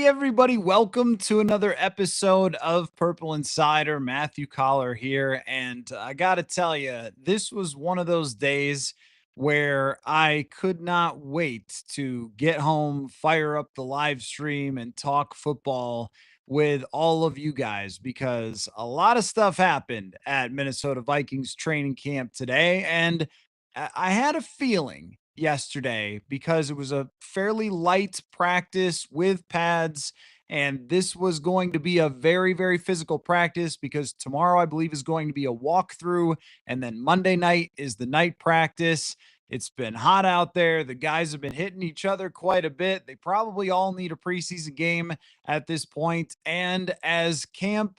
Hey, everybody, welcome to another episode of Purple Insider. Matthew Coller here. And I got to tell you, this was one of those days where I could not wait to get home, fire up the live stream, and talk football with all of you guys because a lot of stuff happened at Minnesota Vikings training camp today. And I had a feeling yesterday because it was a fairly light practice with pads. And this was going to be a very, very physical practice because tomorrow, I believe, is going to be a walkthrough. And then Monday night is the night practice. It's been hot out there. The guys have been hitting each other quite a bit. They probably all need a preseason game at this point. And as camp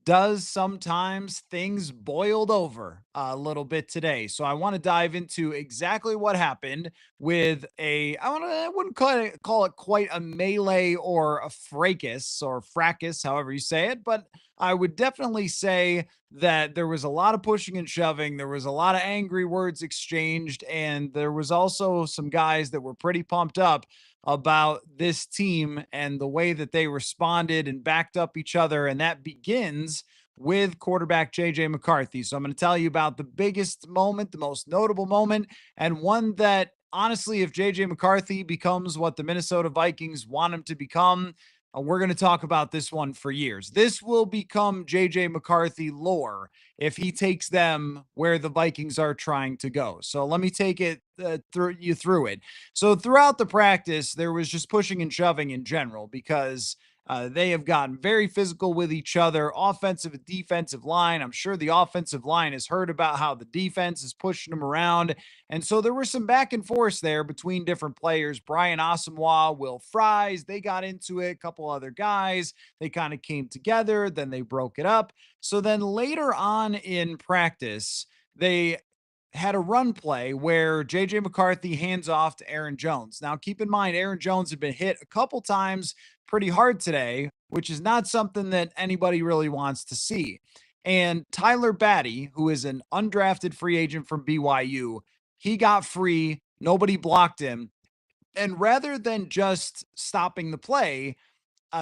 does sometimes, things boiled over a little bit today. So I want to dive into exactly what happened with I wouldn't call it quite a melee or a fracas, however you say it, but I would definitely say that there was a lot of pushing and shoving. There was a lot of angry words exchanged, and there was also some guys that were pretty pumped up about this team and the way that they responded and backed up each other. And that begins with quarterback JJ McCarthy. So I'm going to tell you about the biggest moment, the most notable moment, and one that honestly, if JJ McCarthy becomes what the Minnesota Vikings want him to become, we're going to talk about this one for years. This will become JJ McCarthy lore if he takes them where the Vikings are trying to go. So let me take it through it. So throughout the practice, there was just pushing and shoving in general because they have gotten very physical with each other, offensive and defensive line. I'm sure the offensive line has heard about how the defense is pushing them around. And so there was some back and forth there between different players. Brian Asamoah, Will Fries, they got into it. A couple other guys, they kind of came together. Then they broke it up. So then later on in practice, they had a run play where JJ McCarthy hands off to Aaron Jones. Now, keep in mind, Aaron Jones had been hit a couple times pretty hard today, which is not something that anybody really wants to see. And Tyler Batty, who is an undrafted free agent from BYU, he got free. Nobody blocked him. And rather than just stopping the play,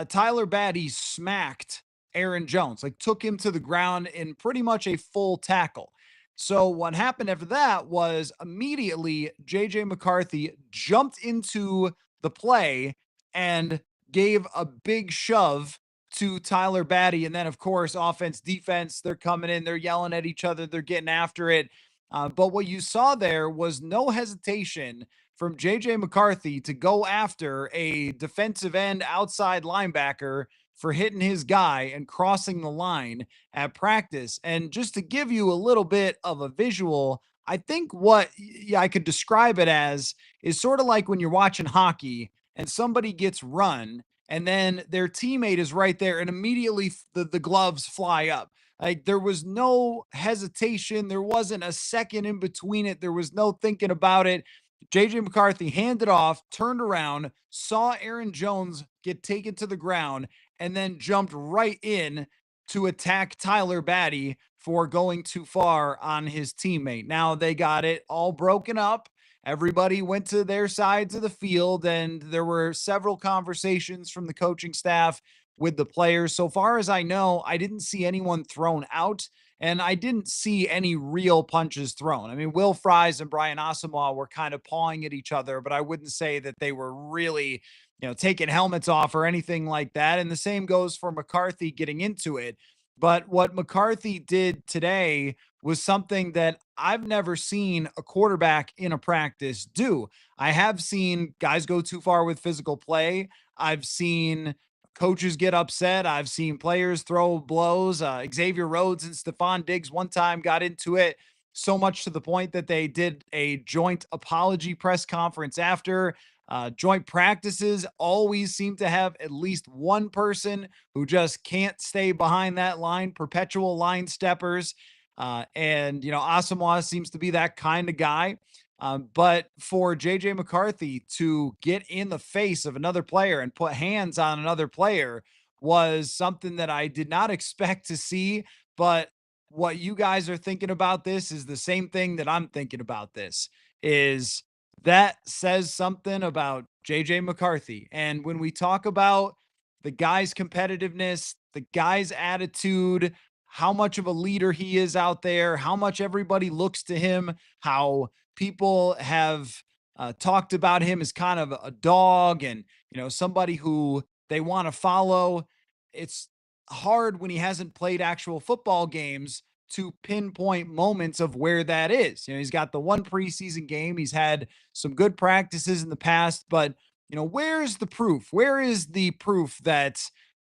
Tyler Batty smacked Aaron Jones, like took him to the ground in pretty much a full tackle. So what happened after that was immediately JJ McCarthy jumped into the play and gave a big shove to Tyler Batty. And then, of course, offense, defense, they're coming in, they're yelling at each other, they're getting after it. But what you saw there was no hesitation from JJ McCarthy to go after a defensive end outside linebacker for hitting his guy and crossing the line at practice. And just to give you a little bit of a visual, I think what I could describe it as is sort of like when you're watching hockey and somebody gets run and then their teammate is right there and immediately the gloves fly up. Like there was no hesitation. There wasn't a second in between it. There was no thinking about it. JJ McCarthy handed off, turned around, saw Aaron Jones get taken to the ground, and then jumped right in to attack Tyler Batty for going too far on his teammate. Now they got it all broken up. Everybody went to their sides of the field, and there were several conversations from the coaching staff with the players. So far as I know, I didn't see anyone thrown out, and I didn't see any real punches thrown. I mean, Will Fries and Brian Asamoah were kind of pawing at each other, but I wouldn't say that they were really, taking helmets off or anything like that. And the same goes for McCarthy getting into it. But what McCarthy did today was something that I've never seen a quarterback in a practice do. I have seen guys go too far with physical play. I've seen coaches get upset. I've seen players throw blows. Xavier Rhodes and Stephon Diggs one time got into it so much to the point that they did a joint apology press conference after. Joint practices always seem to have at least one person who just can't stay behind that line, perpetual line steppers. Asamoah seems to be that kind of guy. But for JJ McCarthy to get in the face of another player and put hands on another player was something that I did not expect to see. But what you guys are thinking about this is the same thing that I'm thinking about this is that says something about JJ McCarthy. And when we talk about the guy's competitiveness, the guy's attitude, how much of a leader he is out there, how much everybody looks to him, how people have talked about him as kind of a dog and, somebody who they want to follow. It's hard when he hasn't played actual football games to pinpoint moments of where that is. He's got the one preseason game, he's had some good practices in the past, but where's the proof? Where is the proof that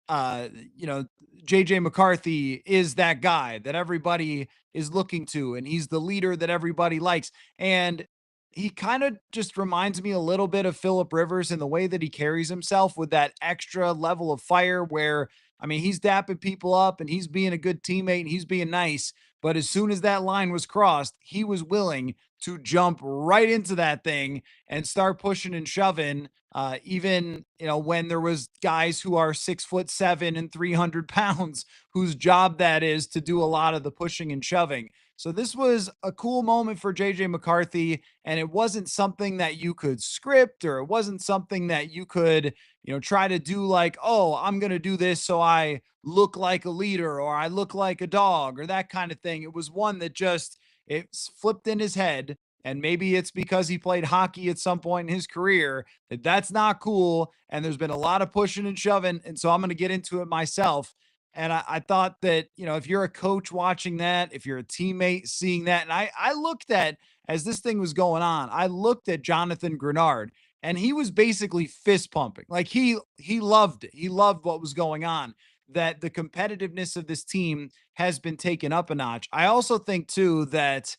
uh, you know, JJ McCarthy is that guy that everybody is looking to and he's the leader that everybody likes? And he kind of just reminds me a little bit of Philip Rivers in the way that he carries himself with that extra level of fire where I mean, he's dapping people up and he's being a good teammate and he's being nice. But as soon as that line was crossed, he was willing to jump right into that thing and start pushing and shoving. Even when there was guys who are 6'7" and 300 pounds, whose job that is to do a lot of the pushing and shoving. So this was a cool moment for JJ McCarthy, and it wasn't something that you could script or it wasn't something that you could try to do like, oh, I'm going to do this so I look like a leader or I look like a dog or that kind of thing. It was one that just it's flipped in his head. And maybe it's because he played hockey at some point in his career that that's not cool. And there's been a lot of pushing and shoving. And so I'm going to get into it myself. And I thought that, if you're a coach watching that, if you're a teammate seeing that, and I looked at, as this thing was going on, I looked at Jonathan Grenard and he was basically fist pumping. Like he loved it. He loved what was going on. That the competitiveness of this team has been taken up a notch. I also think too that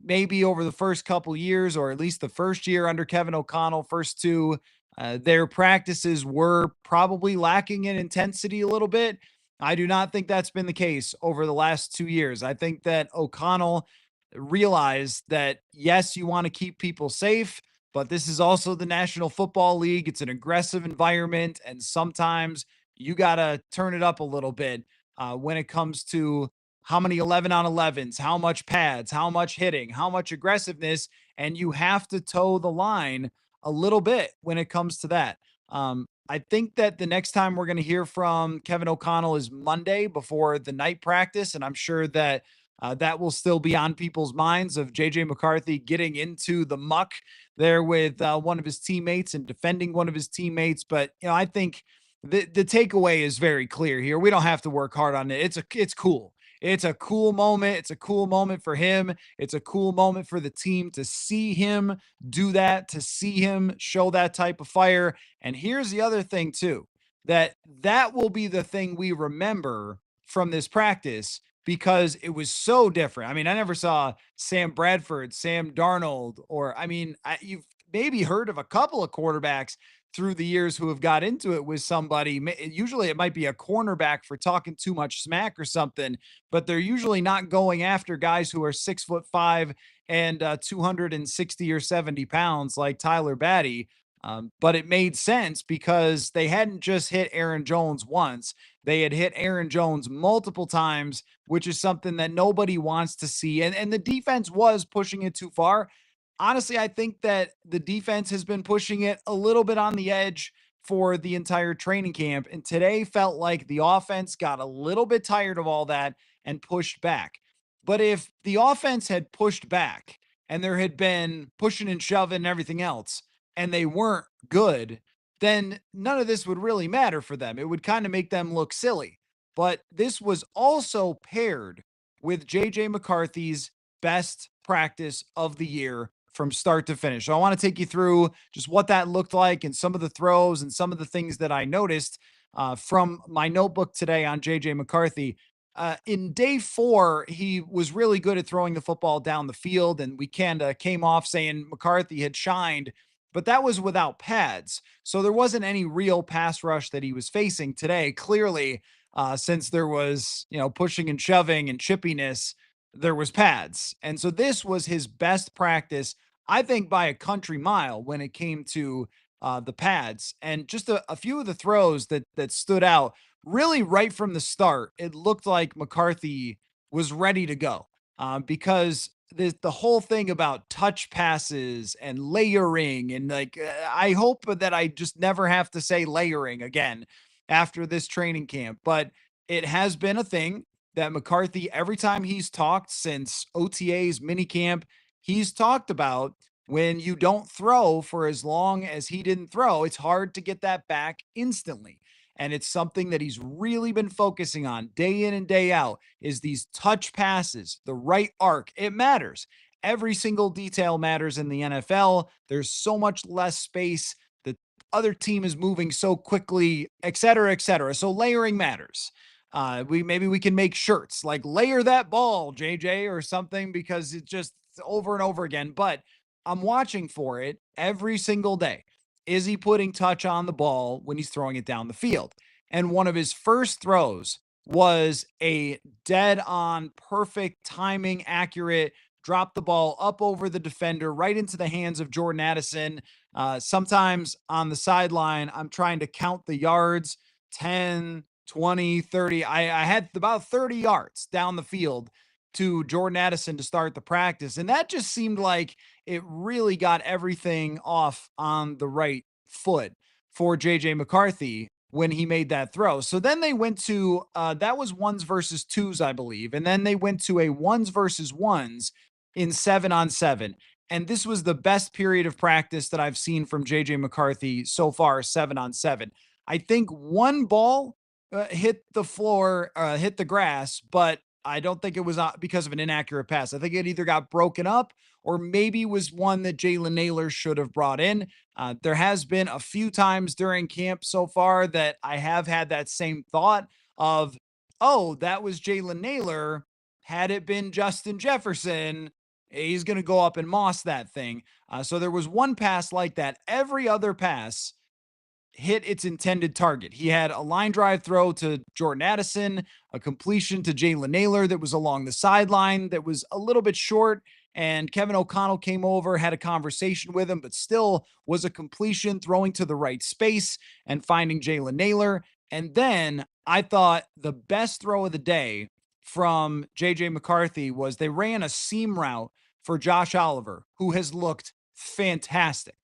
maybe over the first couple years, or at least the first year under Kevin O'Connell, first two, their practices were probably lacking in intensity a little bit. I do not think that's been the case over the last 2 years. I think that O'Connell realized that, yes, you want to keep people safe, but this is also the National Football League. It's an aggressive environment, and sometimes you got to turn it up a little bit when it comes to how many 11 on 11s, how much pads, how much hitting, how much aggressiveness, and you have to toe the line a little bit when it comes to that. I think that the next time we're going to hear from Kevin O'Connell is Monday before the night practice, and I'm sure that that will still be on people's minds of JJ McCarthy getting into the muck there with one of his teammates and defending one of his teammates. But I think the takeaway is very clear here. We don't have to work hard on it. It's cool. It's a cool moment. It's a cool moment for him. It's a cool moment for the team to see him do that, to see him show that type of fire. And here's the other thing too, that will be the thing we remember from this practice because it was so different. I mean, I never saw Sam Bradford, Sam Darnold, or I mean, you've maybe heard of a couple of quarterbacks through the years who have got into it with somebody. Usually it might be a cornerback for talking too much smack or something, but they're usually not going after guys who are 6'5" and 260 or 70 pounds like Tyler Batty. But it made sense because they hadn't just hit Aaron Jones once. They had hit Aaron Jones multiple times, which is something that nobody wants to see. And the defense was pushing it too far. Honestly, I think that the defense has been pushing it a little bit on the edge for the entire training camp. And today felt like the offense got a little bit tired of all that and pushed back. But if the offense had pushed back and there had been pushing and shoving and everything else, and they weren't good, then none of this would really matter for them. It would kind of make them look silly. But this was also paired with JJ McCarthy's best practice of the year from start to finish. So I want to take you through just what that looked like and some of the throws and some of the things that I noticed from my notebook today on JJ McCarthy. In day 4, he was really good at throwing the football down the field, and we kind of came off saying McCarthy had shined, but that was without pads. So there wasn't any real pass rush that he was facing today. Clearly, since there was, pushing and shoving and chippiness, there was pads. And so this was his best practice, I think, by a country mile when it came to the pads. And just a few of the throws that stood out really right from the start, it looked like McCarthy was ready to go because the whole thing about touch passes and layering and like I hope that I just never have to say layering again. after this training camp. But it has been a thing that McCarthy, every time he's talked since OTA's minicamp, he's talked about when you don't throw for as long as he didn't throw, it's hard to get that back instantly. And it's something that he's really been focusing on day in and day out is these touch passes, the right arc. It matters. Every single detail matters in the NFL. There's so much less space. The other team is moving so quickly, et cetera, et cetera. So layering matters. We maybe we can make shirts like layer that ball, JJ, or something, because it's just over and over again. But I'm watching for it every single day. Is he putting touch on the ball when he's throwing it down the field? And one of his first throws was a dead on, perfect timing, accurate, drop the ball up over the defender, right into the hands of Jordan Addison. Sometimes on the sideline, I'm trying to count the yards 10, 20, 30. I had about 30 yards down the field to Jordan Addison to start the practice. And that just seemed like it really got everything off on the right foot for JJ McCarthy when he made that throw. So then they went to that was ones versus twos, I believe. And then they went to a ones versus ones in 7-on-7. And this was the best period of practice that I've seen from JJ McCarthy so far, 7-on-7. I think one ball hit the floor, hit the grass, but I don't think it was because of an inaccurate pass. I think it either got broken up or maybe was one that Jalen Naylor should have brought in. There has been a few times during camp so far that I have had that same thought of, oh, that was Jalen Naylor. Had it been Justin Jefferson, he's going to go up and moss that thing. So there was one pass like that. Every other pass hit its intended target. He had a line drive throw to Jordan Addison, a completion to Jalen Naylor that was along the sideline that was a little bit short. And Kevin O'Connell came over, had a conversation with him, but still was a completion, throwing to the right space and finding Jalen Naylor. And then I thought the best throw of the day from JJ McCarthy was they ran a seam route for Josh Oliver, who has looked fantastic.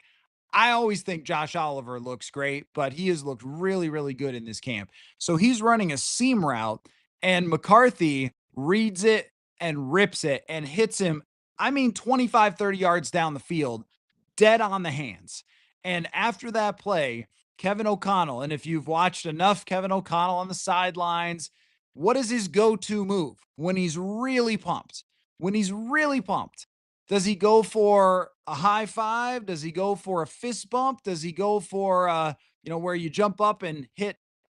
I always think Josh Oliver looks great, but he has looked really, really good in this camp. So he's running a seam route, and McCarthy reads it and rips it and hits him, I mean, 25, 30 yards down the field, dead on the hands. And after that play, Kevin O'Connell, and if you've watched enough Kevin O'Connell on the sidelines, what is his go to move when he's really pumped? When he's really pumped, does he go for a high five? Does he go for a fist bump? Does he go for where you jump up and hit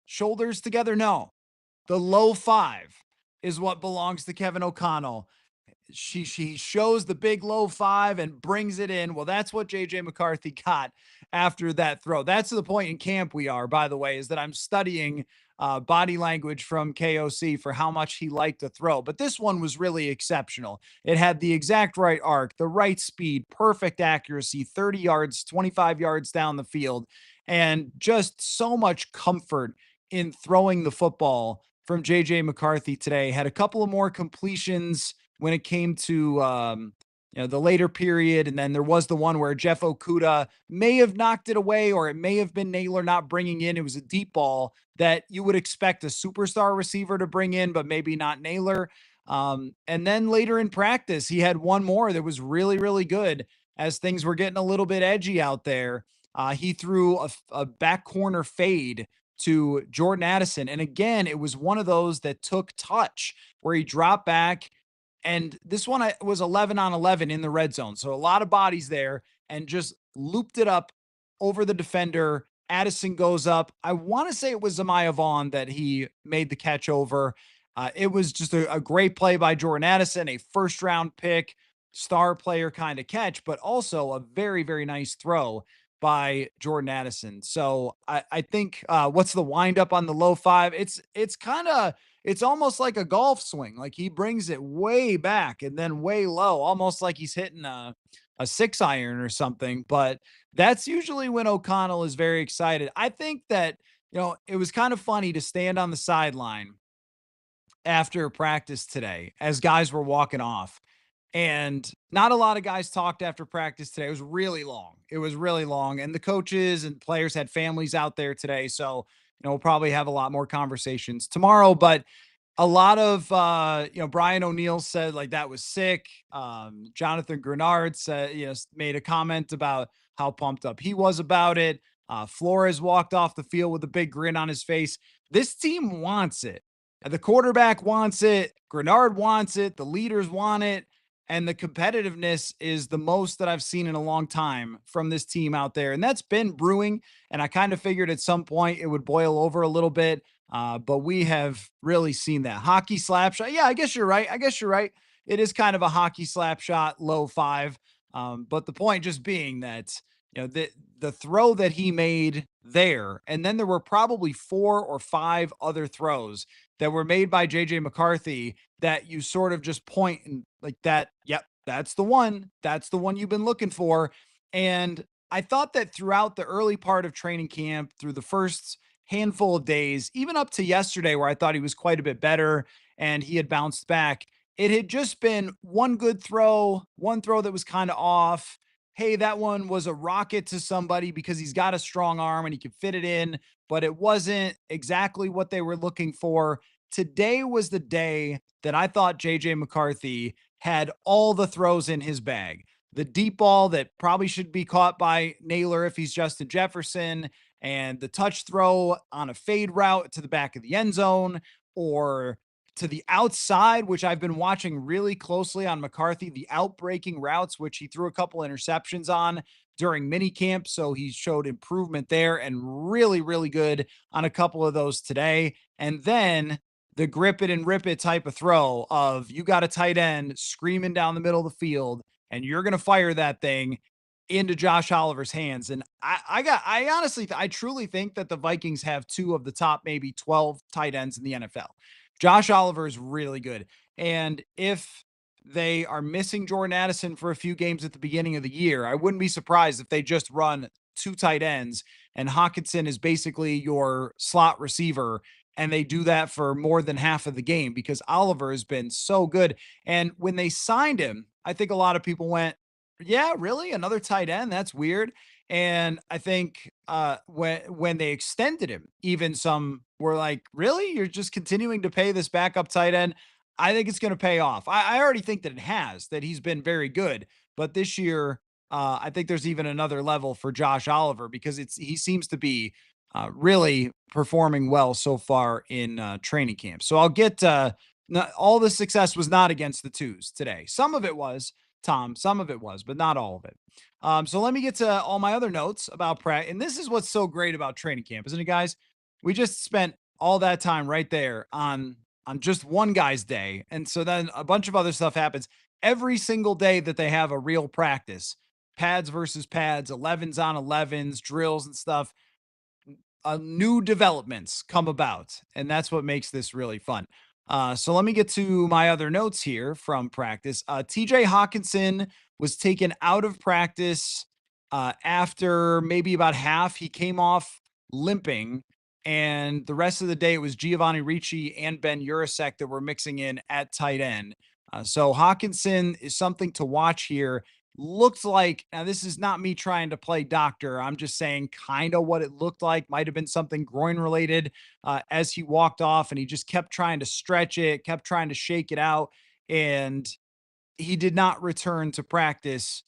shoulders together? No. The low five is what belongs to Kevin O'Connell. She shows the big low five and brings it in. Well, that's what JJ McCarthy got after that throw. That's the point in camp we are, by the way, is that I'm studying body language from KOC for how much he liked to throw. But this one was really exceptional. It had the exact right arc, the right speed, perfect accuracy, 30 yards, 25 yards down the field, and just so much comfort in throwing the football from JJ McCarthy today. Had a couple of more completions when it came to the later period, and then there was the one where Jeff Okudah may have knocked it away, or it may have been Naylor not bringing in. It was a deep ball that you would expect a superstar receiver to bring in, but maybe not Naylor. And then later in practice, he had one more that was really, really good as things were getting a little bit edgy out there. He threw a back corner fade to Jordan Addison. And again, it was one of those that took touch where he dropped back. And this one was 11-on-11 in the red zone. So a lot of bodies there and just looped it up over the defender. Addison goes up. I want to say it was Zamaya Vaughn that he made the catch over. It was just a great play by Jordan Addison, a first round pick, star player kind of catch, but also a very, very nice throw by Jordan Addison. So I think what's the windup on the low five? It's almost like a golf swing. Like he brings it way back and then way low, almost like he's hitting a 6-iron or something. But that's usually when O'Connell is very excited. I think that, it was kind of funny to stand on the sideline after practice today as guys were walking off. And not a lot of guys talked after practice today. It was really long. It was really long. And the coaches and players had families out there today. So we'll probably have a lot more conversations tomorrow, but a lot of Brian O'Neill said like that was sick. Jonathan Grenard said, made a comment about how pumped up he was about it. Flores walked off the field with a big grin on his face. This team wants it. The quarterback wants it. Grenard wants it. The leaders want it. And the competitiveness is the most that I've seen in a long time from this team out there. And that's been brewing. And I kind of figured at some point it would boil over a little bit. But we have really seen that hockey slap shot. Yeah, I guess you're right. I guess you're right. It is kind of a hockey slap shot, low five. But the point just being that the throw that he made there, and then there were probably 4 or 5 other throws that were made by JJ McCarthy that you sort of just point and like that. Yep, that's the one. That's the one you've been looking for. And I thought that throughout the early part of training camp, through the first handful of days, even up to yesterday, where I thought he was quite a bit better and he had bounced back. It had just been one good throw, one throw that was kind of off. Hey, that one was a rocket to somebody because he's got a strong arm and he could fit it in, but it wasn't exactly what they were looking for. Today was the day that I thought JJ McCarthy had all the throws in his bag. The deep ball that probably should be caught by Naylor if he's Justin Jefferson, and the touch throw on a fade route to the back of the end zone or to the outside, which I've been watching really closely on McCarthy, the outbreaking routes, which he threw a couple interceptions on during mini camp. So he showed improvement there and really, really good on a couple of those today. And then the grip it and rip it type of throw of you got a tight end screaming down the middle of the field and you're going to fire that thing into Josh Oliver's hands. And I honestly, I truly think that the Vikings have 2 of the top maybe 12 tight ends in the NFL. Josh Oliver is really good. And if they are missing Jordan Addison for a few games at the beginning of the year, I wouldn't be surprised if they just run 2 tight ends and Hawkinson is basically your slot receiver. And they do that for more than half of the game because Oliver has been so good. And when they signed him, I think a lot of people went, yeah, really? Another tight end? That's weird. And I think when they extended him, even some were like, really? You're just continuing to pay this backup tight end? I think it's going to pay off. I already think that it has, that he's been very good. But this year, I think there's even another level for Josh Oliver because he seems to be really performing well so far in training camp. So I'll get all the success was not against the twos today. Some of it was, Tom. Some of it was, but not all of it. So let me get to all my other notes about practice. And this is what's so great about training camp, isn't it, guys? We just spent all that time right there on just one guy's day, and so then a bunch of other stuff happens every single day that they have a real practice. Pads versus pads, 11s on 11s, drills and stuff, new developments come about, and that's what makes this really fun. So let me get to my other notes here from practice. TJ Hawkinson was taken out of practice after maybe about half. He came off limping, and the rest of the day it was Giovanni Ricci and Ben Urasek that were mixing in at tight end. So Hawkinson is something to watch here. Looked like, now this is not me trying to play doctor. I'm just saying kind of what it looked like. Might have been something groin related as he walked off and he just kept trying to stretch it, kept trying to shake it out. And he did not return to practice.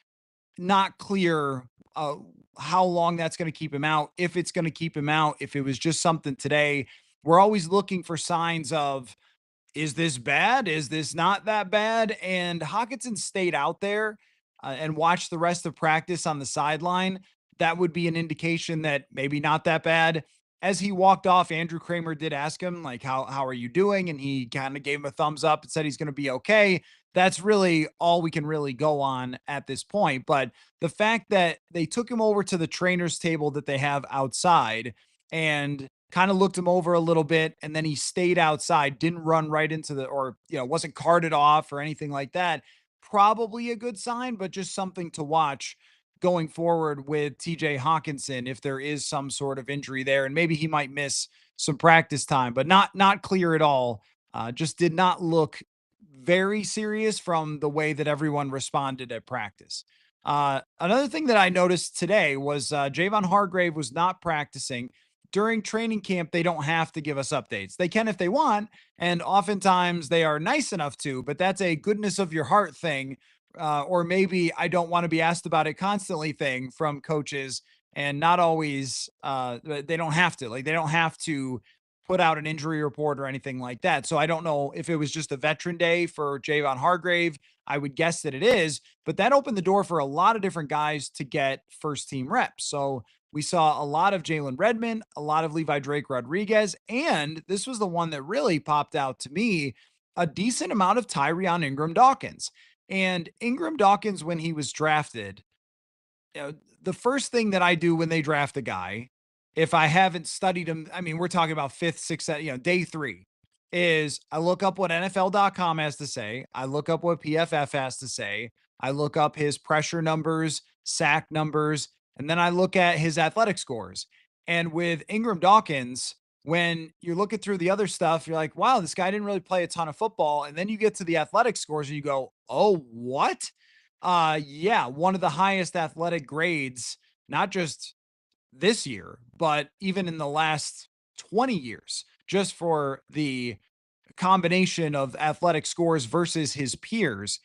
Not clear how long that's going to keep him out, if it's going to keep him out, if it was just something today. We're always looking for signs of, is this bad? Is this not that bad? And Hawkinson stayed out there and watched the rest of practice on the sideline. That would be an indication that maybe not that bad. As he walked off, Andrew Kramer did ask him, like, how are you doing? And he kind of gave him a thumbs up and said he's going to be okay. That's really all we can really go on at this point. But the fact that they took him over to the trainer's table that they have outside and kind of looked him over a little bit, and then he stayed outside, didn't run right into or wasn't carted off or anything like that. Probably a good sign, but just something to watch going forward with TJ Hawkinson if there is some sort of injury there, and maybe he might miss some practice time, but not clear at all. Just did not look very serious from the way that everyone responded at practice. Another thing that I noticed today was Javon Hargrave was not practicing. during training camp, they don't have to give us updates. They can if they want, and oftentimes they are nice enough to, but that's a goodness of your heart thing. Or maybe I don't want to be asked about it constantly thing from coaches, and not always, they don't have to. Like, they don't have to put out an injury report or anything like that. So I don't know if it was just a veteran day for Javon Hargrave. I would guess that it is, but that opened the door for a lot of different guys to get first team reps. So we saw a lot of Jalen Redmond, a lot of Levi Drake Rodriguez, and this was the one that really popped out to me, a decent amount of Tyrion Ingram Dawkins. And Ingram Dawkins, when he was drafted, you know, the first thing that I do when they draft a guy, if I haven't studied him, I mean, we're talking about fifth, sixth, day three, is I look up what NFL.com has to say. I look up what PFF has to say. I look up his pressure numbers, sack numbers, and then I look at his athletic scores. And with Ingram Dawkins, when you're looking through the other stuff, you're like, wow, this guy didn't really play a ton of football. And then you get to the athletic scores and you go, oh, what? Yeah, one of the highest athletic grades, not just this year, but even in the last 20 years, just for the combination of athletic scores versus his peers.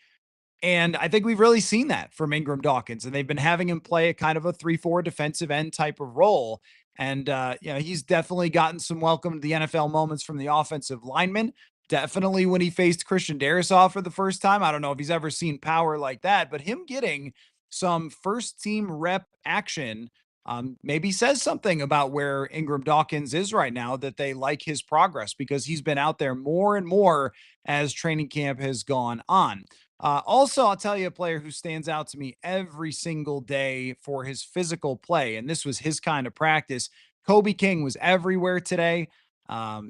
And I think we've really seen that from Ingram Dawkins, and they've been having him play a kind of a 3-4 defensive end type of role. And, he's definitely gotten some welcome to the NFL moments from the offensive linemen. Definitely when he faced Christian Darrisaw for the first time. I don't know if he's ever seen power like that, but him getting some first team rep action maybe says something about where Ingram Dawkins is right now, that they like his progress because he's been out there more and more as training camp has gone on. Also, I'll tell you a player who stands out to me every single day for his physical play, and this was his kind of practice. Kobe King was everywhere today.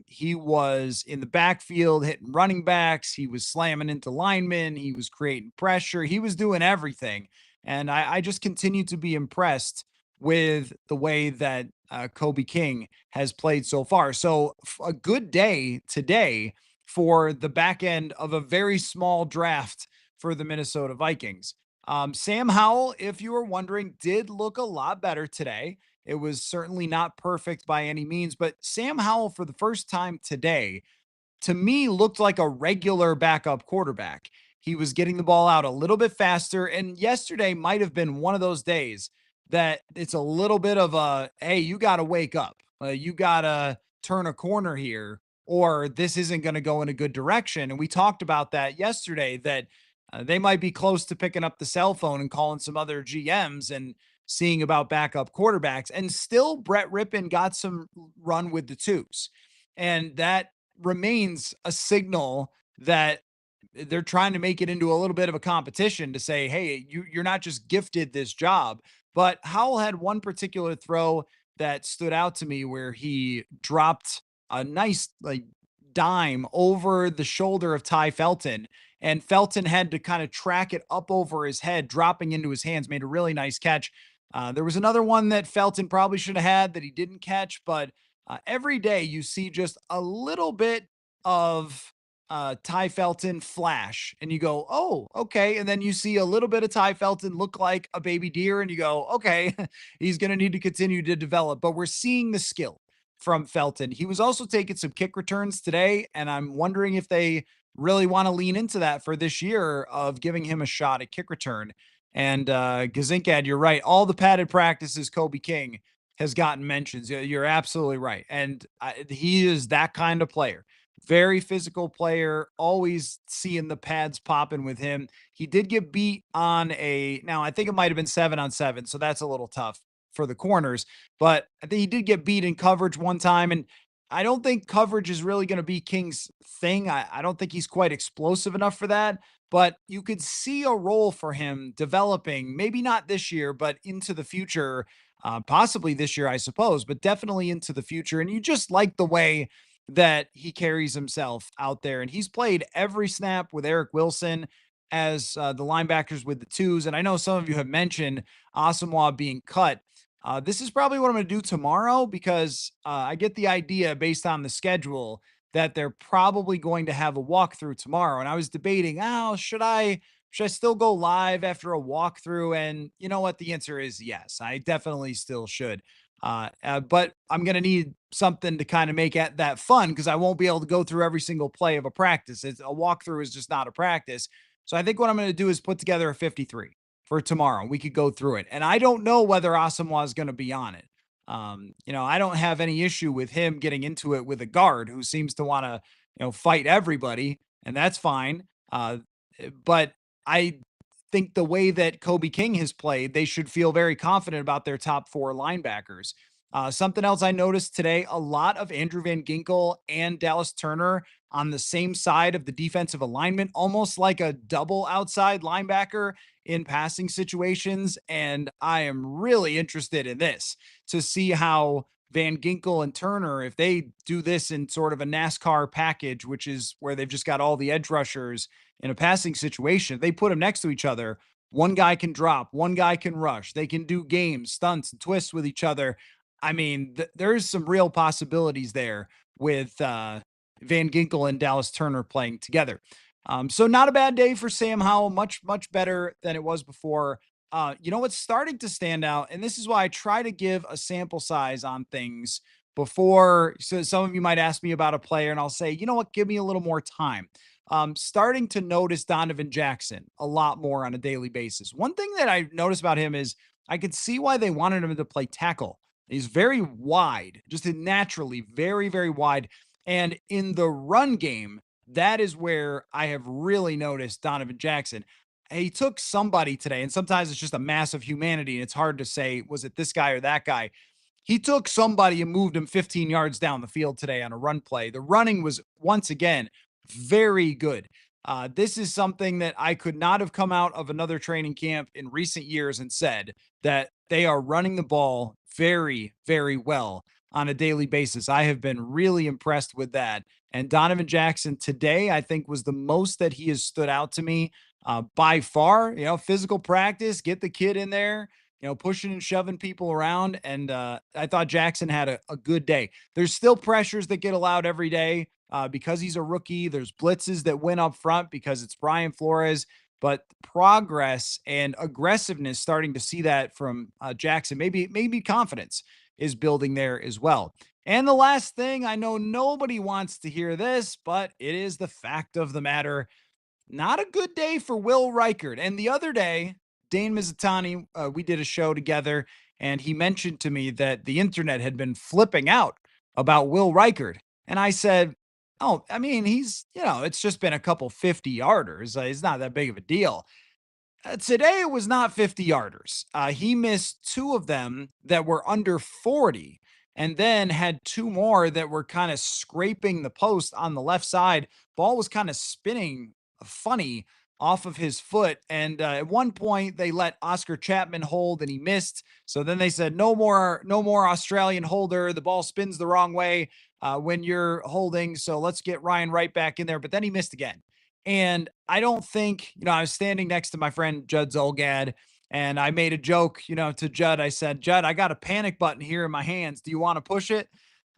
He was in the backfield hitting running backs. He was slamming into linemen. He was creating pressure. He was doing everything. And I just continue to be impressed with the way that Kobe King has played so far. So, a good day today for the back end of a very small draft for the Minnesota Vikings. Sam Howell, if you were wondering, did look a lot better today. It was certainly not perfect by any means, but Sam Howell, for the first time today, to me looked like a regular backup quarterback. He was getting the ball out a little bit faster. And yesterday might have been one of those days that it's a little bit of a, hey, you got to wake up. You got to turn a corner here, or this isn't going to go in a good direction. And we talked about that yesterday, that they might be close to picking up the cell phone and calling some other GMs and seeing about backup quarterbacks. And still, Brett Rippon got some run with the twos. And that remains a signal that they're trying to make it into a little bit of a competition to say, hey, you're not just gifted this job. But Howell had one particular throw that stood out to me where he dropped a nice like dime over the shoulder of Ty Felton, and Felton had to kind of track it up over his head, dropping into his hands, made a really nice catch. There was another one that Felton probably should have had that he didn't catch, but every day you see just a little bit of Ty Felton flash, and you go, oh, okay. And then you see a little bit of Ty Felton look like a baby deer, and you go, okay, he's going to need to continue to develop. But we're seeing the skill from Felton. He was also taking some kick returns today, and I'm wondering if they really want to lean into that for this year of giving him a shot at kick return. And Gazinkad, you're right. All the padded practices, Kobe King has gotten mentions. You're absolutely right. And he is that kind of player. Very physical player, always seeing the pads popping with him. He did get beat on now I think it might have been 7-on-7, so that's a little tough for the corners, but I think he did get beat in coverage one time. And I don't think coverage is really going to be King's thing. I don't think he's quite explosive enough for that, but you could see a role for him developing, maybe not this year, but into the future, possibly this year, I suppose, but definitely into the future. And you just like the way that he carries himself out there. And he's played every snap with Eric Wilson as the linebackers with the twos. And I know some of you have mentioned Asamoah being cut. This is probably what I'm going to do tomorrow, because I get the idea based on the schedule that they're probably going to have a walkthrough tomorrow. And I was debating, oh, should I still go live after a walkthrough? And you know what? The answer is yes. I definitely still should. But I'm going to need something to kind of make that fun because I won't be able to go through every single play of a practice. A walkthrough is just not a practice. So I think what I'm going to do is put together a 53 for tomorrow. We could go through it. And I don't know whether Asamoah is going to be on it. I don't have any issue with him getting into it with a guard who seems to want to, fight everybody, and that's fine. But I think the way that Kobe King has played, they should feel very confident about their top four linebackers. Something else I noticed today, a lot of Andrew Van Ginkel and Dallas Turner on the same side of the defensive alignment, almost like a double outside linebacker in passing situations. And I am really interested in this to see how Van Ginkel and Turner, if they do this in sort of a NASCAR package, which is where they've just got all the edge rushers in a passing situation, they put them next to each other. One guy can drop, one guy can rush. They can do games, stunts, and twists with each other. I mean, there's some real possibilities there with Van Ginkel and Dallas Turner playing together. So not a bad day for Sam Howell. Much better than it was before. What's starting to stand out, and this is why I try to give a sample size on things before. So some of you might ask me about a player, and I'll say, you know what, give me a little more time. Starting to notice Donovan Jackson a lot more on a daily basis. One thing that I noticed about him is I could see why they wanted him to play tackle. He's very wide, just naturally very, very wide. And in the run game, that is where I have really noticed Donovan Jackson. He took somebody today, and sometimes it's just a mass of humanity, and it's hard to say, was it this guy or that guy? He took somebody and moved him 15 yards down the field today on a run play. The running was once again very good. This is something that I could not have come out of another training camp in recent years and said that they are running the ball very, very well on a daily basis. I have been really impressed with that. And Donovan Jackson today, I think, was the most that he has stood out to me by far. Physical practice, get the kid in there, pushing and shoving people around. And I thought Jackson had a good day. There's still pressures that get allowed every day because he's a rookie. There's blitzes that win up front because it's Brian Flores. But progress and aggressiveness, starting to see that from Jackson. Maybe confidence is building there as well. And the last thing, I know nobody wants to hear this, but it is the fact of the matter. Not a good day for Will Reichard. And the other day, Dane Mizutani, we did a show together, and he mentioned to me that the internet had been flipping out about Will Reichard. And I said, oh, I mean, it's just been a couple 50-yarders. It's not that big of a deal. Today it was not 50 yarders. He missed two of them that were under 40, and then had two more that were kind of scraping the post on the left side. Ball was kind of spinning funny off of his foot. And at one point they let Oscar Chapman hold and he missed. So then they said, no more Australian holder. The ball spins the wrong way when you're holding. So let's get Ryan Wright back in there. But then he missed again. And I don't think, I was standing next to my friend Judd Zolgad, and I made a joke, to Judd. I said, Judd, I got a panic button here in my hands. Do you want to push it?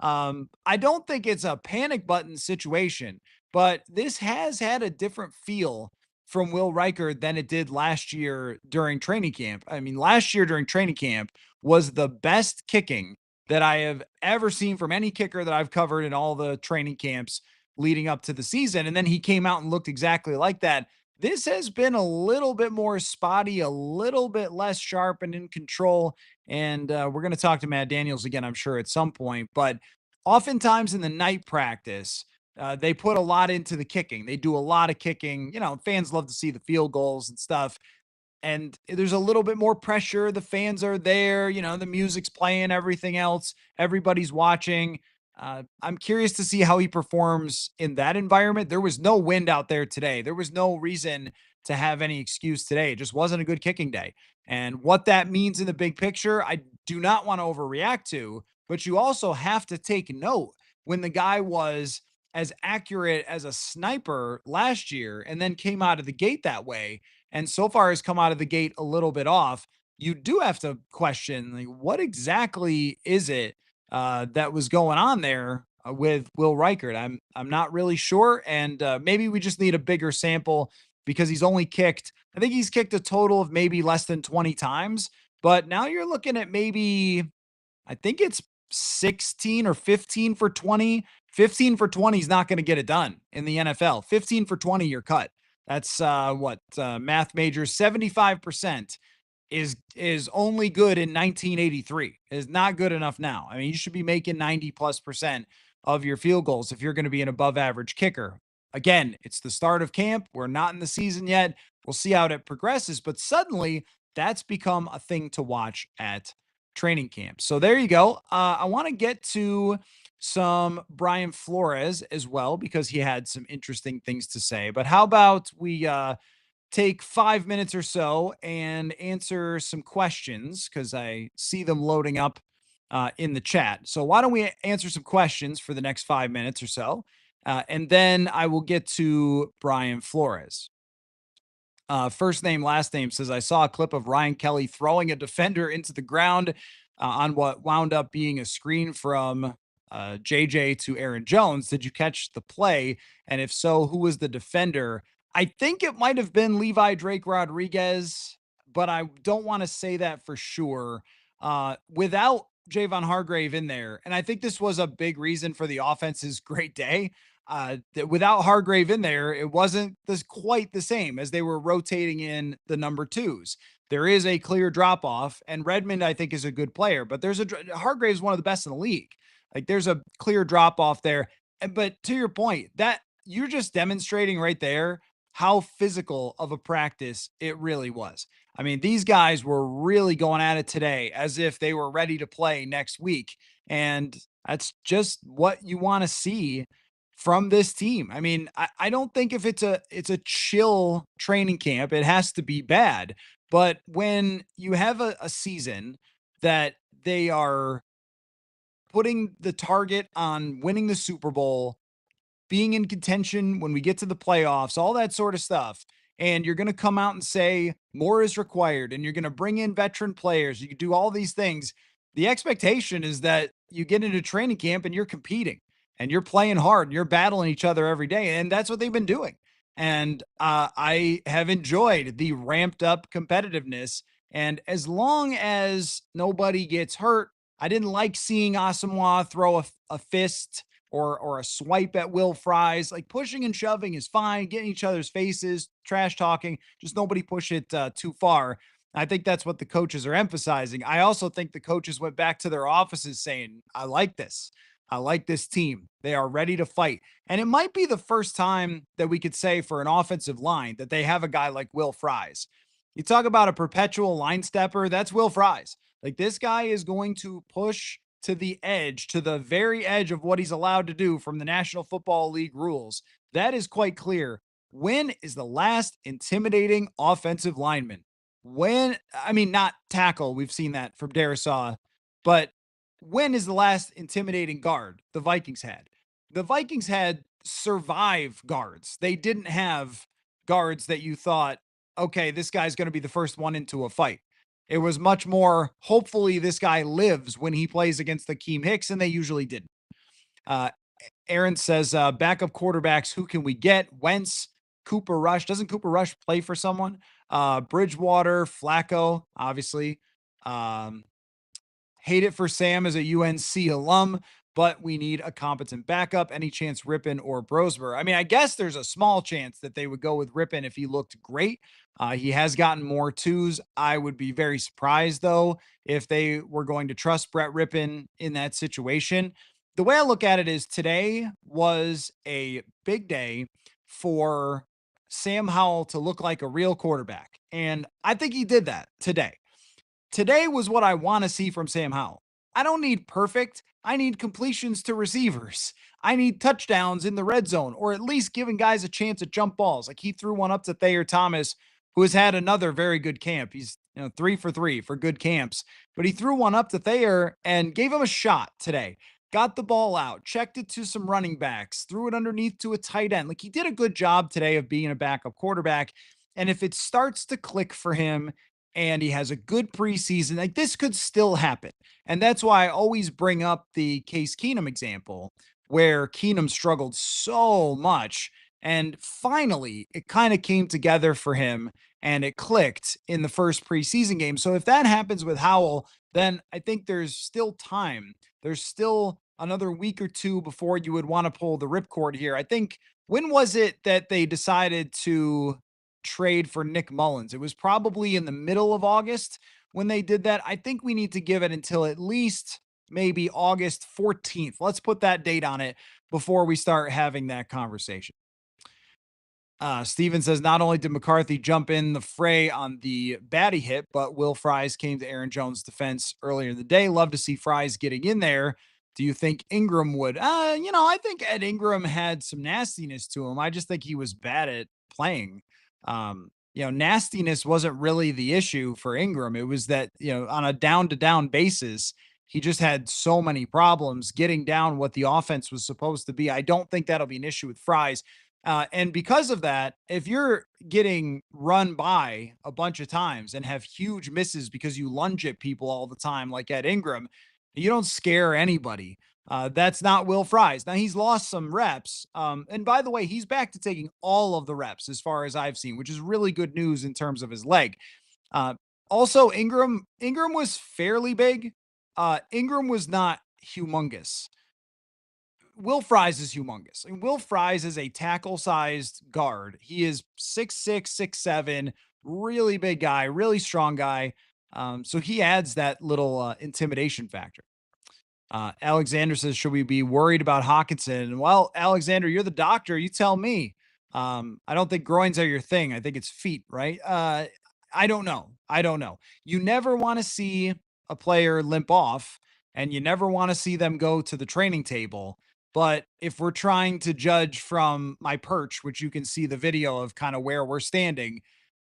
I don't think it's a panic button situation, but this has had a different feel from Will Riker than it did last year during training camp. I mean, last year during training camp was the best kicking that I have ever seen from any kicker that I've covered in all the training camps leading up to the season. And then he came out and looked exactly like that. This has been a little bit more spotty, a little bit less sharp and in control. And we're going to talk to Matt Daniels again, I'm sure, at some point. But oftentimes in the night practice, they put a lot into the kicking. They do a lot of kicking. Fans love to see the field goals and stuff, and there's a little bit more pressure. The fans are there, the music's playing, everything else, everybody's watching. I'm curious to see how he performs in that environment. There was no wind out there today. There was no reason to have any excuse today. It just wasn't a good kicking day. And what that means in the big picture, I do not want to overreact to, but you also have to take note when the guy was as accurate as a sniper last year and then came out of the gate that way, and so far has come out of the gate a little bit off. You do have to question, like, what exactly is it that was going on there with Will Reichard? I'm not really sure, and maybe we just need a bigger sample because he's only kicked. I think he's kicked a total of maybe less than 20 times, but now you're looking at maybe I think it's 16 or 15 for 20. 15 for 20 is not going to get it done in the NFL. 15 for 20, you're cut. That's what math majors 75% is only good in 1983. Is not good enough now. I mean, you should be making 90+% of your field goals if you're going to be an above average kicker. Again, it's the start of camp. We're not in the season yet. We'll see how it progresses, but suddenly that's become a thing to watch at training camp. So there you go. I want to get to some Brian Flores as well because he had some interesting things to say. But how about we take 5 minutes or so and answer some questions because I see them loading up in the chat. So, why don't we answer some questions for the next 5 minutes or so? And then I will get to Brian Flores. First name, last name says, I saw a clip of Ryan Kelly throwing a defender into the ground on what wound up being a screen from JJ to Aaron Jones. Did you catch the play? And if so, who was the defender? I think it might have been Levi Drake Rodriguez, but I don't want to say that for sure. Without Javon Hargrave in there, and I think this was a big reason for the offense's great day without Hargrave in there, it wasn't quite the same as they were rotating in the number twos. There is a clear drop off, and Redmond, I think, is a good player, but Hargrave is one of the best in the league. Like there's a clear drop off there. But to your point, that you're just demonstrating right there how physical of a practice it really was. I mean, these guys were really going at it today as if they were ready to play next week. And that's just what you want to see from this team. I mean, I don't think if it's a chill training camp, it has to be bad. But when you have a season that they are putting the target on winning the Super Bowl, being in contention when we get to the playoffs, all that sort of stuff. And you're going to come out and say more is required and you're going to bring in veteran players. You can do all these things. The expectation is that you get into training camp and you're competing and you're playing hard and you're battling each other every day. And that's what they've been doing. And I have enjoyed the ramped up competitiveness. And as long as nobody gets hurt, I didn't like seeing Asamoah throw a fist or a swipe at Will Fries. Like pushing and shoving is fine, getting each other's faces, trash talking, just nobody push it too far. I think that's what the coaches are emphasizing. I also think the coaches went back to their offices saying, I like this. I like this team. They are ready to fight. And it might be the first time that we could say for an offensive line that they have a guy like Will Fries. You talk about a perpetual line stepper, that's Will Fries. Like this guy is going to push to the edge, to the very edge of what he's allowed to do from the National Football League rules. That is quite clear. When is the last intimidating offensive lineman? When, I mean, not tackle, we've seen that from Darisaw, but when is the last intimidating guard the Vikings had? The Vikings had survive guards. They didn't have guards that you thought, okay, this guy's going to be the first one into a fight. It was much more, hopefully, this guy lives when he plays against Akeem Hicks, and they usually didn't. Uh, Aaron says, backup quarterbacks, who can we get? Wentz, Cooper Rush. Doesn't Cooper Rush play for someone? Bridgewater, Flacco, obviously. Hate it for Sam as a UNC alum, but we need a competent backup. Any chance Rippon or Brosmer? I mean, I guess there's a small chance that they would go with Rippon if he looked great. He has gotten more twos. I would be very surprised, though, if they were going to trust Brett Rippon in that situation. The way I look at it is today was a big day for Sam Howell to look like a real quarterback. And I think he did that today. Today was what I want to see from Sam Howell. I don't need perfect. I need completions to receivers. I need touchdowns in the red zone, or at least giving guys a chance at jump balls. Like he threw one up to Thayer Thomas, who has had another very good camp. He's 3 for 3 for good camps, but he threw one up to Thayer and gave him a shot today. Got the ball out, checked it to some running backs, threw it underneath to a tight end. Like he did a good job today of being a backup quarterback. And if it starts to click for him and he has a good preseason, like this could still happen. And that's why I always bring up the Case Keenum example, where Keenum struggled so much. And finally, it kind of came together for him. and it clicked in the first preseason game. So if that happens with Howell, then I think there's still time. There's still another week or two before you would want to pull the ripcord here. I think, when was it that they decided to trade for Nick Mullins? It was probably in the middle of August when they did that. I think we need to give it until at least maybe August 14th. Let's put that date on it before we start having that conversation. Steven says not only did McCarthy jump in the fray on the baddie hit, but Will Fries came to Aaron Jones' defense earlier in the day. Love to see Fries getting in there. Do you think Ingram would? I think Ed Ingram had some nastiness to him. I just think he was bad at playing. Nastiness wasn't really the issue for Ingram. It was that, on a down to down basis, he just had so many problems getting down what the offense was supposed to be. I don't think that'll be an issue with Fries. And because of that, if you're getting run by a bunch of times and have huge misses because you lunge at people all the time, like Ed Ingram, you don't scare anybody. That's not Will Fries. Now, he's lost some reps. And by the way, he's back to taking all of the reps as far as I've seen, which is really good news in terms of his leg. Uh, Also, Ingram was fairly big. Ingram was not humongous. Will Fries is humongous. And Will Fries is a tackle-sized guard. He is 6'6", 6'7", really big guy, really strong guy. So he adds that little intimidation factor. Alexander says, should we be worried about Hawkinson? Well, Alexander, you're the doctor. You tell me. I don't think groins are your thing. I think it's feet, right? I don't know. I don't know. You never want to see a player limp off, and you never want to see them go to the training table. But if we're trying to judge from my perch, which you can see the video of kind of where we're standing,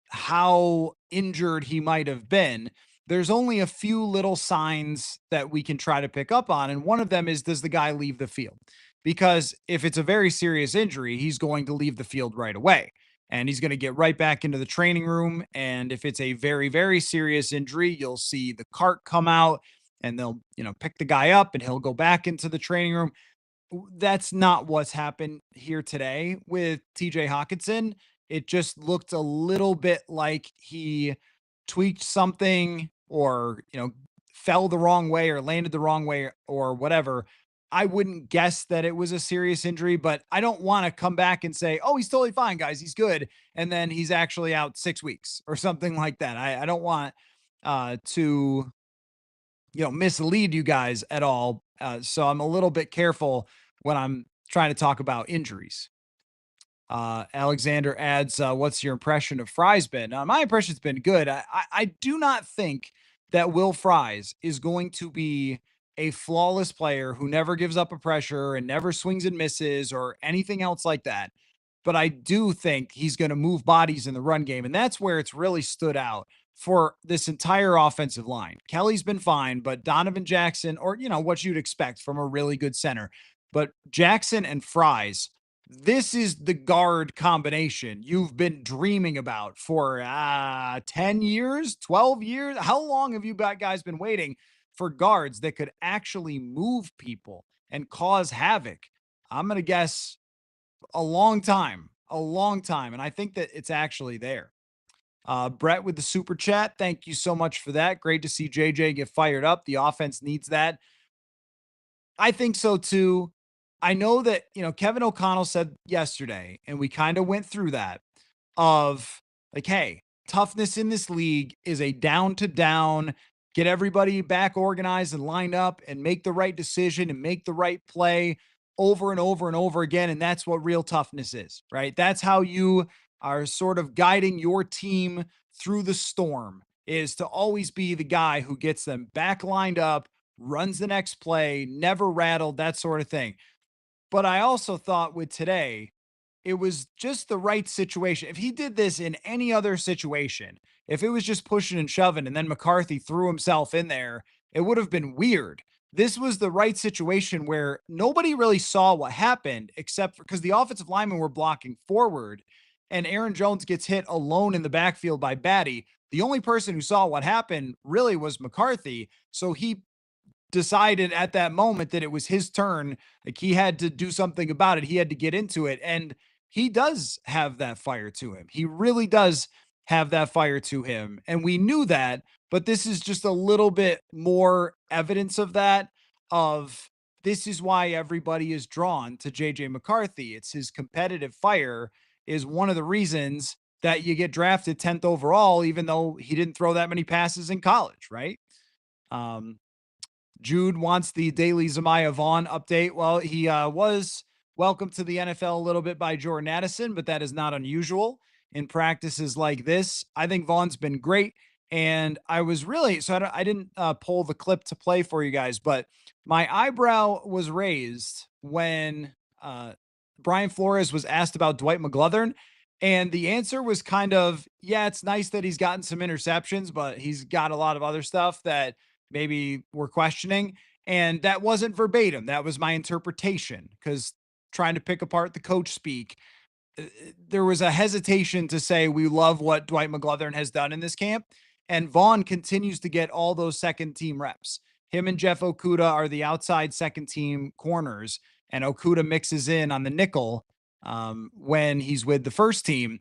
how injured he might have been, there's only a few little signs that we can try to pick up on. And one of them is, does the guy leave the field? Because if it's a very serious injury, he's going to leave the field right away. And he's going to get right back into the training room. And if it's a very, very serious injury, you'll see the cart come out and they'll, pick the guy up and he'll go back into the training room. That's not what's happened here today with TJ Hawkinson. It just looked a little bit like he tweaked something, or, fell the wrong way or landed the wrong way or whatever. I wouldn't guess that it was a serious injury, but I don't want to come back and say, oh, he's totally fine, guys. He's good. And then he's actually out 6 weeks or something like that. I don't want to mislead you guys at all. So I'm a little bit careful when I'm trying to talk about injuries. Alexander adds, what's your impression of Fries been? My impression's been good. I do not think that Will Fries is going to be a flawless player who never gives up a pressure and never swings and misses or anything else like that. But I do think he's going to move bodies in the run game. And that's where it's really stood out for this entire offensive line. Kelly's been fine, but Donovan Jackson, or, what you'd expect from a really good center. But Jackson and Fries, this is the guard combination you've been dreaming about for 10 years, 12 years. How long have you guys been waiting for guards that could actually move people and cause havoc? I'm going to guess a long time, a long time. And I think that it's actually there. Brett with the super chat. Thank you so much for that. Great to see JJ get fired up. The offense needs that. I think so too. I know that, Kevin O'Connell said yesterday, and we kind of went through that, of like, hey, toughness in this league is a down to down, get everybody back organized and lined up and make the right decision and make the right play over and over and over again. And that's what real toughness is, right? That's how you are sort of guiding your team through the storm, is to always be the guy who gets them back lined up, runs the next play, never rattled, that sort of thing. But I also thought with today, it was just the right situation. If he did this in any other situation, if it was just pushing and shoving and then McCarthy threw himself in there, it would have been weird. This was the right situation where nobody really saw what happened, except because the offensive linemen were blocking forward and Aaron Jones gets hit alone in the backfield by Batty. The only person who saw what happened really was McCarthy. So he decided at that moment that it was his turn. Like, he had to do something about it. He had to get into it. And he does have that fire to him. He really does have that fire to him. And we knew that, but this is just a little bit more evidence of that, of this is why everybody is drawn to JJ McCarthy. It's his competitive fire is one of the reasons that you get drafted 10th overall, even though he didn't throw that many passes in college, right? Um, Jude wants the daily Zamaya Vaughn update. Well, he was welcomed to the NFL a little bit by Jordan Addison, but that is not unusual in practices like this. I think Vaughn's been great. And I was really, so I didn't pull the clip to play for you guys, but my eyebrow was raised when Brian Flores was asked about Dwight McGlothern. And the answer was kind of, yeah, it's nice that he's gotten some interceptions, but he's got a lot of other stuff that maybe we're questioning. And that wasn't verbatim. That was my interpretation because trying to pick apart the coach speak, there was a hesitation to say we love what Dwight McGlothern has done in this camp. And Vaughn continues to get all those second team reps. Him and Jeff Okuda are the outside second team corners, and Okuda mixes in on the nickel when he's with the first team.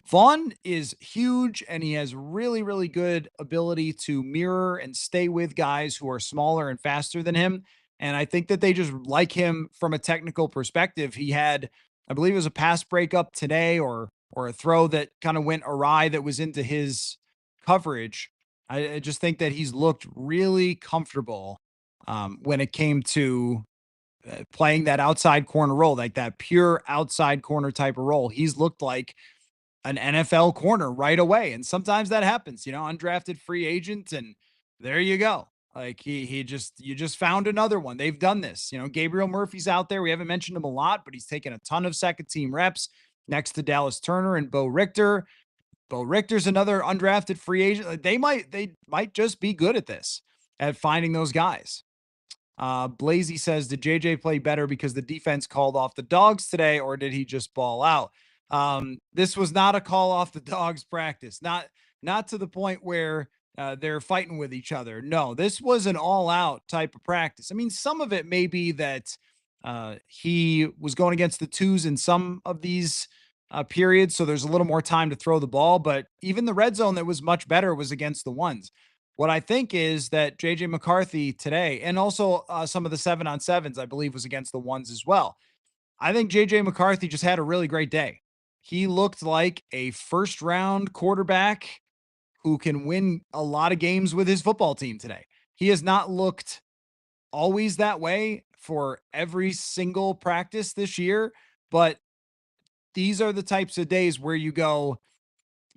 Vaughn is huge and he has really, really good ability to mirror and stay with guys who are smaller and faster than him. And I think that they just like him from a technical perspective. He had, I believe it was a pass breakup today or a throw that kind of went awry that was into his coverage. I just think that he's looked really comfortable when it came to playing that outside corner role, like that pure outside corner type of role. He's looked like an NFL corner right away. And sometimes that happens, undrafted free agent, and there you go. Like he just you just found another one. They've done this. Gabriel Murphy's out there. We haven't mentioned him a lot, but he's taken a ton of second team reps next to Dallas Turner and Bo Richter. Bo Richter's another undrafted free agent. They might just be good at this, at finding those guys. Blazy says, did JJ play better because the defense called off the dogs today, or did he just ball out? This was not a call off the dogs practice. Not to the point where they're fighting with each other. No, this was an all out type of practice. I mean, some of it may be that he was going against the twos in some of these periods, so there's a little more time to throw the ball. But even the red zone that was much better was against the ones. What I think is that JJ McCarthy today, and also some of the 7-on-7s, I believe, was against the ones as well. I think JJ McCarthy just had a really great day. He looked like a first round quarterback who can win a lot of games with his football team today. He has not looked always that way for every single practice this year, but these are the types of days where you go,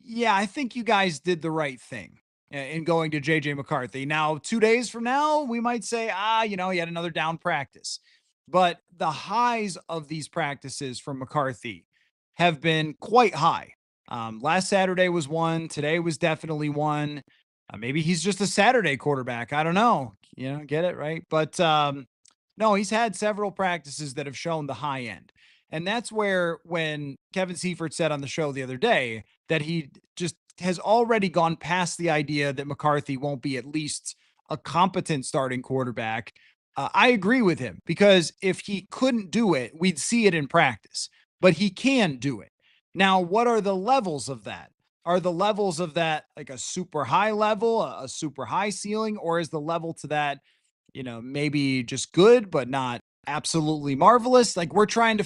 yeah, I think you guys did the right thing in going to JJ McCarthy. Now, 2 days from now, we might say, he had another down practice. But the highs of these practices from McCarthy have been quite high. Last Saturday was one. Today was definitely one. Maybe he's just a Saturday quarterback. I don't know. Get it right. But no, he's had several practices that have shown the high end. And that's where, when Kevin Seifert said on the show the other day that he just has already gone past the idea that McCarthy won't be at least a competent starting quarterback. I agree with him, because if he couldn't do it, we'd see it in practice, but he can do it. Now, what are the levels of that? Are the levels of that like a super high level, a super high ceiling, or is the level to that, maybe just good, but not absolutely marvelous? Like we're trying to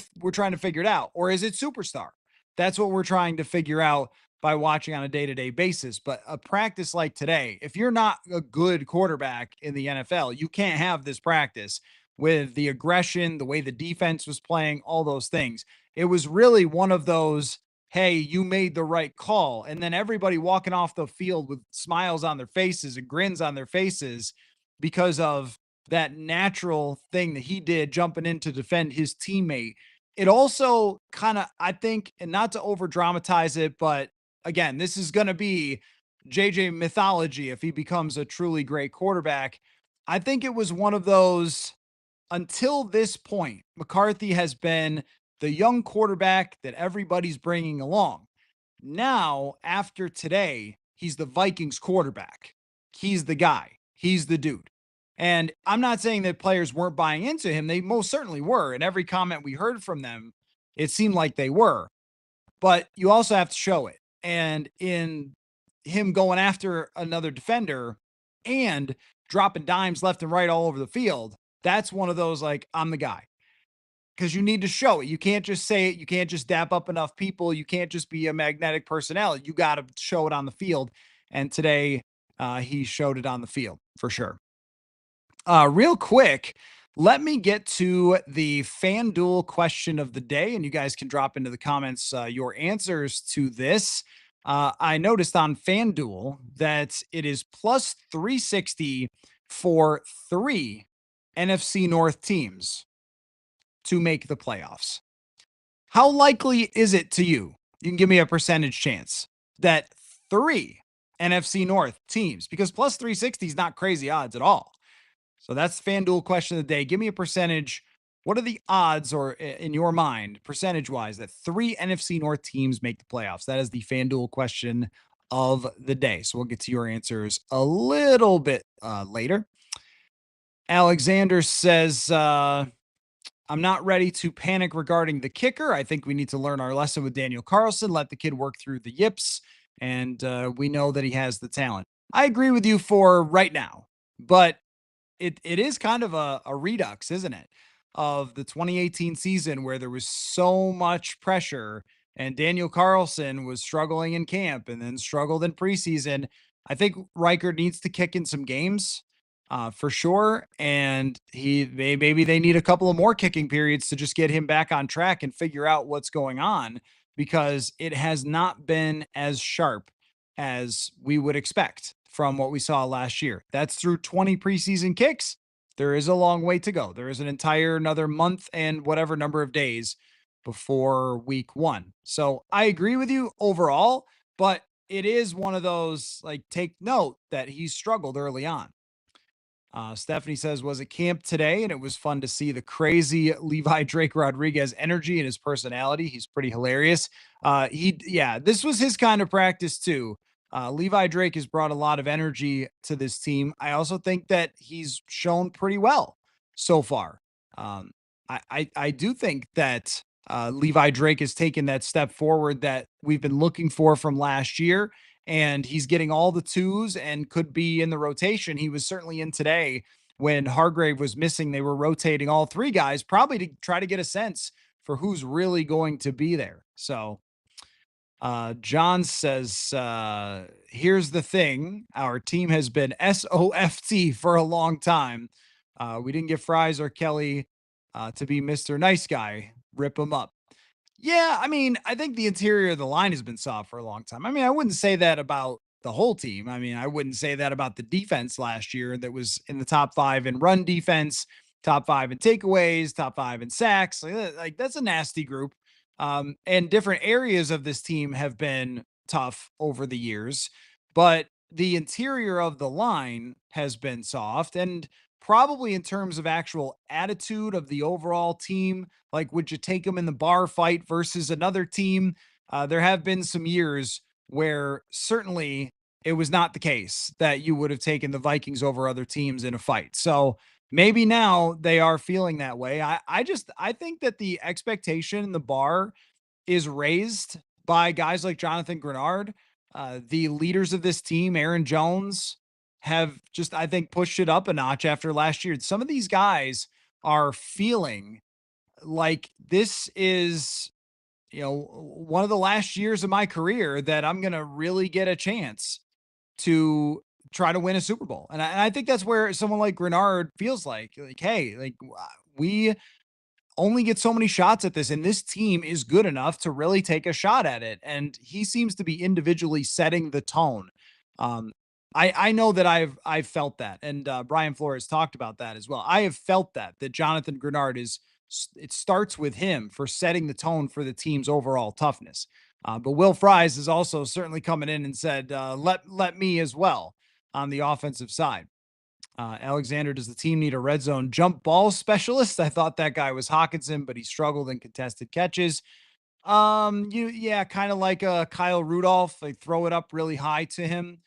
figure it out. Or is it superstar? That's what we're trying to figure out by watching on a day-to-day basis. But a practice like today, if you're not a good quarterback in the NFL, you can't have this practice with the aggression, the way the defense was playing, all those things. It was really one of those, hey, you made the right call. And then everybody walking off the field with smiles on their faces and grins on their faces because of that natural thing that he did, jumping in to defend his teammate. It also kind of, I think, and not to over dramatize it, but again, this is going to be JJ mythology if he becomes a truly great quarterback. I think it was one of those, until this point, McCarthy has been the young quarterback that everybody's bringing along. Now, after today, he's the Vikings quarterback. He's the guy. He's the dude. And I'm not saying that players weren't buying into him. They most certainly were. And every comment we heard from them, it seemed like they were. But you also have to show it. and in him going after another defender and dropping dimes left and right all over the field, that's one of those like, I'm the guy. Because you need to show it. You can't just say it. You can't just dap up enough people. You can't just be a magnetic personality. You got to show it on the field. And today, he showed it on the field for sure. Real quick, let me get to the FanDuel question of the day, and you guys can drop into the comments your answers to this. I noticed on FanDuel that it is plus 360 for three NFC North teams to make the playoffs. How likely is it to you? You can give me a percentage chance that three NFC North teams, because plus 360 is not crazy odds at all. So that's the FanDuel question of the day. Give me a percentage. What are the odds, or in your mind, percentage wise, that three NFC North teams make the playoffs? That is the FanDuel question of the day. So we'll get to your answers a little bit later. Alexander says, I'm not ready to panic regarding the kicker. I think we need to learn our lesson with Daniel Carlson, let the kid work through the yips, and we know that he has the talent. I agree with you for right now, but it is kind of a redux, isn't it, of the 2018 season where there was so much pressure and Daniel Carlson was struggling in camp and then struggled in preseason. I think Riker needs to kick in some games for sure. And maybe they need a couple of more kicking periods to just get him back on track and figure out what's going on, because it has not been as sharp as we would expect from what we saw last year. That's through 20 preseason kicks. There is a long way to go. There is an entire another month and whatever number of days before week one. So I agree with you overall, but it is one of those like, take note that he struggled early on. Stephanie says, was at camp today, and it was fun to see the crazy Levi Drake Rodriguez energy and his personality. He's pretty hilarious. This was his kind of practice too. Levi Drake has brought a lot of energy to this team. I also think that he's shown pretty well so far. Um, I do think that Levi Drake has taken that step forward that we've been looking for from last year, and he's getting all the twos and could be in the rotation. He was certainly in today when Hargrave was missing. They were rotating all three guys, probably to try to get a sense for who's really going to be there. So John says, here's the thing. Our team has been SOFT for a long time. We didn't get Fries or Kelly to be Mr. Nice Guy. Rip him up. Yeah, I mean, I think the interior of the line has been soft for a long time. I mean, I wouldn't say that about the whole team. I mean, I wouldn't say that about the defense last year that was in the top five in run defense, top five in takeaways, top five in sacks. Like that's a nasty group. And different areas of this team have been tough over the years, but the interior of the line has been soft. And probably in terms of actual attitude of the overall team, like would you take them in the bar fight versus another team? There have been some years where certainly it was not the case that you would have taken the Vikings over other teams in a fight. So maybe now they are feeling that way. I think that the expectation, the bar is raised by guys like Jonathan Grenard. The leaders of this team, Aaron Jones, have just, I think, pushed it up a notch after last year. Some of these guys are feeling like this is, one of the last years of my career that I'm going to really get a chance to try to win a Super Bowl. And I think that's where someone like Grenard feels like, hey, like we only get so many shots at this, and this team is good enough to really take a shot at it. And he seems to be individually setting the tone. Um, I know that I've felt that, and Brian Flores talked about that as well. I have felt that Jonathan Grenard it starts with him for setting the tone for the team's overall toughness. But Will Fries is also certainly coming in and said, let me as well on the offensive side. Alexander, does the team need a red zone jump ball specialist? I thought that guy was Hawkinson, but he struggled in contested catches. Kind of like Kyle Rudolph. They throw it up really high to him.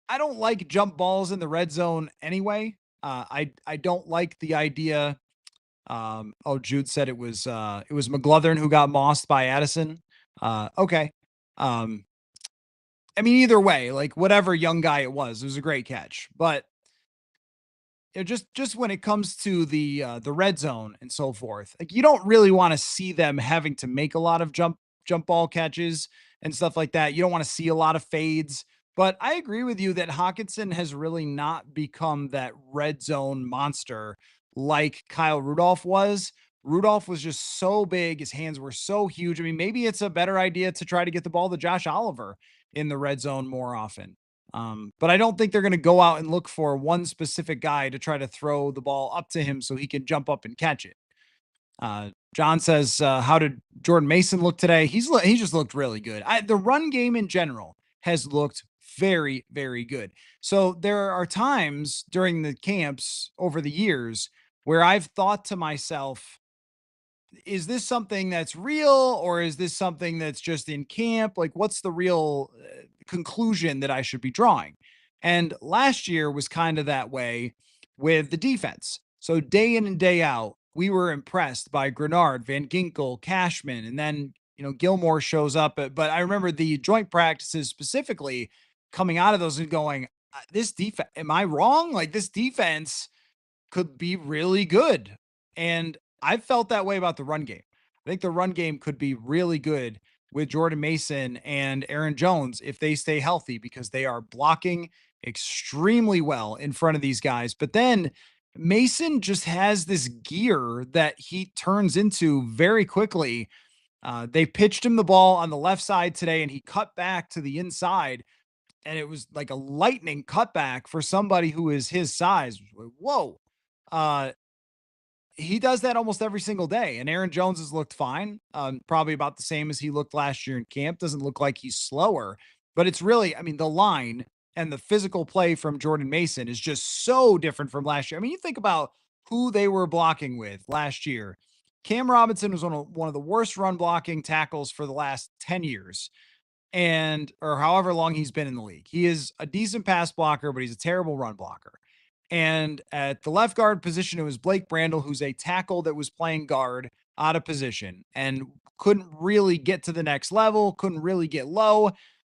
I don't like jump balls in the red zone anyway. I don't like the idea. Jude said it was McGlothern who got mossed by Addison. Okay. I mean, either way, like whatever young guy it was a great catch. But just when it comes to the red zone and so forth, like you don't really want to see them having to make a lot of jump ball catches and stuff like that. You don't want to see a lot of fades. But I agree with you that Hawkinson has really not become that red zone monster like Kyle Rudolph was. Rudolph was just so big, his hands were so huge. I mean, maybe it's a better idea to try to get the ball to Josh Oliver in the red zone more often. But I don't think they're going to go out and look for one specific guy to try to throw the ball up to him so he can jump up and catch it. John says, "How did Jordan Mason look today? He just looked really good. The run game in general has looked very, very good. So there are times during the camps over the years where I've thought to myself, is this something that's real or is this something that's just in camp? Like, what's the real conclusion that I should be drawing? And last year was kind of that way with the defense. So, day in and day out, we were impressed by Grenard, Van Ginkel, Cashman, and then, Gilmore shows up. But I remember the joint practices specifically coming out of those and going, this defense, am I wrong? Like, this defense could be really good. And I've felt that way about the run game. I think the run game could be really good with Jordan Mason and Aaron Jones if they stay healthy because they are blocking extremely well in front of these guys. But then Mason just has this gear that he turns into very quickly. They pitched him the ball on the left side today and he cut back to the inside and it was like a lightning cutback for somebody who is his size. Whoa. Uh, he does that almost every single day. And Aaron Jones has looked fine, probably about the same as he looked last year in camp. Doesn't look like he's slower, but it's really, I mean, the line and the physical play from Jordan Mason is just so different from last year. I mean, you think about who they were blocking with last year. Cam Robinson was one of the worst run blocking tackles for the last 10 years and or however long he's been in the league. He is a decent pass blocker, but he's a terrible run blocker. And at the left guard position, it was Blake Brandel, who's a tackle that was playing guard out of position and couldn't really get to the next level, couldn't really get low.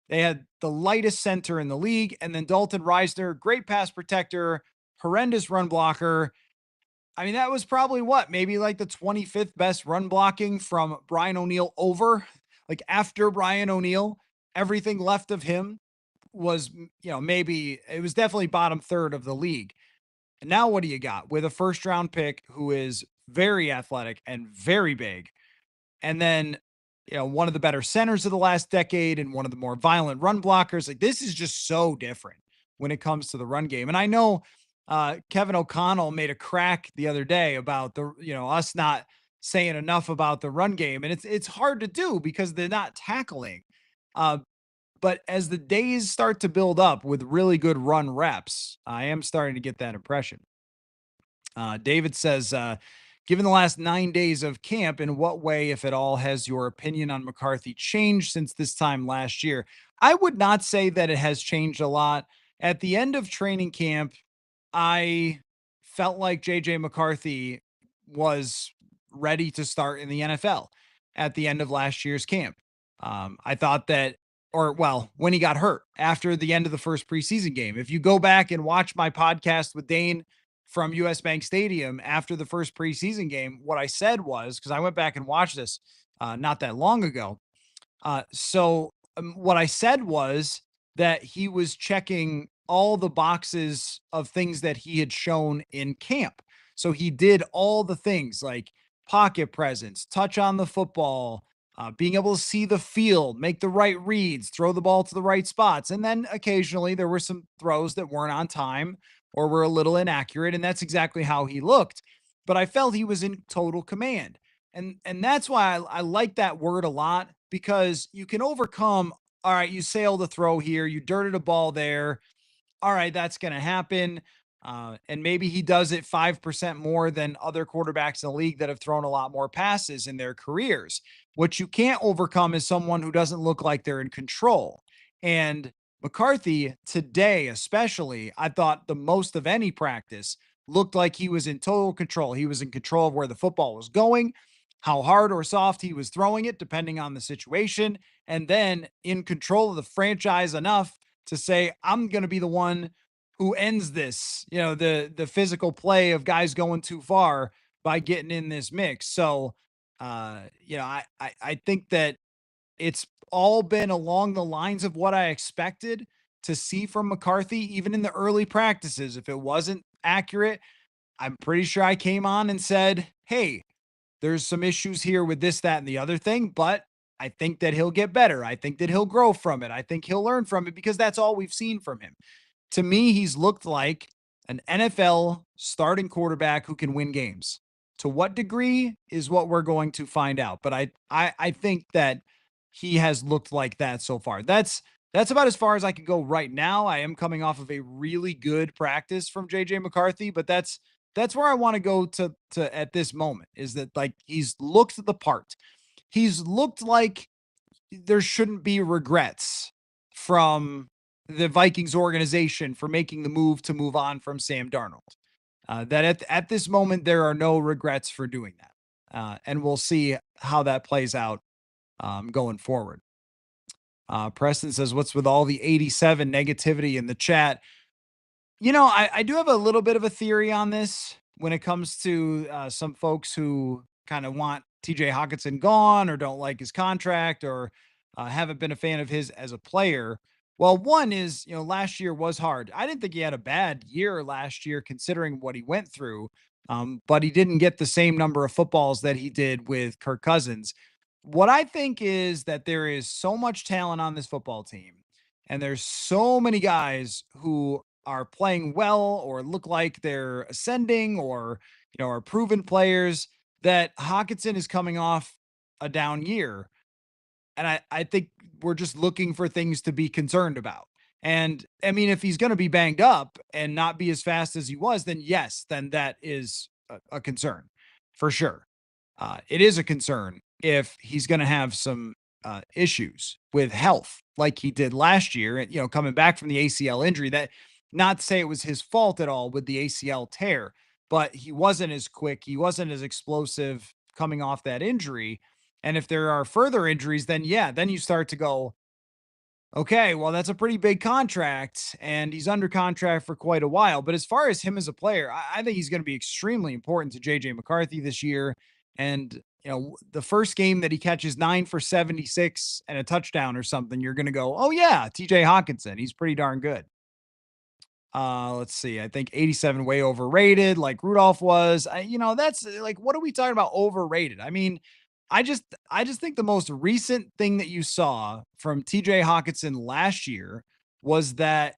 They had the lightest center in the league. And then Dalton Reisner, great pass protector, horrendous run blocker. I mean, that was probably what, maybe like the 25th best run blocking from Brian O'Neill over. Like after Brian O'Neill, everything left of him was, maybe it was definitely bottom third of the league. And now what do you got with a first round pick who is very athletic and very big? And then, one of the better centers of the last decade and one of the more violent run blockers. Like this is just so different when it comes to the run game. And I know Kevin O'Connell made a crack the other day about us not saying enough about the run game. And it's hard to do because they're not tackling. Uh, but as the days start to build up with really good run reps, I am starting to get that impression. David says, given the last 9 days of camp, in what way, if at all, has your opinion on McCarthy changed since this time last year? I would not say that it has changed a lot. At the end of training camp, I felt like JJ McCarthy was ready to start in the NFL at the end of last year's camp. I thought that, or well, when he got hurt after the end of the first preseason game. If you go back and watch my podcast with Dane from US Bank Stadium after the first preseason game, what I said was, because I went back and watched this not that long ago. What I said was that he was checking all the boxes of things that he had shown in camp. So he did all the things like pocket presence, touch on the football, being able to see the field, make the right reads, throw the ball to the right spots. And then occasionally there were some throws that weren't on time or were a little inaccurate. And that's exactly how he looked. But I felt he was in total command. And that's why I like that word a lot because you can overcome. All right, you sailed a throw here, you dirted a ball there. All right, that's going to happen. And maybe he does it 5% more than other quarterbacks in the league that have thrown a lot more passes in their careers. What you can't overcome is someone who doesn't look like they're in control. And McCarthy today, especially, I thought the most of any practice looked like he was in total control. He was in control of where the football was going. how hard or soft he was throwing it, depending on the situation, and then in control of the franchise enough to say, I'm going to be the one who ends this, the physical play of guys going too far by getting in this mix. So, I think that it's all been along the lines of what I expected to see from McCarthy, even in the early practices. If it wasn't accurate, I'm pretty sure I came on and said, hey, there's some issues here with this, that, and the other thing, but I think that he'll get better. I think that he'll grow from it. I think he'll learn from it because that's all we've seen from him. To me, he's looked like an NFL starting quarterback who can win games. To what degree is what we're going to find out. But I think that he has looked like that so far. That's about as far as I can go right now. I am coming off of a really good practice from JJ McCarthy, but that's where I want to go to at this moment, is that like he's looked the part. He's looked like there shouldn't be regrets from the Vikings organization for making the move to move on from Sam Darnold. That at this moment, there are no regrets for doing that. And we'll see how that plays out going forward. Preston says, what's with all the 87 negativity in the chat? I do have a little bit of a theory on this when it comes to some folks who kind of want TJ Hawkinson gone or don't like his contract or haven't been a fan of his as a player. Well, one is, last year was hard. I didn't think he had a bad year last year considering what he went through, but he didn't get the same number of footballs that he did with Kirk Cousins. What I think is that there is so much talent on this football team, and there's so many guys who are playing well or look like they're ascending or are proven players, that Hawkinson is coming off a down year. And I think we're just looking for things to be concerned about. And I mean, if he's going to be banged up and not be as fast as he was, then yes, then that is a concern for sure. It is a concern if he's going to have some issues with health like he did last year, and coming back from the ACL injury. That, not to say it was his fault at all with the ACL tear, but he wasn't as quick, he wasn't as explosive coming off that injury. And if there are further injuries, then yeah, then you start to go, okay, well, that's a pretty big contract, and he's under contract for quite a while. But as far as him as a player, I think he's going to be extremely important to JJ McCarthy this year. And, the first game that he catches 9 for 76 and a touchdown or something, you're going to go, oh, yeah, TJ Hawkinson, he's pretty darn good. Let's see. I think 87 way overrated, like Rudolph was. That's like, what are we talking about overrated? I mean, I just think the most recent thing that you saw from TJ Hawkinson last year was that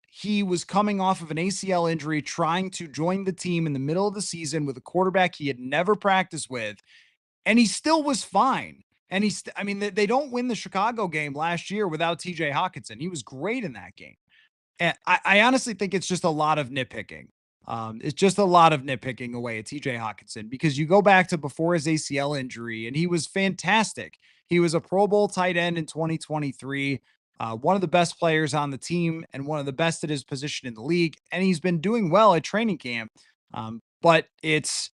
he was coming off of an ACL injury, trying to join the team in the middle of the season with a quarterback he had never practiced with, and he still was fine. And I mean, they don't win the Chicago game last year without TJ Hawkinson. He was great in that game. And I honestly think it's just a lot of nitpicking. It's just a lot of nitpicking away at TJ Hawkinson, because you go back to before his ACL injury and he was fantastic. He was a Pro Bowl tight end in 2023, one of the best players on the team and one of the best at his position in the league. And he's been doing well at training camp. But it's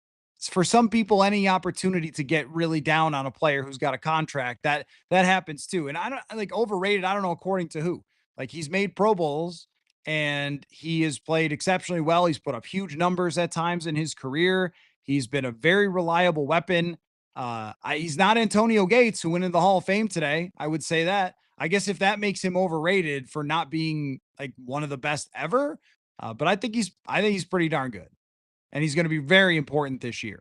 for some people, any opportunity to get really down on a player who's got a contract, that happens too. And I don't like overrated. I don't know according to who. Like, he's made Pro Bowls and he has played exceptionally well. He's put up huge numbers at times in his career. He's been a very reliable weapon. He's not Antonio Gates, who went into the Hall of Fame today. I would say that. I guess if that makes him overrated for not being like one of the best ever, but I think he's pretty darn good, and he's going to be very important this year.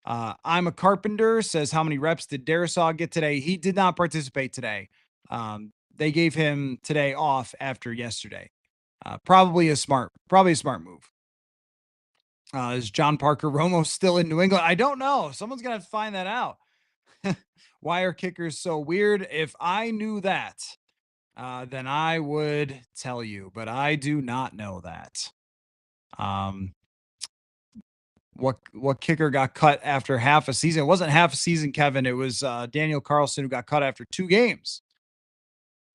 I'm a carpenter says, how many reps did Darisaw get today? He did not participate today. They gave him today off after yesterday. Probably a smart move. Is John Parker Romo still in New England? I don't know. Someone's gonna have to find that out. Why are kickers so weird? If I knew that, then I would tell you, but I do not know that. What kicker got cut after half a season? It wasn't half a season, Kevin. It was Daniel Carlson, who got cut after 2 games.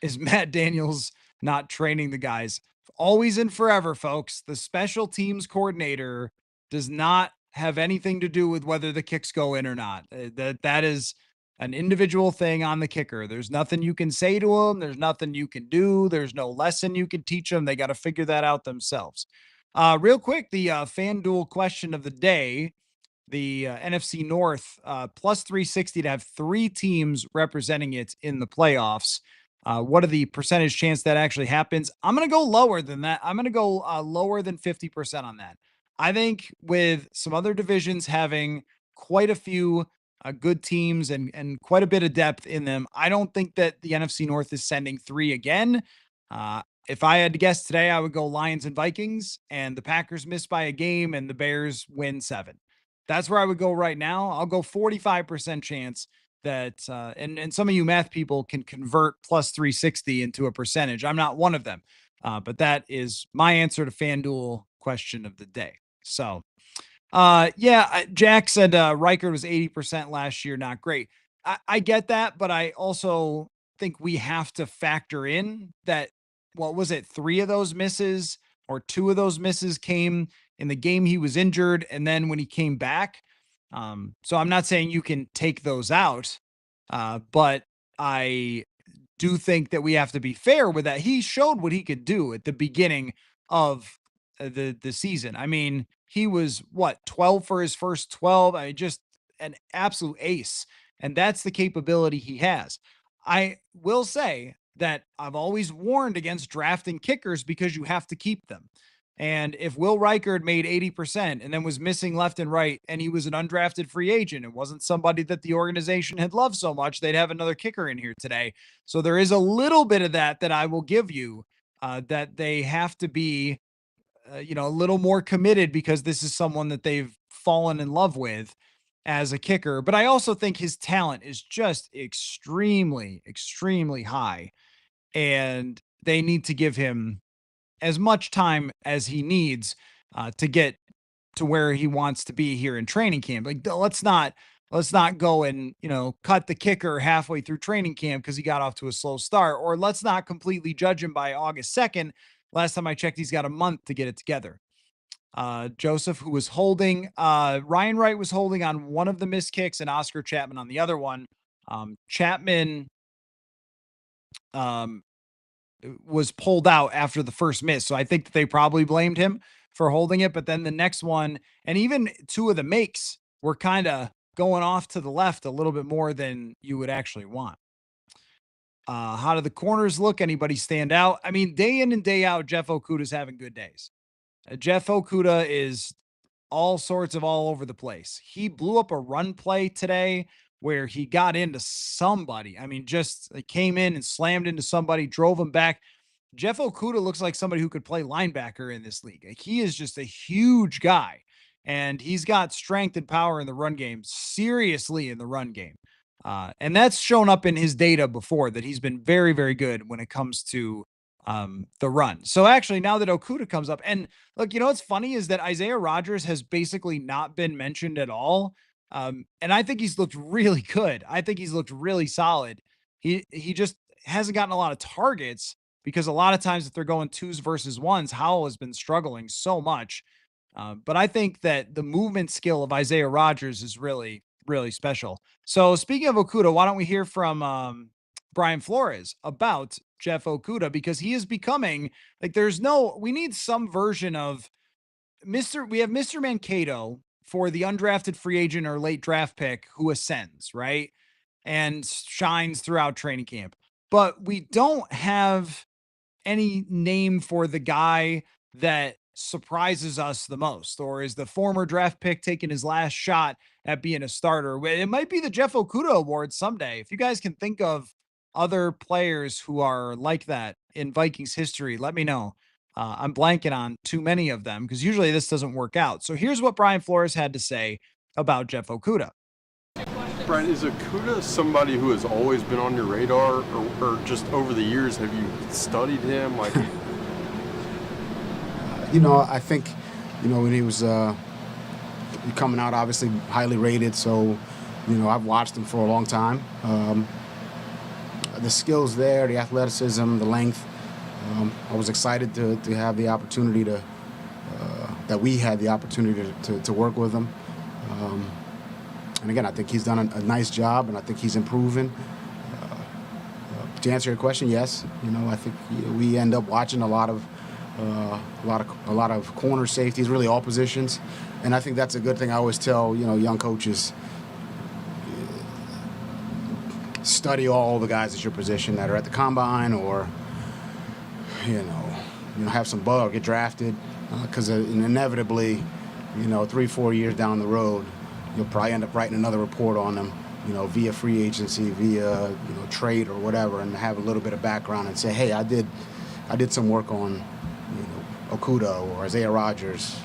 Is Matt Daniels not training the guys? Always and forever, folks. The special teams coordinator does not have anything to do with whether the kicks go in or not. That is an individual thing on the kicker. There's nothing you can say to them. There's nothing you can do. There's no lesson you can teach them. They got to figure that out themselves. Real quick, the FanDuel question of the day, the NFC North, plus 360 to have three teams representing it in the playoffs. What are the percentage chance that actually happens? I'm going to go lower than that. I'm going to go lower than 50% on that. I think with some other divisions having quite a few good teams and quite a bit of depth in them, I don't think that the NFC North is sending three again. If I had to guess today, I would go Lions and Vikings, and the Packers miss by a game and the Bears win 7. That's where I would go right now. I'll go 45% chance that, and some of you math people can convert plus 360 into a percentage. I'm not one of them, but that is my answer to FanDuel question of the day. So, Jack said Riker was 80% last year. Not great. I get that, but I also think we have to factor in that, what was it? 3 of those misses or 2 of those misses came in the game he was injured. And then when he came back, so I'm not saying you can take those out, but I do think that we have to be fair with that. He showed what he could do at the beginning of the season. I mean, he was what, 12 for his first 12. Just an absolute ace, and that's the capability he has. I will say that I've always warned against drafting kickers because you have to keep them. And if Will Reichard made 80% and then was missing left and right, and he was an undrafted free agent, it wasn't somebody that the organization had loved so much, they'd have another kicker in here today. So there is a little bit of that I will give you, that they have to be, a little more committed because this is someone that they've fallen in love with as a kicker. But I also think his talent is just extremely, extremely high, and they need to give him as much time as he needs to get to where he wants to be here in training camp. Like, let's not go and, cut the kicker halfway through training camp because he got off to a slow start, or let's not completely judge him by August 2nd. Last time I checked, he's got a month to get it together. Joseph, who was holding, Ryan Wright was holding on one of the missed kicks and Oscar Chapman on the other one. Chapman, was pulled out after the first miss. So I think that they probably blamed him for holding it. But then the next one, and even 2 of the makes, were kind of going off to the left a little bit more than you would actually want. How do the corners look? Anybody stand out? I mean, day in and day out, Jeff Okudah's having good days. Jeff Okudah is all sorts of all over the place. He blew up a run play today where he got into somebody. I mean, just came in and slammed into somebody, drove him back. Jeff Okudah looks like somebody who could play linebacker in this league. Like, he is just a huge guy, and he's got strength and power in the run game, seriously in the run game. And that's shown up in his data before, that he's been very, very good when it comes to the run. So actually, now that Okudah comes up, and look, what's funny is that Isaiah Rodgers has basically not been mentioned at all. And I think he's looked really good. I think he's looked really solid. He just hasn't gotten a lot of targets because a lot of times if they're going 2s versus 1s, Howell has been struggling so much. But I think that the movement skill of Isaiah Rodgers is really, really special. So speaking of Okudah, why don't we hear from Brian Flores about Jeff Okudah, because he is becoming like, we need some version of we have Mr. Mankato for the undrafted free agent or late draft pick who ascends, right? And shines throughout training camp. But we don't have any name for the guy that surprises us the most, or is the former draft pick taking his last shot at being a starter. It might be the Jeff Okudah Award someday. If you guys can think of other players who are like that in Vikings history, let me know. I'm blanking on too many of them because usually this doesn't work out. So here's what Brian Flores had to say about Jeff Okudah. Brian, is Okudah somebody who has always been on your radar, or just over the years have you studied him? Like, I think, when he was coming out, obviously highly rated. So, I've watched him for a long time. The skills there, the athleticism, the length. I was excited to have the opportunity that we had the opportunity to work with him. Um, and again, I think he's done a nice job, and I think he's improving. To answer your question, yes. I think we end up watching a lot of corner safeties, really all positions, and I think that's a good thing. I always tell young coaches, study all the guys at your position that are at the combine, or you know have some bug or get drafted, because inevitably, 3-4 years down the road, you'll probably end up writing another report on them, via free agency, via trade or whatever, and have a little bit of background and say, hey, I did some work on Okuda or Isaiah Rodgers,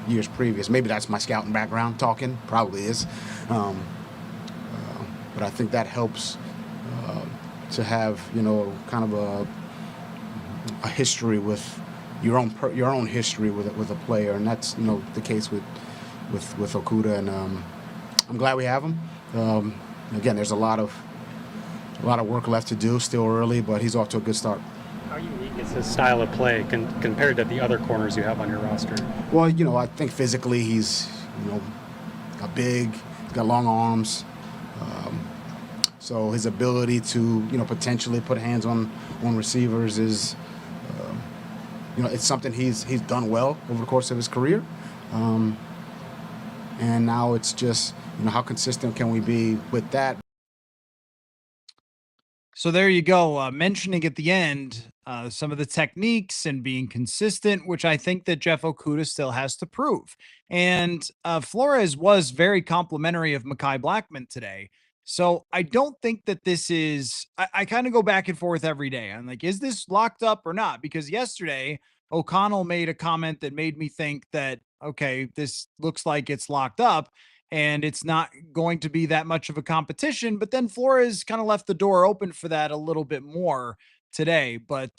years previous. Maybe that's my scouting background talking, probably is, but I think that helps to have kind of a history with your own history with a player, and that's the case with Okuda, and I'm glad we have him. Again, there's a lot of work left to do. Still early, but he's off to a good start. How unique is his style of play compared to the other corners you have on your roster? Well, I think physically he's big, he's got long arms. So his ability to potentially put hands on receivers is it's something he's done well over the course of his career. And now it's just how consistent can we be with that? So there you go. Mentioning at the end some of the techniques and being consistent, which I think that Jeff Okuda still has to prove. And Flores was very complimentary of Mekhi Blackman today. So I don't think that this is. I kind of go back and forth every day. I'm like, is this locked up or not? Because yesterday O'Connell made a comment that made me think that okay, this looks like it's locked up and it's not going to be that much of a competition. But then Flores kind of left the door open for that a little bit more today. But,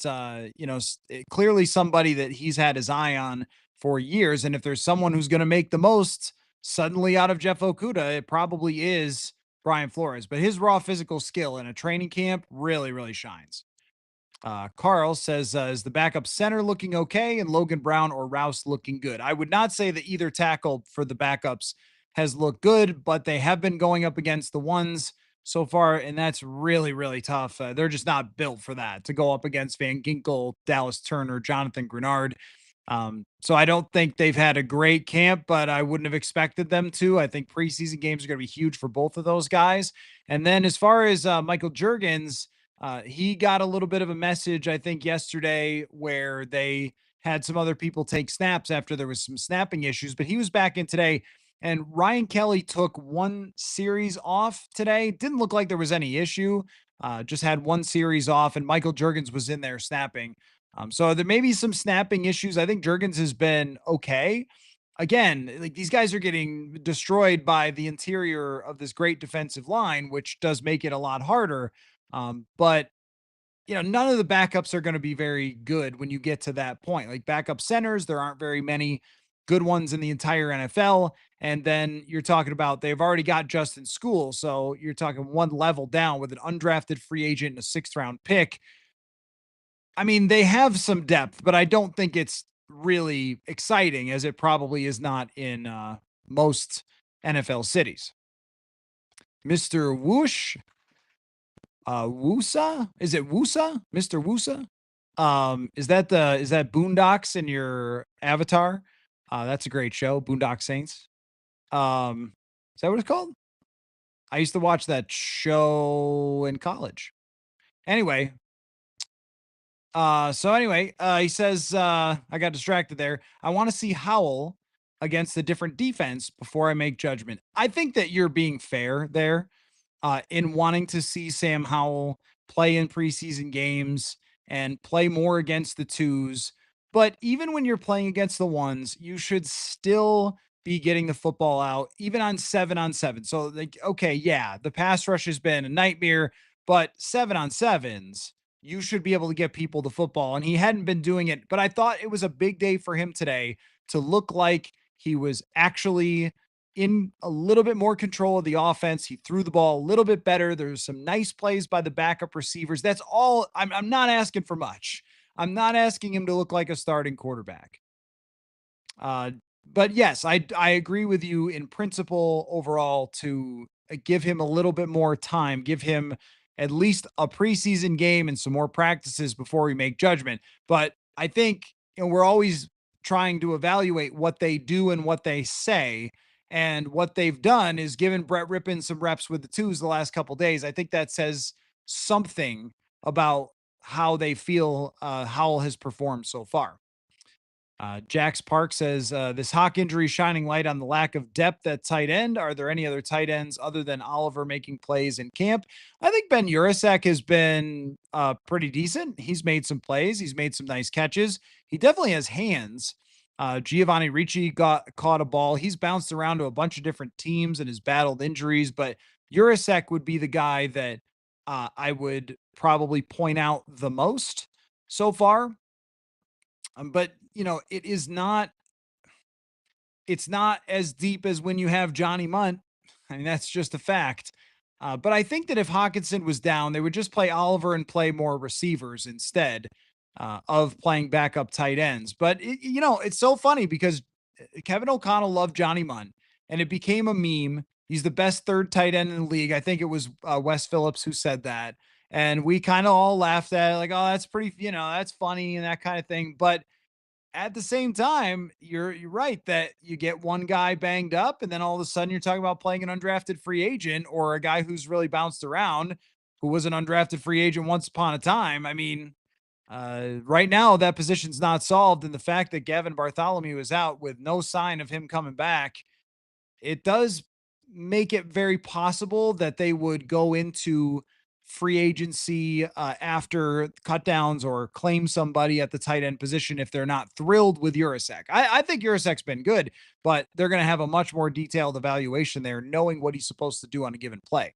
clearly somebody that he's had his eye on for years. And if there's someone who's going to make the most suddenly out of Jeff Okuda, it probably is Brian Flores. But his raw physical skill in a training camp really, really shines. Carl says, is the backup center looking okay and Logan Brown or Rouse looking good? I would not say that either tackle for the backups has looked good, but they have been going up against the ones so far, and that's really, really tough. They're just not built for that to go up against Van Ginkel, Dallas Turner, Jonathan Grenard. So I don't think they've had a great camp, but I wouldn't have expected them to. I think preseason games are going to be huge for both of those guys. And then as far as Michael Juergens, he got a little bit of a message, I think, yesterday where they had some other people take snaps after there was some snapping issues, but he was back in today. And Ryan Kelly took one series off today. Didn't look like there was any issue. Just had one series off, and Michael Juergens was in there snapping. So there may be some snapping issues. I think Juergens has been okay. Again, like these guys are getting destroyed by the interior of this great defensive line, which does make it a lot harder. But none of the backups are going to be very good when you get to that point. Like backup centers, there aren't very many good ones in the entire NFL. And then you're talking about they've already got Justin School. So you're talking one level down with an undrafted free agent and a sixth round pick. I mean, they have some depth, but I don't think it's really exciting as it probably is not in most NFL cities. Mr. Whoosh Woosa? Is it Woosa? Mr. Woosa? Is that Boondocks in your avatar? That's a great show, Boondock Saints. Is that what it's called? I used to watch that show in college. Anyway, he says, I got distracted there. I want to see Howell against a different defense before I make judgment. I think that you're being fair there in wanting to see Sam Howell play in preseason games and play more against the twos. But even when you're playing against the ones, you should still be getting the football out, even on 7-on-7. So, like, okay, yeah, the pass rush has been a nightmare, but 7-on-7s, you should be able to get people the football. And he hadn't been doing it, but I thought it was a big day for him today to look like he was actually in a little bit more control of the offense. He threw the ball a little bit better. There's some nice plays by the backup receivers. That's all. I'm not asking for much. I'm not asking him to look like a starting quarterback. But yes, I agree with you in principle overall to give him a little bit more time, give him at least a preseason game and some more practices before we make judgment. But I think we're always trying to evaluate what they do and what they say. And what they've done is given Brett Rippon some reps with the twos the last couple days. I think that says something about how they feel Howell has performed so far. Jax Park says this Hawk injury shining light on the lack of depth at tight end. Are there any other tight ends other than Oliver making plays in camp? I think Ben Urasek has been pretty decent. He's made some plays. He's made some nice catches. He definitely has hands. Giovanni Ricci got caught a ball. He's bounced around to a bunch of different teams and has battled injuries, but Urasek would be the guy that I would probably point out the most so far. But it's not as deep as when you have Johnny Munt. I mean, that's just a fact. But I think that if Hawkinson was down, they would just play Oliver and play more receivers instead of playing backup tight ends. But it's so funny because Kevin O'Connell loved Johnny Munt, and it became a meme. He's the best third tight end in the league. I think it was Wes Phillips who said that, and we kind of all laughed at it, like, "Oh, that's pretty, that's funny," and that kind of thing. But at the same time, you're right that you get one guy banged up, and then all of a sudden you're talking about playing an undrafted free agent or a guy who's really bounced around, who was an undrafted free agent once upon a time. I mean, right now that position's not solved, and the fact that Gavin Bartholomew is out with no sign of him coming back, it does make it very possible that they would go into free agency after cutdowns or claim somebody at the tight end position if they're not thrilled with Urasek. I think Urasek's been good, but they're going to have a much more detailed evaluation there, knowing what he's supposed to do on a given play.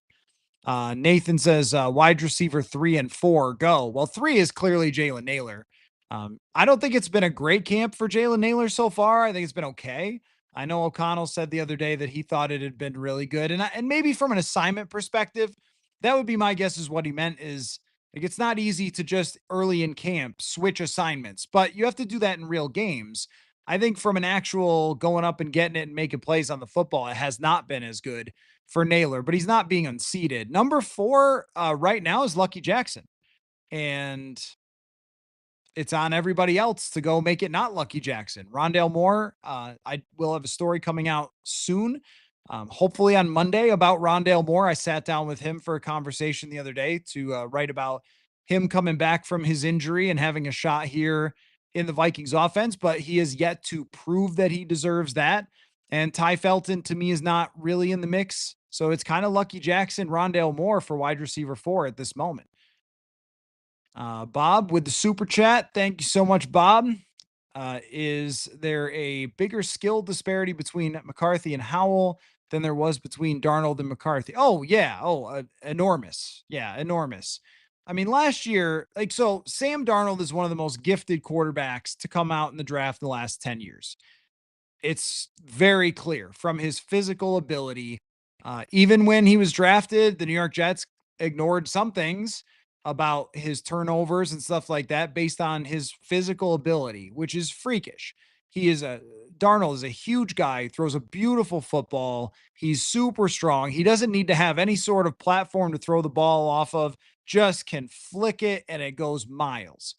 Nathan says wide receiver 3 and 4 go. Well, 3 is clearly Jalen Naylor. I don't think it's been a great camp for Jalen Naylor so far. I think it's been okay. I know O'Connell said the other day that he thought it had been really good, and maybe from an assignment perspective, that would be my guess. Is what he meant is like it's not easy to just early in camp switch assignments, but you have to do that in real games. I think from an actual going up and getting it and making plays on the football, it has not been as good for Naylor, but he's not being unseated. Number 4 right now is Lucky Jackson, and it's on everybody else to go make it not Lucky Jackson. Rondale Moore, I will have a story coming out soon, hopefully on Monday about Rondale Moore. I sat down with him for a conversation the other day to write about him coming back from his injury and having a shot here in the Vikings offense, but he has yet to prove that he deserves that. And Ty Felton to me is not really in the mix. So it's kind of Lucky Jackson, Rondale Moore for wide receiver 4 at this moment. Bob with the super chat. Thank you so much, Bob. Is there a bigger skill disparity between McCarthy and Howell than there was between Darnold and McCarthy? Oh, yeah. Oh, enormous. Yeah, enormous. I mean, last year, so Sam Darnold is one of the most gifted quarterbacks to come out in the draft in the last 10 years. It's very clear from his physical ability. Even when he was drafted, the New York Jets ignored some things about his turnovers and stuff like that based on his physical ability, which is freakish. Darnold is a huge guy, throws a beautiful football. He's super strong. He doesn't need to have any sort of platform to throw the ball off of, just can flick it and it goes miles.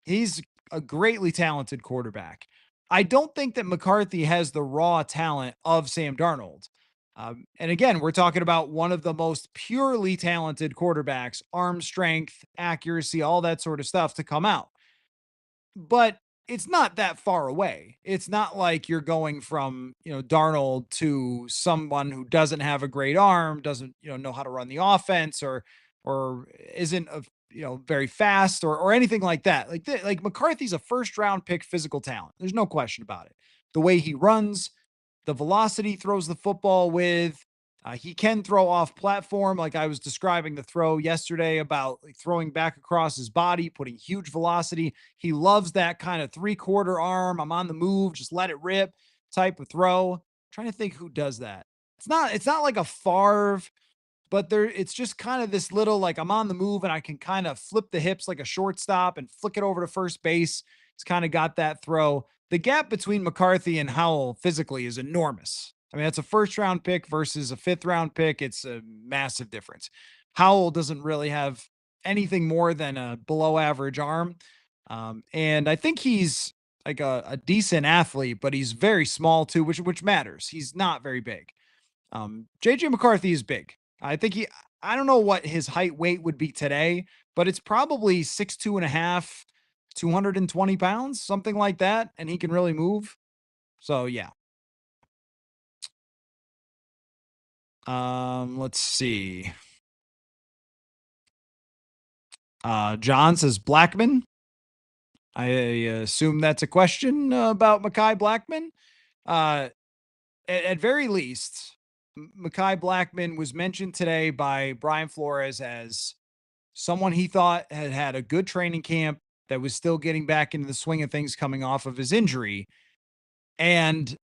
He's a greatly talented quarterback. I don't think that McCarthy has the raw talent of Sam Darnold. And again, we're talking about one of the most purely talented quarterbacks, arm strength, accuracy, all that sort of stuff to come out. But it's not that far away. It's not like you're going from, Darnold to someone who doesn't have a great arm, doesn't, know how to run the offense or isn't very fast or anything like that. Like McCarthy's a first round pick physical talent. There's no question about it. The way he runs, the velocity throws the football with. He can throw off platform, like I was describing the throw yesterday about throwing back across his body, putting huge velocity. He loves that kind of 3/4 arm. I'm on the move, just let it rip type of throw. I'm trying to think who does that. It's not like a Favre, but it's just kind of this little like I'm on the move and I can kind of flip the hips like a shortstop and flick it over to first base. It's kind of got that throw. the gap between McCarthy and Howell physically is enormous. I mean, that's a first round pick versus a fifth round pick. It's a massive difference. Howell doesn't really have anything more than a below average arm. And I think he's like a decent athlete, but he's very small too, which matters. He's not very big. JJ McCarthy is big. I think I don't know what his height weight would be today, but it's probably 6'2" and a half, 220 pounds, something like that. And he can really move. So yeah. Let's see. John says Blackman. I assume that's a question about Mekhi Blackman. Uh, at very least, Mekhi Blackman was mentioned today by Brian Flores as someone he thought had had a good training camp, that was still getting back into the swing of things coming off of his injury. And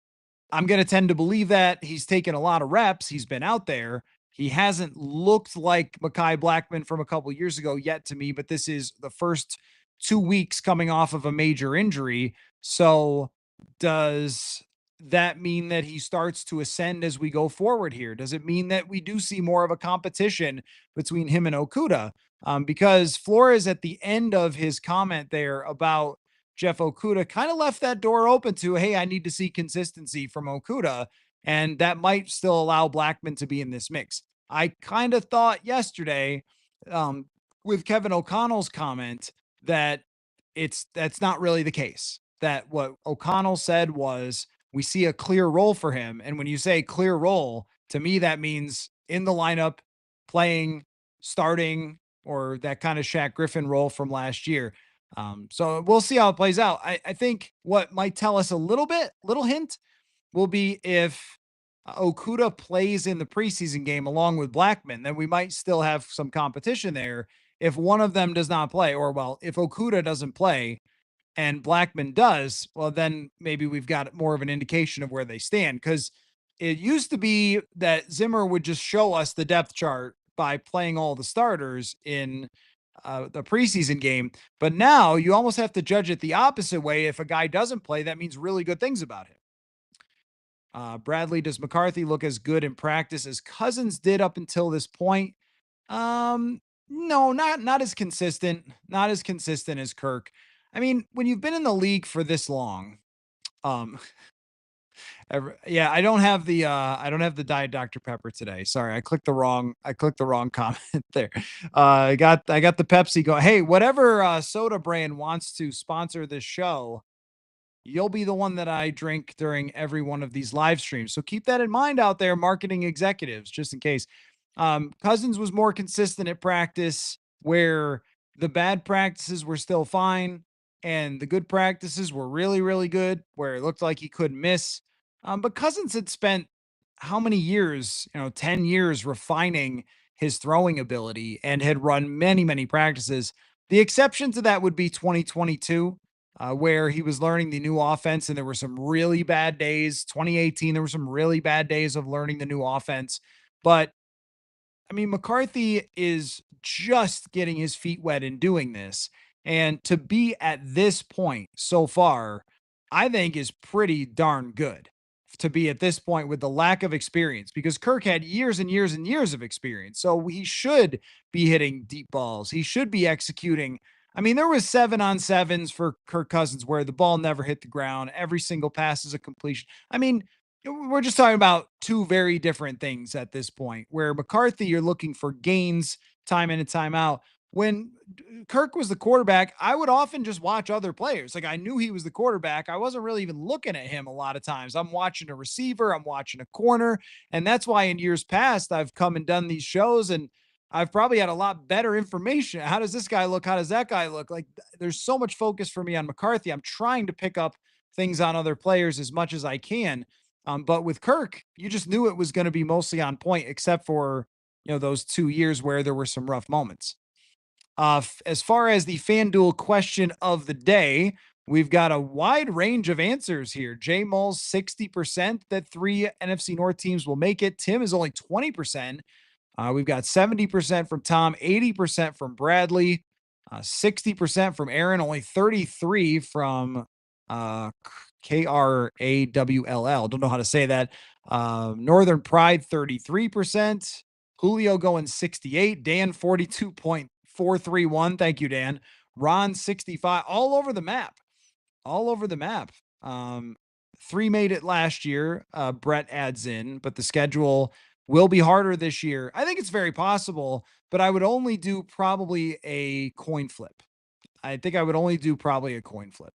I'm going to tend to believe that. He's taken a lot of reps. He's been out there. He hasn't looked like Mekhi Blackman from a couple years ago yet to me, but this is the first 2 weeks coming off of a major injury. So does that mean that he starts to ascend as we go forward here? Does it mean that we do see more of a competition between him and Okudah? Because Flores, at the end of his comment there about Jeff Okudah, kind of left that door open to, hey, I need to see consistency from Okudah, and that might still allow Blackman to be in this mix. I kind of thought yesterday, with Kevin O'Connell's comment, that that's not really the case. That what O'Connell said was, we see a clear role for him. And when you say clear role, to me, that means in the lineup, playing, starting, or that kind of Shaq Griffin role from last year. So we'll see how it plays out. I think what might tell us a little hint will be if Okudah plays in the preseason game along with Blackman, then we might still have some competition there. If one of them does not play, or well, if Okudah doesn't play and Blackman does, well, then maybe we've got more of an indication of where they stand. Because it used to be that Zimmer would just show us the depth chart by playing all the starters in the preseason game. But now you almost have to judge it the opposite way. If a guy doesn't play, that means really good things about him. Bradley, does McCarthy look as good in practice as Cousins did up until this point? No, not as consistent, not as consistent as Kirk. I mean, when you've been in the league for this long, um, yeah, I don't have the Diet Dr. Pepper today. Sorry, I clicked the wrong comment there. I got the Pepsi going. Hey, whatever soda brand wants to sponsor this show, you'll be the one that I drink during every one of these live streams. So keep that in mind out there, marketing executives, just in case. Cousins was more consistent at practice, where the bad practices were still fine and the good practices were really, really good, where it looked like he couldn't miss. But Cousins had spent how many years, 10 years refining his throwing ability and had run many, many practices. The exception to that would be 2022, where he was learning the new offense and there were some really bad days. 2018, there were some really bad days of learning the new offense. But I mean, McCarthy is just getting his feet wet in doing this. And to be at this point so far, I think is pretty darn good to be at this point with the lack of experience, because Kirk had years and years and years of experience. So he should be hitting deep balls. He should be executing. I mean, there was 7-on-7s for Kirk Cousins where the ball never hit the ground. Every single pass is a completion. I mean, we're just talking about two very different things at this point, where McCarthy, you're looking for gains time in and time out. When Kirk was the quarterback, I would often just watch other players. Like, I knew he was the quarterback. I wasn't really even looking at him a lot of times. I'm watching a receiver, I'm watching a corner. And that's why in years past, I've come and done these shows and I've probably had a lot better information. How does this guy look? How does that guy look? Like, there's so much focus for me on McCarthy. I'm trying to pick up things on other players as much as I can. But with Kirk, you just knew it was going to be mostly on point, except for, those 2 years where there were some rough moments. As far as the FanDuel question of the day, we've got a wide range of answers here. J Mull's 60% that 3 NFC North teams will make it. Tim is only 20%. We've got 70% from Tom, 80% from Bradley, 60% from Aaron, only 33 from Krawll. Don't know how to say that. Northern Pride 33%. Julio going 68. Dan 42.431. Thank you, Dan. Ron 65. All over the map. All over the map. Three made it last year. Brett adds in, but the schedule will be harder this year. I think it's very possible, but I would only do probably a coin flip. I think I would only do probably a coin flip.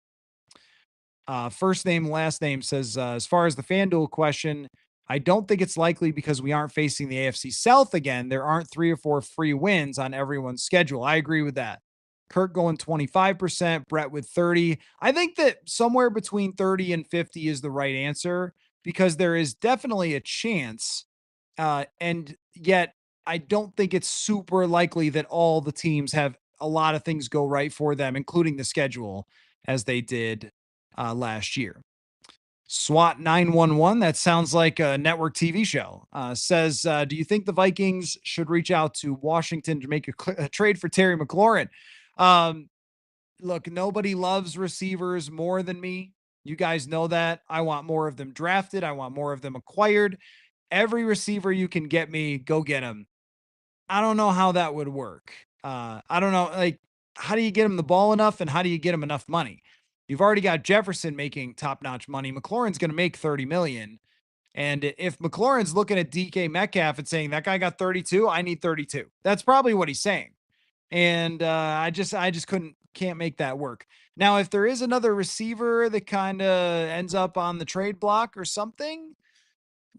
First name, last name says, as far as the FanDuel question, I don't think it's likely because we aren't facing the AFC South again. There aren't 3 or 4 free wins on everyone's schedule. I agree with that. Kurt going 25%, Brett with 30. I think that somewhere between 30 and 50 is the right answer because there is definitely a chance. And yet I don't think it's super likely that all the teams have a lot of things go right for them, including the schedule as they did last year. SWAT 911, that sounds like a network TV show, says, do you think the Vikings should reach out to Washington to make a trade for Terry McLaurin? Look, nobody loves receivers more than me. You guys know that. I want more of them drafted. I want more of them acquired. Every receiver you can get me, go get him. I don't know how that would work. I don't know. Like, how do you get him the ball enough and how do you get him enough money? You've already got Jefferson making top-notch money. McLaurin's going to make 30 million. And if McLaurin's looking at DK Metcalf and saying that guy got 32, I need 32. That's probably what he's saying. And I just can't make that work. Now, if there is another receiver that kind of ends up on the trade block or something,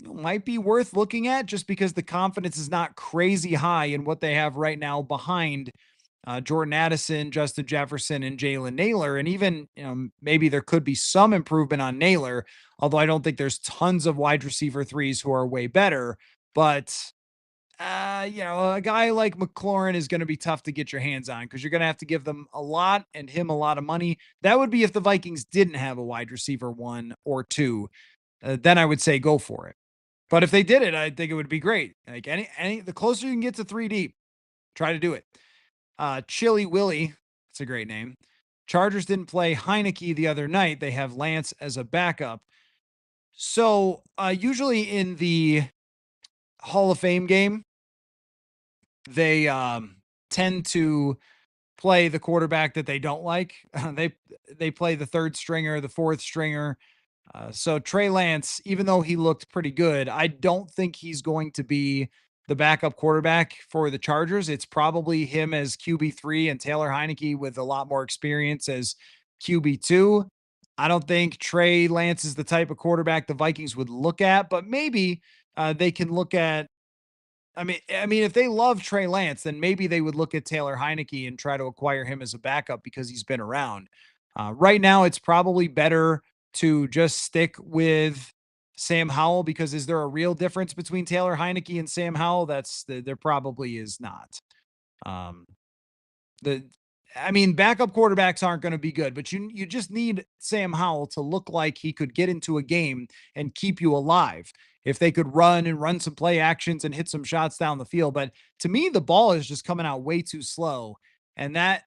might be worth looking at just because the confidence is not crazy high in what they have right now behind Jordan Addison, Justin Jefferson, and Jalen Naylor. And even, maybe there could be some improvement on Naylor, although I don't think there's tons of wide receiver threes who are way better. But, a guy like McLaurin is going to be tough to get your hands on because you're going to have to give them a lot and him a lot of money. That would be if the Vikings didn't have a wide receiver 1 or 2. Then I would say go for it. But if they did it, I think it would be great. Like the closer you can get to 3 deep, try to do it. Chili Willie, it's a great name. Chargers didn't play Heineke the other night. They have Lance as a backup. So usually in the Hall of Fame game, they tend to play the quarterback that they don't like. They play the third stringer, the fourth stringer. So Trey Lance, even though he looked pretty good, I don't think he's going to be the backup quarterback for the Chargers. It's probably him as QB3 and Taylor Heineke with a lot more experience as QB2. I don't think Trey Lance is the type of quarterback the Vikings would look at, but maybe they can look at. I mean, if they love Trey Lance, then maybe they would look at Taylor Heineke and try to acquire him as a backup because he's been around. Right now, it's probably better to just stick with Sam Howell because is there a real difference between Taylor Heineke and Sam Howell? There probably is not. Backup quarterbacks aren't going to be good, but you just need Sam Howell to look like he could get into a game and keep you alive. If they could run some play actions and hit some shots down the field. But to me, the ball is just coming out way too slow. And that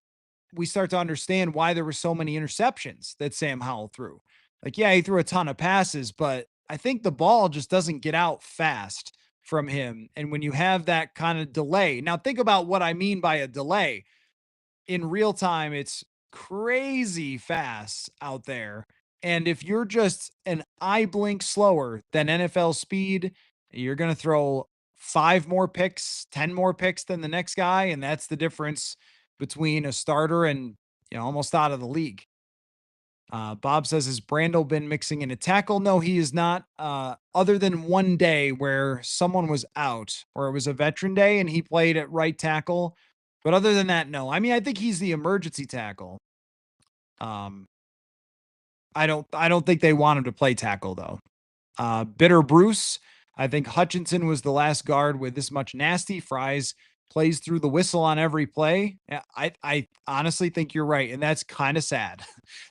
we start to understand why there were so many interceptions that Sam Howell threw. Like, yeah, he threw a ton of passes, but I think the ball just doesn't get out fast from him. And when you have that kind of delay, now think about what I mean by a delay. In real time, it's crazy fast out there. And if you're just an eye blink slower than NFL speed, you're going to throw 5 more picks, 10 more picks than the next guy. And that's the difference between a starter and, almost out of the league. Bob says, has Brandel been mixing in a tackle? No, he is not. Other than one day where someone was out or it was a veteran day and he played at right tackle. But other than that, no. I think he's the emergency tackle. I don't think they want him to play tackle though. Bitter Bruce, I think Hutchinson was the last guard with this much nasty. Fries plays through the whistle on every play. I honestly think you're right. And that's kind of sad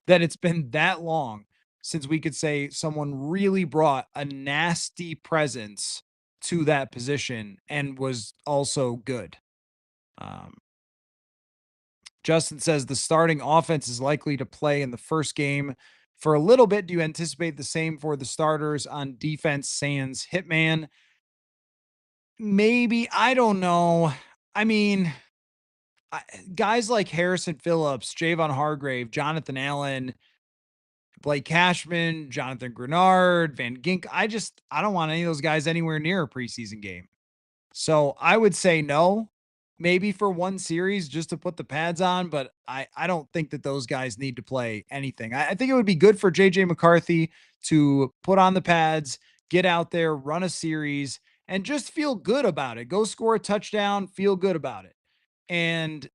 that it's been that long since we could say someone really brought a nasty presence to that position and was also good. Justin says the starting offense is likely to play in the first game for a little bit. Do you anticipate the same for the starters on defense, sans Hitman? Maybe. I don't know. I mean, I, guys like Harrison Phillips, Javon Hargrave, Jonathan Allen, Blake Cashman, Jonathan Grenard, Van Gink. I don't want any of those guys anywhere near a preseason game. So I would say no, maybe for one series just to put the pads on, but I don't think that those guys need to play anything. I think it would be good for JJ McCarthy to put on the pads, get out there, run a series, and just feel good about it. Go score a touchdown, feel good about it. And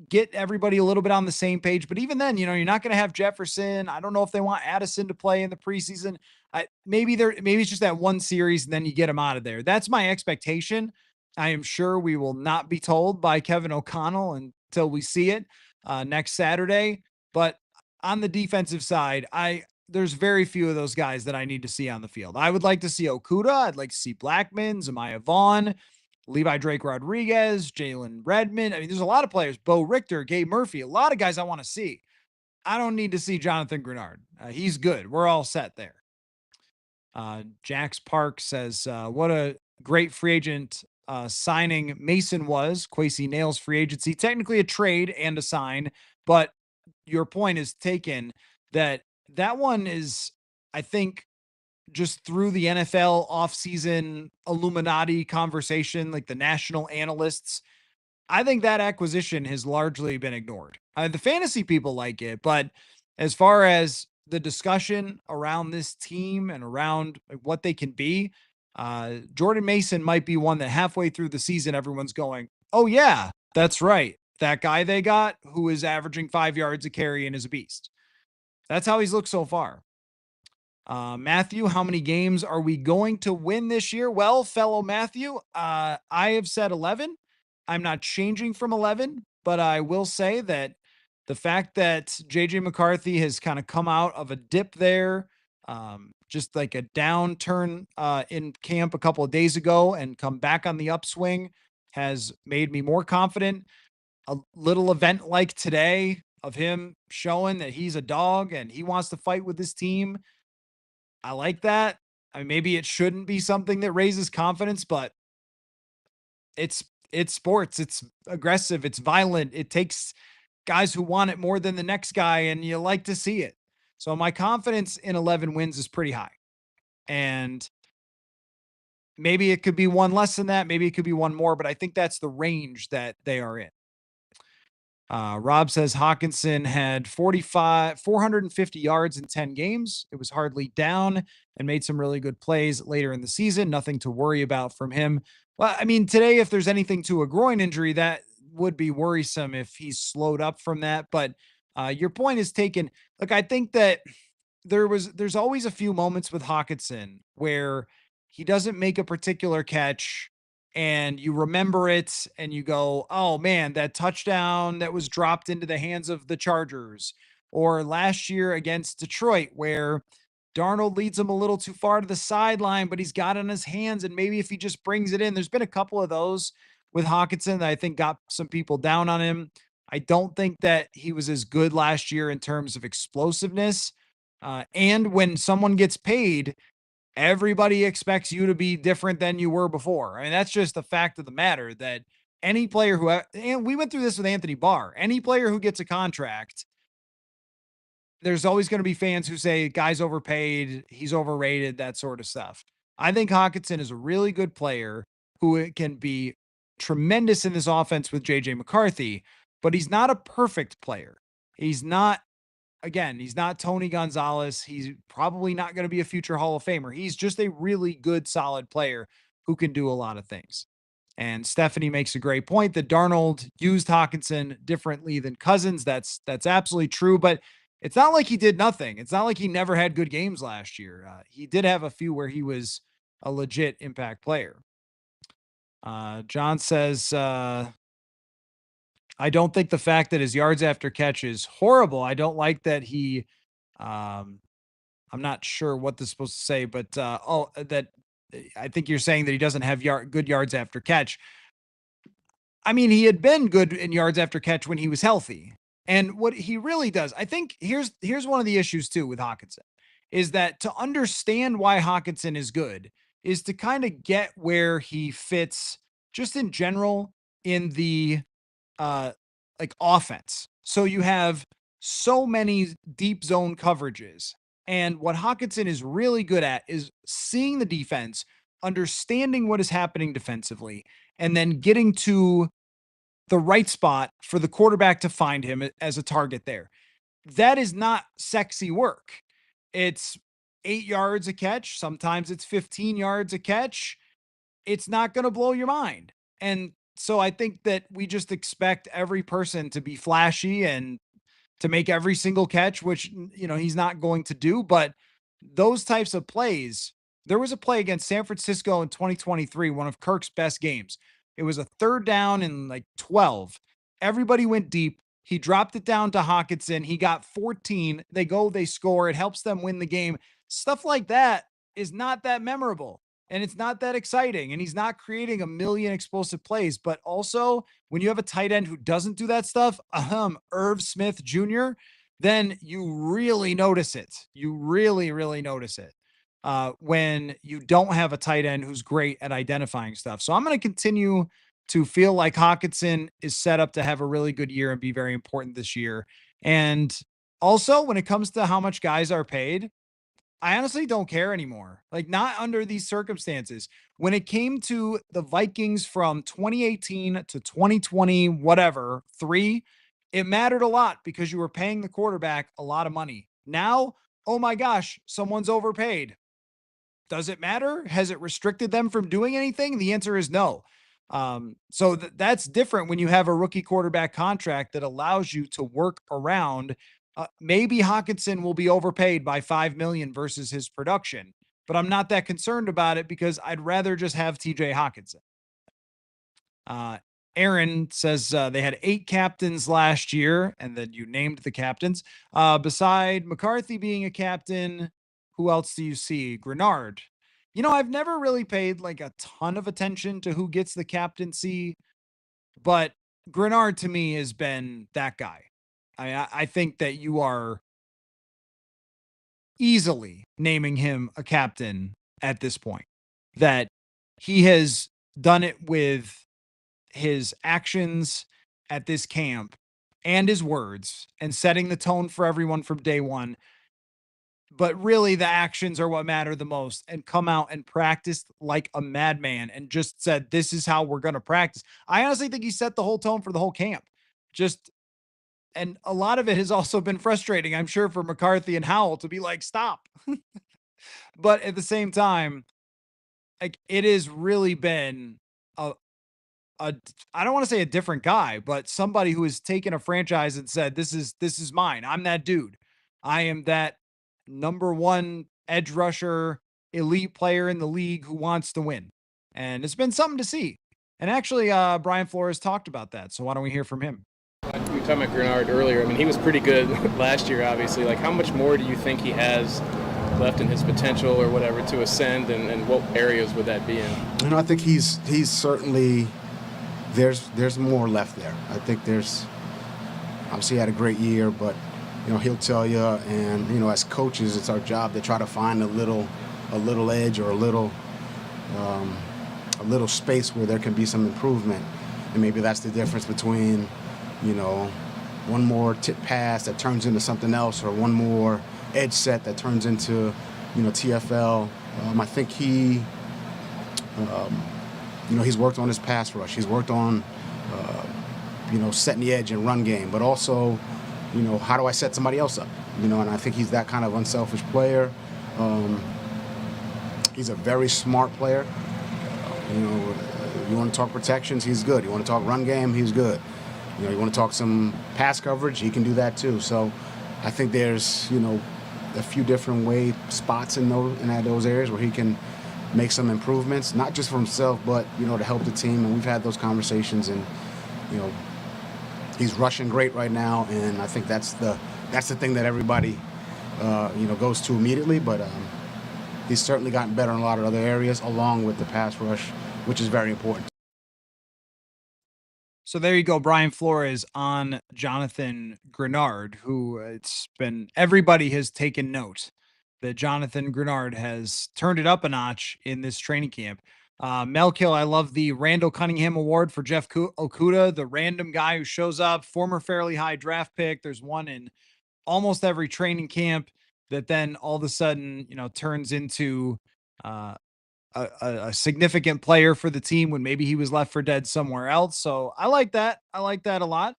get everybody a little bit on the same page. But even then, you're not going to have Jefferson. I don't know if they want Addison to play in the preseason. Maybe it's just that one series and then you get him out of there. That's my expectation. I am sure we will not be told by Kevin O'Connell until we see it next Saturday. But on the defensive side, there's very few of those guys that I need to see on the field. I would like to see Okuda. I'd like to see Blackman, Zamiah Vaughn, Levi Drake Rodriguez, Jalen Redmond. I mean, there's a lot of players. Bo Richter, Gabe Murphy, a lot of guys I want to see. I don't need to see Jonathan Grenard. He's good. We're all set there. Jax Park says, what a great free agent signing Mason was. Kwesi Nails free agency, technically a trade and a sign, but your point is taken that one is, I think, just through the NFL offseason Illuminati conversation, like the national analysts, I think that acquisition has largely been ignored. The fantasy people like it, but as far as the discussion around this team and around what they can be, Jordan Mason might be one that halfway through the season, everyone's going, oh yeah, that's right. That guy they got who is averaging 5 yards a carry and is a beast. That's how he's looked so far. Matthew, how many games are we going to win this year? Well, fellow Matthew, I have said 11. I'm not changing from 11, but I will say that the fact that JJ McCarthy has kind of come out of a dip there, just like a downturn in camp a couple of days ago and come back on the upswing has made me more confident. A little event like today of him showing that he's a dog and he wants to fight with his team, I like that. I mean, maybe it shouldn't be something that raises confidence, but it's sports. It's aggressive. It's violent. It takes guys who want it more than the next guy, and you like to see it. So my confidence in 11 wins is pretty high. And maybe it could be one less than that. Maybe it could be one more, but I think that's the range that they are in. Rob says Hawkinson had 450 yards in 10 games. It was hardly down and made some really good plays later in the season. Nothing to worry about from him. Well, I mean, today, if there's anything to a groin injury, that would be worrisome if he's slowed up from that. But your point is taken. Look, I think that there's always a few moments with Hawkinson where he doesn't make a particular catch and you remember it and you go, oh man, that touchdown that was dropped into the hands of the Chargers, or last year against Detroit where Darnold leads him a little too far to the sideline, but he's got it in his hands. And maybe if he just brings it in, there's been a couple of those with Hawkinson that I think got some people down on him. I don't think that he was as good last year in terms of explosiveness. And when someone gets paid, everybody expects you to be different than you were before. I mean, that's just the fact of the matter that any player who, and we went through this with Anthony Barr, any player who gets a contract, there's always going to be fans who say guy's overpaid, he's overrated, that sort of stuff. I think Hawkinson is a really good player who can be tremendous in this offense with JJ McCarthy, but he's not a perfect player. He's not, again, he's not Tony Gonzalez. He's probably not going to be a future Hall of Famer. He's just a really good, solid player who can do a lot of things. And Stephanie makes a great point that Darnold used Hawkinson differently than Cousins. That's absolutely true, but it's not like he did nothing. It's not like he never had good games last year. He did have a few where he was a legit impact player. John says, I don't think the fact that his yards after catch is horrible. I don't like that he, I'm not sure what this is supposed to say, but that I think you're saying that he doesn't have good yards after catch. I mean, he had been good in yards after catch when he was healthy. And what he really does, I think here's one of the issues too with Hawkinson is that to understand why Hawkinson is good is to kind of get where he fits just in general in the uh like offense. So you have so many deep zone coverages. And what Hawkinson is really good at is seeing the defense, understanding what is happening defensively, and then getting to the right spot for the quarterback to find him as a target there. That is not sexy work. It's 8 yards a catch. Sometimes it's 15 yards a catch. It's not going to blow your mind. And so I think that we just expect every person to be flashy and to make every single catch, which, he's not going to do. But those types of plays, there was a play against San Francisco in 2023, one of Kirk's best games. It was a third down and like 12. Everybody went deep. He dropped it down to Hawkinson. He got 14. They score. It helps them win the game. Stuff like that is not that memorable and it's not that exciting. And he's not creating a million explosive plays. But also, when you have a tight end who doesn't do that stuff, Irv Smith Jr., then you really notice it. You really, really notice it when you don't have a tight end who's great at identifying stuff. So I'm going to continue to feel like Hawkinson is set up to have a really good year and be very important this year. And also, when it comes to how much guys are paid, I honestly don't care anymore. Like, not under these circumstances. When it came to the Vikings from 2018 to 2020, whatever, three, it mattered a lot because you were paying the quarterback a lot of money. Now, oh my gosh, someone's overpaid. Does it matter? Has it restricted them from doing anything? The answer is no. So that's different when you have a rookie quarterback contract that allows you to work around. Maybe Hawkinson will be overpaid by 5 million versus his production, but I'm not that concerned about it because I'd rather just have TJ Hawkinson. Uh, Aaron says they had 8 captains last year, and then you named the captains. Beside McCarthy being a captain, who else do you see? Grenard. I've never really paid like a ton of attention to who gets the captaincy, but Grenard to me has been that guy. I think that you are easily naming him a captain at this point. That he has done it with his actions at this camp and his words and setting the tone for everyone from day one. But really, the actions are what matter the most, and come out and practice like a madman and just said, this is how we're going to practice. I honestly think he set the whole tone for the whole camp. And a lot of it has also been frustrating, I'm sure, for McCarthy and Howell to be like, stop. But at the same time, like, it has really been a, I don't want to say a different guy, but somebody who has taken a franchise and said, this is mine. I'm that dude. I am that number one edge rusher, elite player in the league who wants to win. And it's been something to see. And actually, Brian Flores talked about that. So why don't we hear from him? We were talking about Grenard earlier. I mean, he was pretty good last year, obviously. Like, how much more do you think he has left in his potential or whatever to ascend, and what areas would that be in? I think he's certainly, there's more left there. I think there's, obviously he had a great year, but he'll tell you, and as coaches, it's our job to try to find a little edge or a little space where there can be some improvement, and maybe that's the difference between one more tip pass that turns into something else, or one more edge set that turns into TFL. I think he he's worked on his pass rush. He's worked on setting the edge and run game, but also how do I set somebody else up? And I think he's that kind of unselfish player. He's a very smart player. You want to talk protections, he's good. You want to talk run game, he's good. You want to talk some pass coverage, he can do that too. So I think there's a few different spots in those areas where he can make some improvements, not just for himself, but to help the team. And we've had those conversations, and he's rushing great right now, and I think that's the thing that everybody goes to immediately. But he's certainly gotten better in a lot of other areas, along with the pass rush, which is very important. So there you go, Brian Flores on Jonathan Grenard, who it's been everybody has taken note that Jonathan Grenard has turned it up a notch in this training camp. Melkill, I love the Randall Cunningham Award for Jeff Okuda, the random guy who shows up, former fairly high draft pick. There's one in almost every training camp that then all of a sudden, turns into uh, a significant player for the team when maybe he was left for dead somewhere else. So I like that. I like that a lot.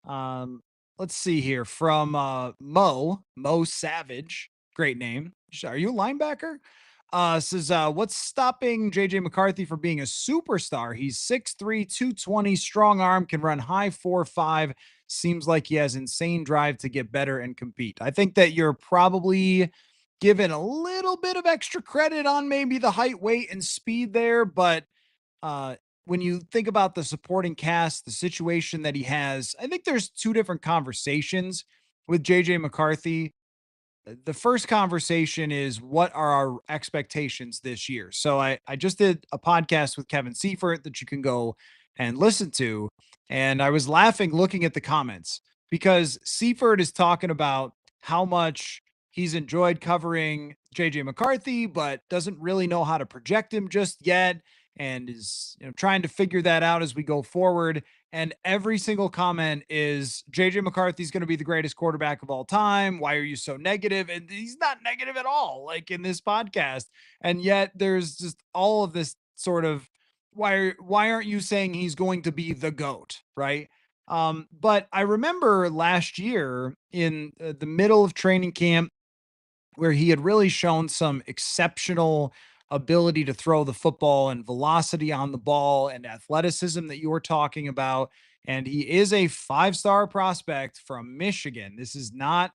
Um, let's see here from Mo Savage. Great name. Are you a linebacker? Says, what's stopping JJ McCarthy from being a superstar? He's 6'3, 220, strong arm, can run high 4.5. Seems like he has insane drive to get better and compete. I think that you're probably given a little bit of extra credit on maybe the height, weight, and speed there, but uh, when you think about the supporting cast, the situation that he has, I think there's two different conversations with JJ McCarthy. The first conversation is what are our expectations this year? So I just did a podcast with Kevin Seifert that you can go and listen to. And I was laughing looking at the comments because Seifert is talking about how much he's enjoyed covering JJ McCarthy, but doesn't really know how to project him just yet and is trying to figure that out as we go forward. And every single comment is JJ McCarthy's going to be the greatest quarterback of all time. Why are you so negative? And he's not negative at all, like in this podcast. And yet there's just all of this sort of why aren't you saying he's going to be the GOAT, right? But I remember last year in the middle of training camp where he had really shown some exceptional ability to throw the football and velocity on the ball and athleticism that you were talking about. And he is a 5-star prospect from Michigan. This is not,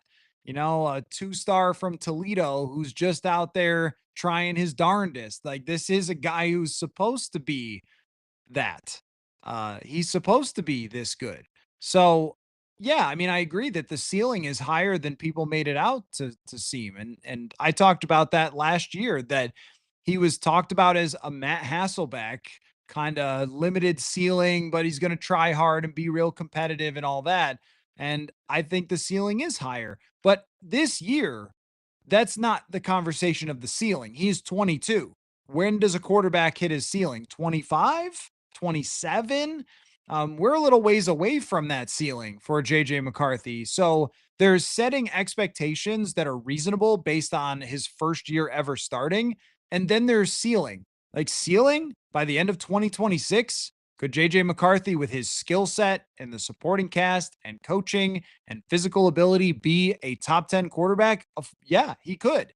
a 2-star from Toledo who's just out there trying his darndest. Like, this is a guy who's supposed to be that. He's supposed to be this good. So, yeah, I mean, I agree that the ceiling is higher than people made it out to seem. And I talked about that last year that he was talked about as a Matt Hasselbeck kind of limited ceiling, but he's going to try hard and be real competitive and all that. And I think the ceiling is higher. But this year, that's not the conversation of the ceiling. He's 22. When does a quarterback hit his ceiling? 25, 27? We're a little ways away from that ceiling for JJ McCarthy. So there's setting expectations that are reasonable based on his first year ever starting. And then there's ceiling. Like ceiling by the end of 2026, could JJ McCarthy, with his skill set and the supporting cast and coaching and physical ability, be a top 10 quarterback? Yeah, he could.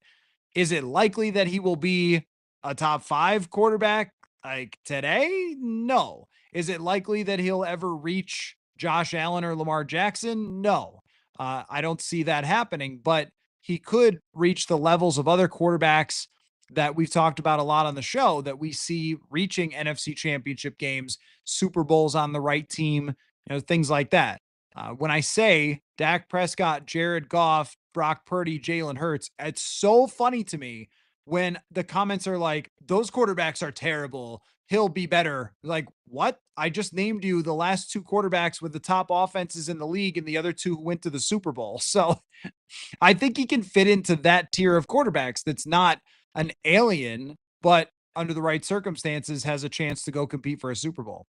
Is it likely that he will be a top 5 quarterback like today? No. Is it likely that he'll ever reach Josh Allen or Lamar Jackson? No. I don't see that happening, but he could reach the levels of other quarterbacks that we've talked about a lot on the show that we see reaching NFC championship games, Super Bowls on the right team, things like that. When I say Dak Prescott, Jared Goff, Brock Purdy, Jalen Hurts, it's so funny to me when the comments are like, those quarterbacks are terrible. He'll be better. Like, what? I just named you the last 2 quarterbacks with the top offenses in the league and the other 2 who went to the Super Bowl. So I think he can fit into that tier of quarterbacks that's not an alien, but under the right circumstances has a chance to go compete for a Super Bowl.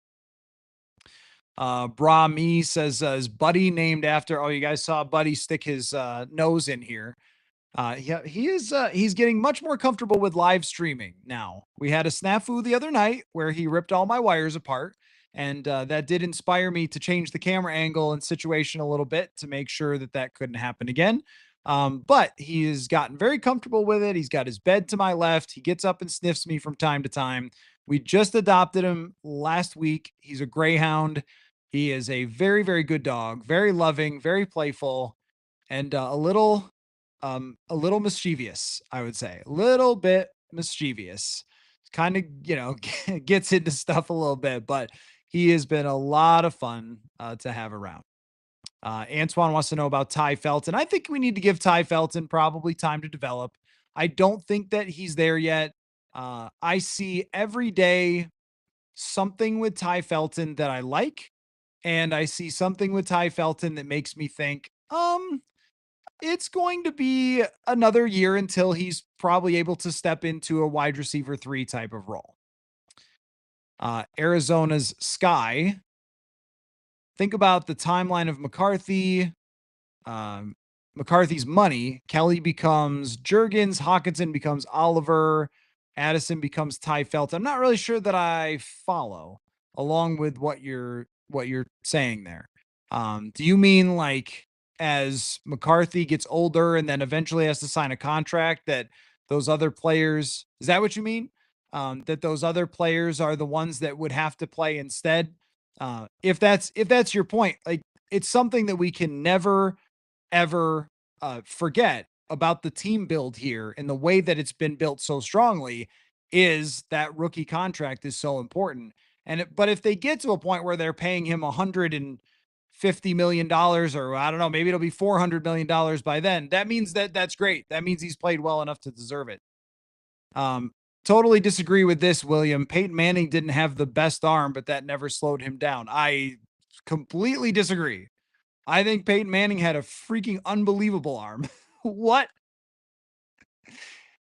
Bra Me says, is Buddy named after, oh, you guys saw Buddy stick his nose in here. Yeah, he is. He's getting much more comfortable with live streaming now. We had a snafu the other night where he ripped all my wires apart, and that did inspire me to change the camera angle and situation a little bit to make sure that that couldn't happen again. But he has gotten very comfortable with it. He's got his bed to my left. He gets up and sniffs me from time to time. We just adopted him last week. He's a greyhound. He is a very, very good dog, very loving, very playful, and a little mischievous, I would say. A little bit mischievous. Kind of, gets into stuff a little bit, but he has been a lot of fun to have around. Antoine wants to know about Ty Felton. I think we need to give Ty Felton probably time to develop. I don't think that he's there yet. I see every day something with Ty Felton that I like and I see something with Ty Felton that makes me think, it's going to be another year until he's probably able to step into a wide receiver 3 type of role. Arizona's Sky. Think about the timeline of McCarthy. Um, McCarthy's money. Kelly becomes Jurgens. Hawkinson becomes Oliver. Addison becomes Ty Felton. I'm not really sure that I follow along with what you're saying there. Do you mean like as McCarthy gets older and then eventually has to sign a contract that those other players, is that what you mean? That those other players are the ones that would have to play instead? If that's your point, like it's something that we can never ever forget about the team build here and the way that it's been built so strongly is that rookie contract is so important. But if they get to a point where they're paying him $150 million, or I don't know, maybe it'll be $400 million by then, that means that's great. That means he's played well enough to deserve it. Um, totally disagree with this, William. Peyton Manning didn't have the best arm, but that never slowed him down. I completely disagree. I think Peyton Manning had a freaking unbelievable arm. What?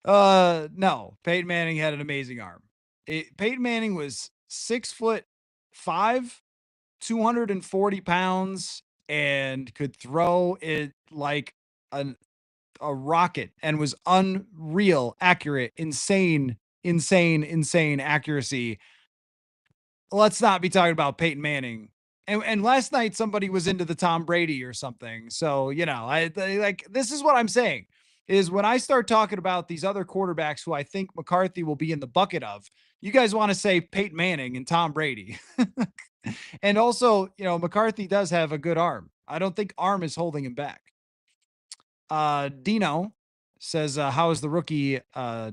No. Peyton Manning had an amazing arm. Peyton Manning was 6'5", 240 pounds, and could throw it like a rocket and was unreal accurate, insane accuracy. Let's not be talking about Peyton Manning. And last night somebody was into the Tom Brady or something. So, like this is what I'm saying is when I start talking about these other quarterbacks who I think McCarthy will be in the bucket of, you guys want to say Peyton Manning and Tom Brady. And also, McCarthy does have a good arm. I don't think arm is holding him back. Dino says, how is the rookie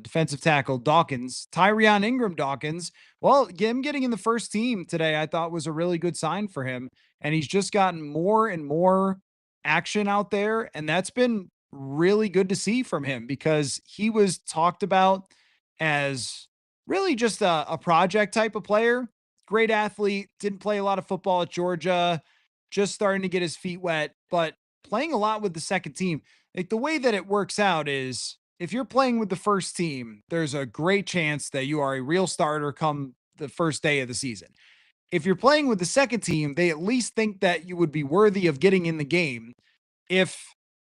defensive tackle Dawkins? Tyrion Ingram Dawkins. Well, him getting in the first team today, I thought was a really good sign for him. And he's just gotten more and more action out there. And that's been really good to see from him because he was talked about as really just a project type of player. Great athlete, didn't play a lot of football at Georgia, just starting to get his feet wet, but playing a lot with the second team. Like the way that it works out is if you're playing with the first team, there's a great chance that you are a real starter come the first day of the season. If you're playing with the second team, they at least think that you would be worthy of getting in the game if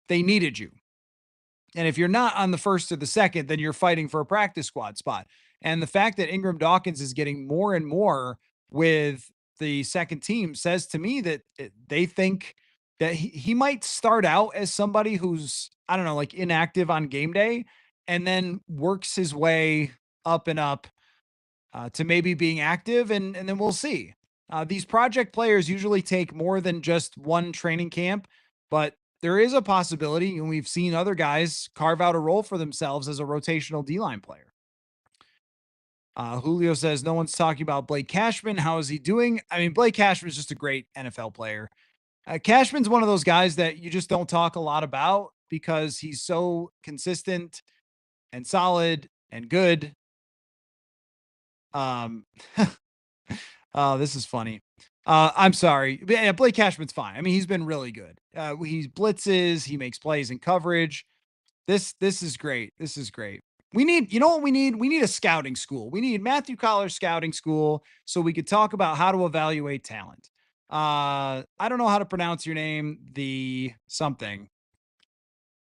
they needed you. And if you're not on the first or the second, then you're fighting for a practice squad spot. And the fact that Ingram Dawkins is getting more and more with the second team says to me that they think that he might start out as somebody who's, I don't know, like inactive on game day and then works his way up and up to maybe being active. And then we'll see. These project players usually take more than just one training camp, but there is a possibility, and we've seen other guys carve out a role for themselves as a rotational D-line player. Julio says, no one's talking about Blake Cashman. How is he doing? I mean, Blake Cashman is just a great NFL player. Cashman's one of those guys that you just don't talk a lot about because he's so consistent and solid and good. Oh, this is funny. I'm sorry. Yeah, Blake Cashman's fine. I mean, he's been really good. He blitzes, he makes plays in coverage. This is great. This is great. We need, you know what we need? We need a scouting school. We need Matthew Coller scouting school so we could talk about how to evaluate talent. I don't know how to pronounce your name. The something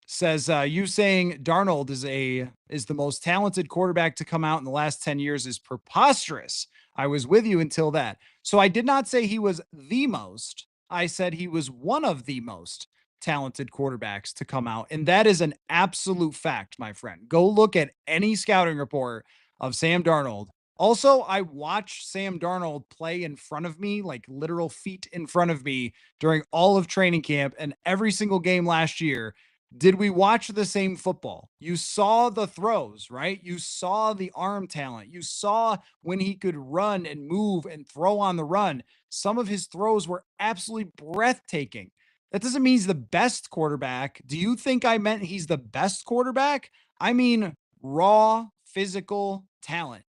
says you saying Darnold is the most talented quarterback to come out in the last 10 years is preposterous. I was with you until that. So I did not say he was the most. I said he was one of the most talented quarterbacks to come out. And that is an absolute fact, my friend. Go look at any scouting report of Sam Darnold. Also, I watched Sam Darnold play in front of me, like literal feet in front of me during all of training camp and every single game last year. Did we watch the same football? You saw the throws, right? You saw the arm talent. You saw when he could run and move and throw on the run. Some of his throws were absolutely breathtaking. That doesn't mean he's the best quarterback. Do you think I meant he's the best quarterback? I mean, raw physical talent,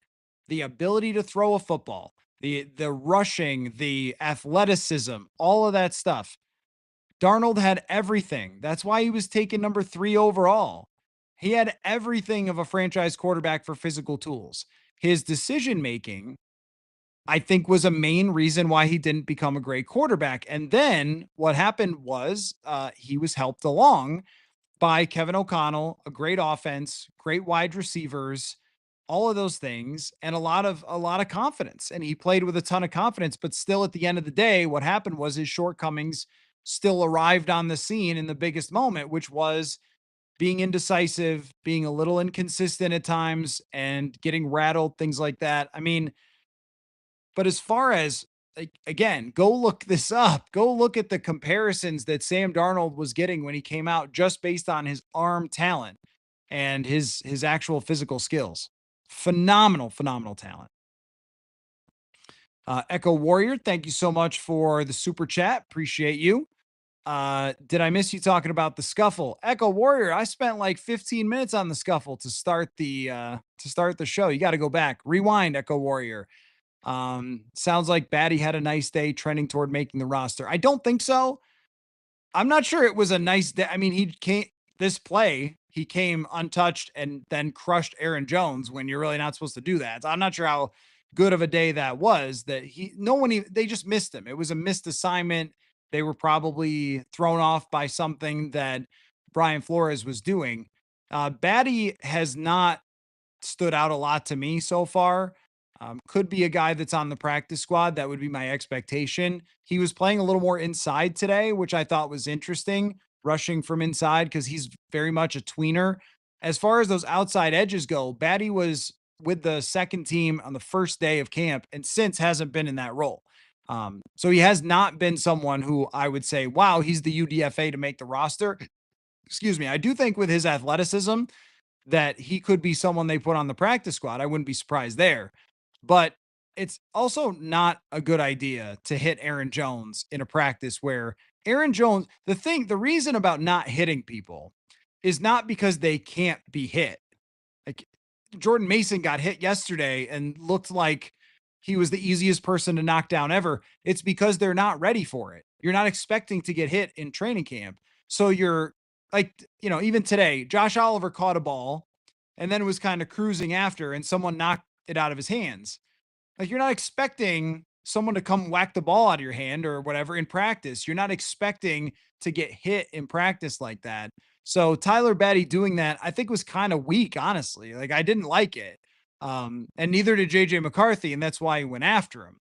the ability to throw a football, the rushing, the athleticism, all of that stuff. Darnold had everything. That's why he was taken number 3 overall. He had everything of a franchise quarterback for physical tools. His decision making, I think, was a main reason why he didn't become a great quarterback. And then what happened was he was helped along by Kevin O'Connell, a great offense, great wide receivers, all of those things, and a lot of confidence. And he played with a ton of confidence, but still at the end of the day, what happened was his shortcomings still arrived on the scene in the biggest moment, which was being indecisive, being a little inconsistent at times, and getting rattled, things like that. I mean, but as far as, like, again, go look this up. Go look at the comparisons that Sam Darnold was getting when he came out, just based on his arm talent and his actual physical skills. Phenomenal, phenomenal talent. Echo Warrior, thank you so much for the super chat. Appreciate you. Did I miss you talking about the scuffle? Echo Warrior, I spent like 15 minutes on the scuffle to start the show. You got to go back. Rewind, Echo Warrior. Sounds like Batty had a nice day trending toward making the roster. I don't think so. I'm not sure it was a nice day. I mean, he came untouched and then crushed Aaron Jones when you're really not supposed to do that. So I'm not sure how good of a day that was, that they just missed him. It was a missed assignment. They were probably thrown off by something that Brian Flores was doing. Batty has not stood out a lot to me so far. Could be a guy that's on the practice squad. That would be my expectation. He was playing a little more inside today, which I thought was interesting, rushing from inside, because he's very much a tweener. As far as those outside edges go, Batty was with the second team on the first day of camp and since hasn't been in that role. So he has not been someone who I would say, wow, he's the UDFA to make the roster. Excuse me. I do think with his athleticism that he could be someone they put on the practice squad. I wouldn't be surprised there. But it's also not a good idea to hit Aaron Jones in a practice where Aaron Jones, the reason about not hitting people is not because they can't be hit. Like, Jordan Mason got hit yesterday and looked like he was the easiest person to knock down ever. It's because they're not ready for it. You're not expecting to get hit in training camp. So you're like, even today, Josh Oliver caught a ball and then was kind of cruising after, and someone knocked it out of his hands. Like, you're not expecting someone to come whack the ball out of your hand or whatever in practice. You're not expecting to get hit in practice like that. So Tyler Batty doing that, I think, was kind of weak, honestly. Like, I didn't like it. And neither did JJ McCarthy, and that's why he went after him.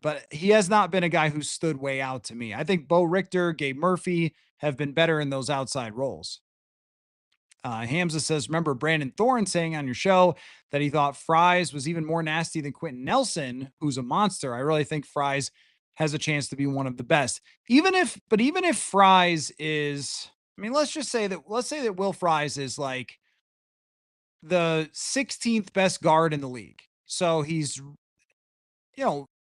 But he has not been a guy who stood way out to me. I think Bo Richter, Gabe Murphy have been better in those outside roles. Hamza says, remember Brandon Thorne saying on your show that he thought Fries was even more nasty than Quentin Nelson, who's a monster. I really think Fries has a chance to be one of the best. Even if Fries is, I mean, let's say that Will Fries is like the 16th best guard in the league. So he's,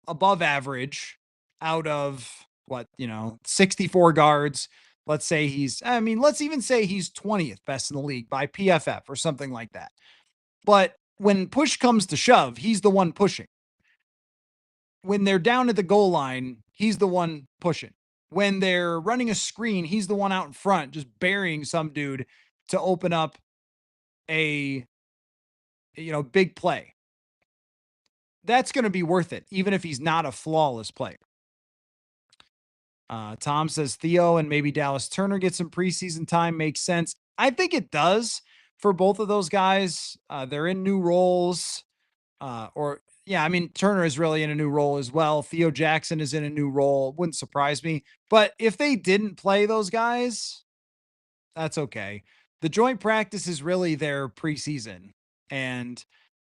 above average out of 64 guards. Let's even say he's 20th best in the league by PFF or something like that. But when push comes to shove, he's the one pushing. When they're down at the goal line, he's the one pushing. When they're running a screen, he's the one out in front, just burying some dude to open up a, big play. That's going to be worth it, even if he's not a flawless player. Tom says Theo and maybe Dallas Turner get some preseason time. Makes sense. I think it does for both of those guys. They're in new roles. Turner is really in a new role as well. Theo Jackson is in a new role. Wouldn't surprise me. But if they didn't play those guys, that's okay. The joint practice is really their preseason. And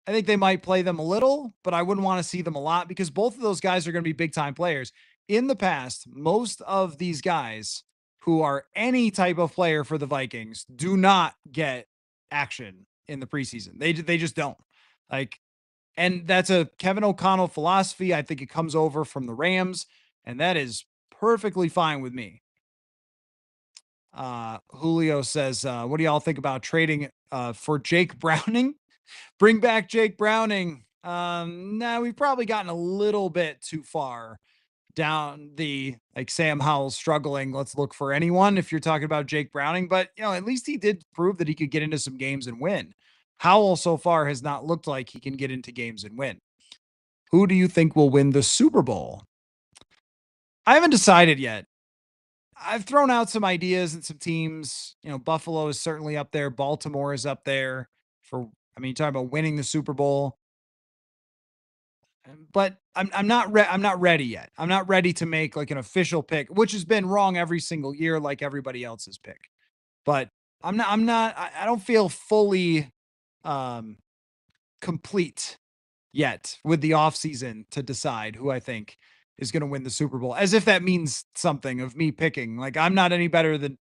I think they might play them a little, but I wouldn't want to see them a lot because both of those guys are going to be big time players. In the past, most of these guys who are any type of player for the Vikings do not get action in the preseason. They just don't. And that's a Kevin O'Connell philosophy. I think it comes over from the Rams, and that is perfectly fine with me. Julio says, what do y'all think about trading for Jake Browning? Bring back Jake Browning. Nah, we've probably gotten a little bit too far down the like Sam Howell's struggling. Let's look for anyone if you're talking about Jake Browning, but at least he did prove that he could get into some games and win. Howell so far has not looked like he can get into games and win. Who do you think will win the Super Bowl? I haven't decided yet. I've thrown out some ideas and some teams. Buffalo is certainly up there. Baltimore is up there for, talking about winning the Super Bowl. But I'm not ready yet. I'm not ready to make like an official pick, which has been wrong every single year, like everybody else's pick. But I don't feel fully um complete yet with the offseason to decide who I think is going to win the Super Bowl. As if that means something of me picking. Like I'm not any better than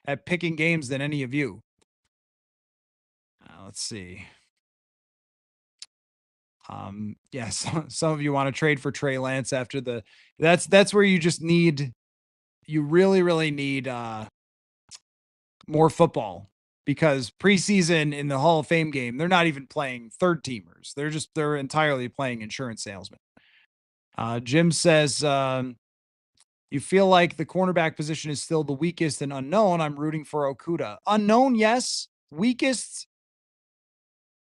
at picking games than any of you. Let's see. Yeah, some of you want to trade for Trey Lance after that's where you really, really need more football because preseason in the Hall of Fame game, they're not even playing third teamers. They're entirely playing insurance salesmen. Jim says, you feel like the cornerback position is still the weakest and unknown. I'm rooting for Okudah. Unknown, yes. Weakest,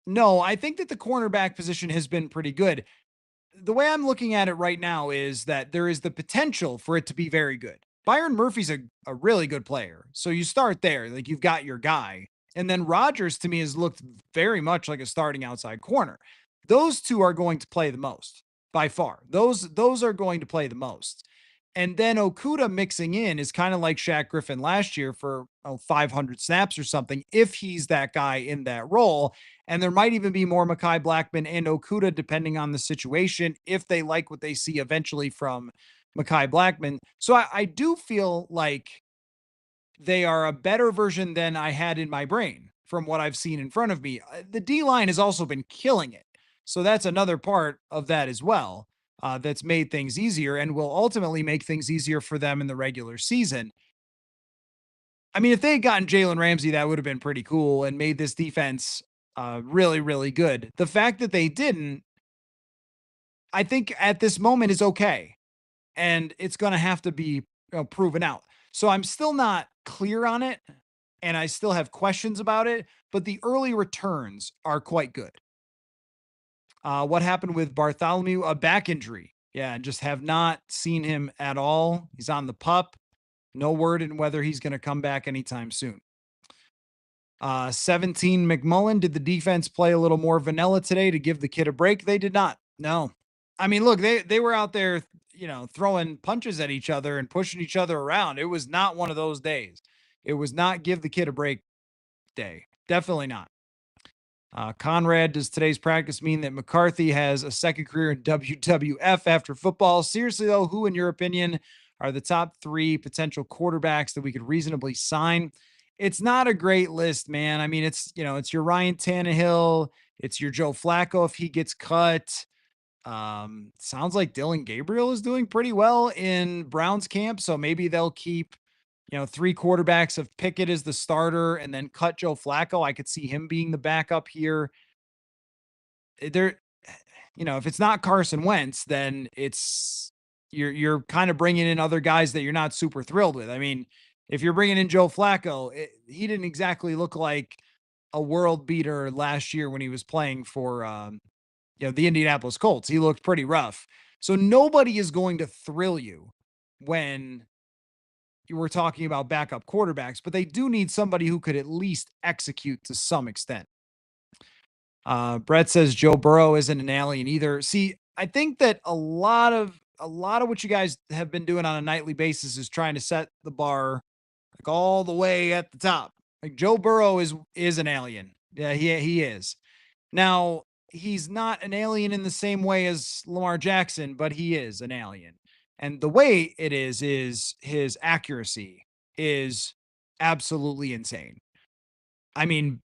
no. I think that the cornerback position has been pretty good. The way I'm looking at it right now is that there is the potential for it to be very good. Byron Murphy's a really good player. So you start there, like you've got your guy. And then Rodgers to me has looked very much like a starting outside corner. Those two are going to play the most by far. Those are going to play the most. And then Okudah mixing in is kind of like Shaq Griffin last year for 500 snaps or something, if he's that guy in that role. And there might even be more Mekhi Blackman and Okudah, depending on the situation, if they like what they see eventually from Mekhi Blackman. So I do feel like they are a better version than I had in my brain from what I've seen in front of me. The D line has also been killing it. So that's another part of that as well. That's made things easier and will ultimately make things easier for them in the regular season. I mean, if they had gotten Jalen Ramsey, that would have been pretty cool and made this defense really, really good. The fact that they didn't, I think at this moment is okay. And it's going to have to be proven out. So I'm still not clear on it. And I still have questions about it. But the early returns are quite good. What happened with Bartholomew? A back injury. Yeah, just have not seen him at all. He's on the pup. No word in whether he's going to come back anytime soon. 17 McMullen, did the defense play a little more vanilla today to give the kid a break? They did not. No. I mean, look, they were out there, throwing punches at each other and pushing each other around. It was not one of those days. It was not give the kid a break day. Definitely not. Conrad, does today's practice mean that McCarthy has a second career in WWF after football? Seriously, though, who, in your opinion, are the top 3 potential quarterbacks that we could reasonably sign? It's not a great list, man. I mean, it's your Ryan Tannehill. It's your Joe Flacco if he gets cut. Sounds like Dylan Gabriel is doing pretty well in Browns camp. So maybe they'll keep, 3 quarterbacks of Pickett as the starter and then cut Joe Flacco. I could see him being the backup here. There, if it's not Carson Wentz, then you're kind of bringing in other guys that you're not super thrilled with. I mean, if you're bringing in Joe Flacco, he didn't exactly look like a world beater last year when he was playing for, the Indianapolis Colts. He looked pretty rough. So nobody is going to thrill you when you were talking about backup quarterbacks, but they do need somebody who could at least execute to some extent. Brett says Joe Burrow isn't an alien either. See, I think that a lot of what you guys have been doing on a nightly basis is trying to set the bar like all the way at the top. Like Joe Burrow is an alien. Yeah, he is. Now, he's not an alien in the same way as Lamar Jackson, but he is an alien. And the way it is his accuracy is absolutely insane. I mean,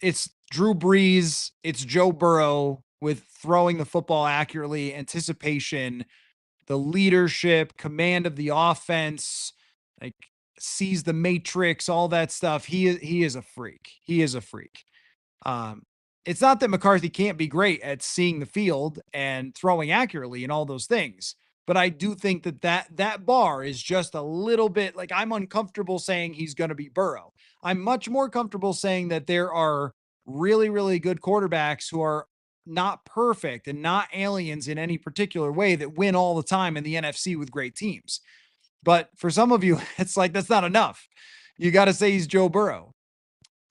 it's Drew Brees, it's Joe Burrow with throwing the football accurately, anticipation, the leadership, command of the offense, like sees the matrix, all that stuff. He is a freak. He is a freak. It's not that McCarthy can't be great at seeing the field and throwing accurately and all those things, but I do think that bar is just a little bit like I'm uncomfortable saying he's going to be Burrow. I'm much more comfortable saying that there are really, really good quarterbacks who are not perfect and not aliens in any particular way that win all the time in the NFC with great teams. But for some of you, it's like that's not enough. You got to say he's Joe Burrow.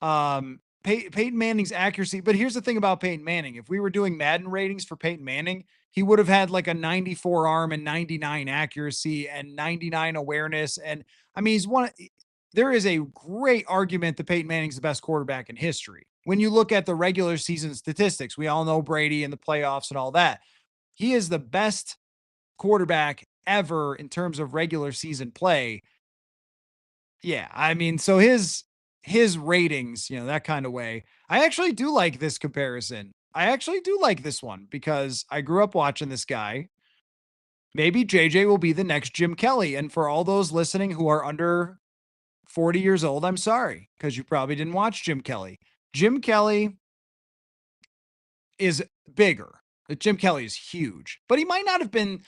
Peyton Manning's accuracy. But here's the thing about Peyton Manning. If we were doing Madden ratings for Peyton Manning, he would have had like a 94 arm and 99 accuracy and 99 awareness. And I mean, there is a great argument that Peyton Manning's the best quarterback in history. When you look at the regular season statistics, we all know Brady and the playoffs and all that. He is the best quarterback ever in terms of regular season play. Yeah, I mean, so his ratings, that kind of way. I actually do like this comparison. I actually do like this one because I grew up watching this guy. Maybe JJ will be the next Jim Kelly. And for all those listening who are under 40 years old, I'm sorry because you probably didn't watch Jim Kelly. Jim Kelly is bigger. Jim Kelly is huge, but he might not have been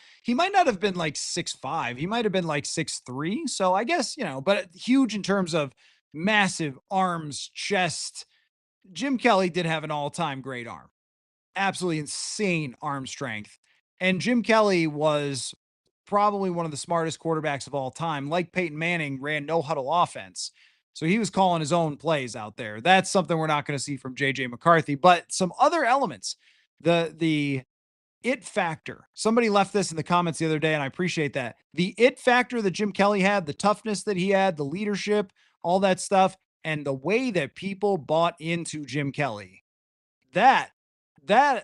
like 6'5". He might have been like 6'3". So I guess, but huge in terms of massive arms, chest. Jim Kelly did have an all-time great arm. Absolutely insane arm strength. And Jim Kelly was probably one of the smartest quarterbacks of all time. Like Peyton Manning, ran no huddle offense. So he was calling his own plays out there. That's something we're not going to see from JJ McCarthy, but some other elements. The it factor. Somebody left this in the comments the other day, and I appreciate that. The it factor that Jim Kelly had, the toughness that he had, the leadership, all that stuff, and the way that people bought into Jim Kelly. That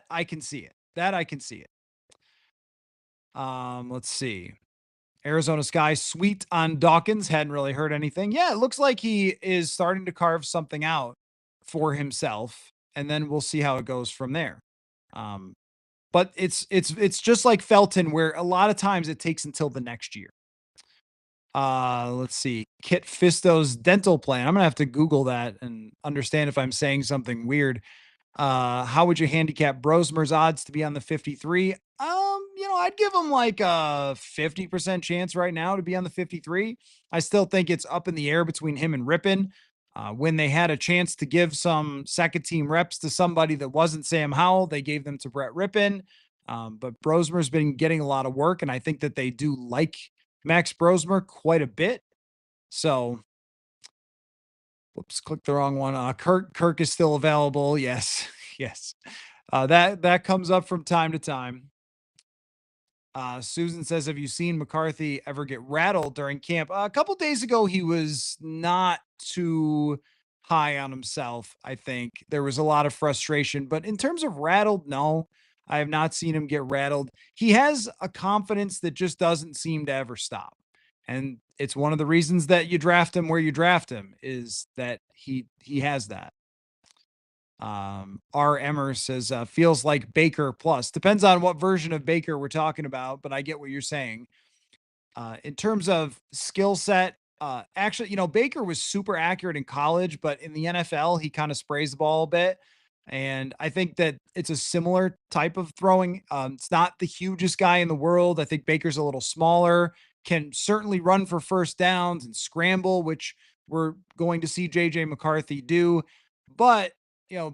I can see it. That I can see it. Let's see. Arizona Sky, sweet on Dawkins. Hadn't really heard anything. Yeah, it looks like he is starting to carve something out for himself, and then we'll see how it goes from there. But it's just like Felton, where a lot of times it takes until the next year. Let's see. Kit Fisto's dental plan. I'm gonna have to Google that and understand if I'm saying something weird. How would you handicap Brosmer's odds to be on the 53? I'd give him like a 50% chance right now to be on the 53. I still think it's up in the air between him and Rippon. When they had a chance to give some second team reps to somebody that wasn't Sam Howell, they gave them to Brett Rippon. But Brosmer's been getting a lot of work, and I think that they do like Max Brosmer quite a bit. So, whoops, clicked the wrong one. Kirk is still available. Yes, yes. That comes up from time to time. Susan says, have you seen McCarthy ever get rattled during camp? A couple days ago, he was not too high on himself. I think there was a lot of frustration, but in terms of rattled, no, I have not seen him get rattled. He has a confidence that just doesn't seem to ever stop. And it's one of the reasons that you draft him where you draft him is that he has that. R. Emmer says, feels like Baker plus. Depends on what version of Baker we're talking about, but I get what you're saying. In terms of skill set, actually, Baker was super accurate in college, but in the NFL, he kind of sprays the ball a bit. And I think that it's a similar type of throwing. It's not the hugest guy in the world. I think Baker's a little smaller, can certainly run for first downs and scramble, which we're going to see JJ McCarthy do. But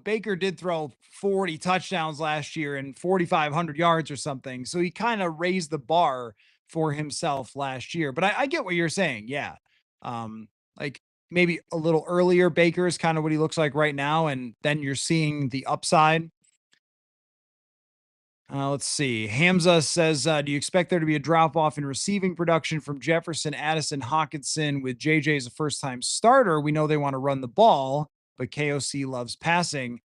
Baker did throw 40 touchdowns last year and 4,500 yards or something. So he kind of raised the bar for himself last year. But I get what you're saying. Yeah. Like maybe a little earlier, Baker is kind of what he looks like right now. And then you're seeing the upside. Let's see. Hamza says, do you expect there to be a drop off in receiving production from Jefferson, Addison, Hawkinson with JJ as a first time starter? We know they want to run the ball, but KOC loves passing.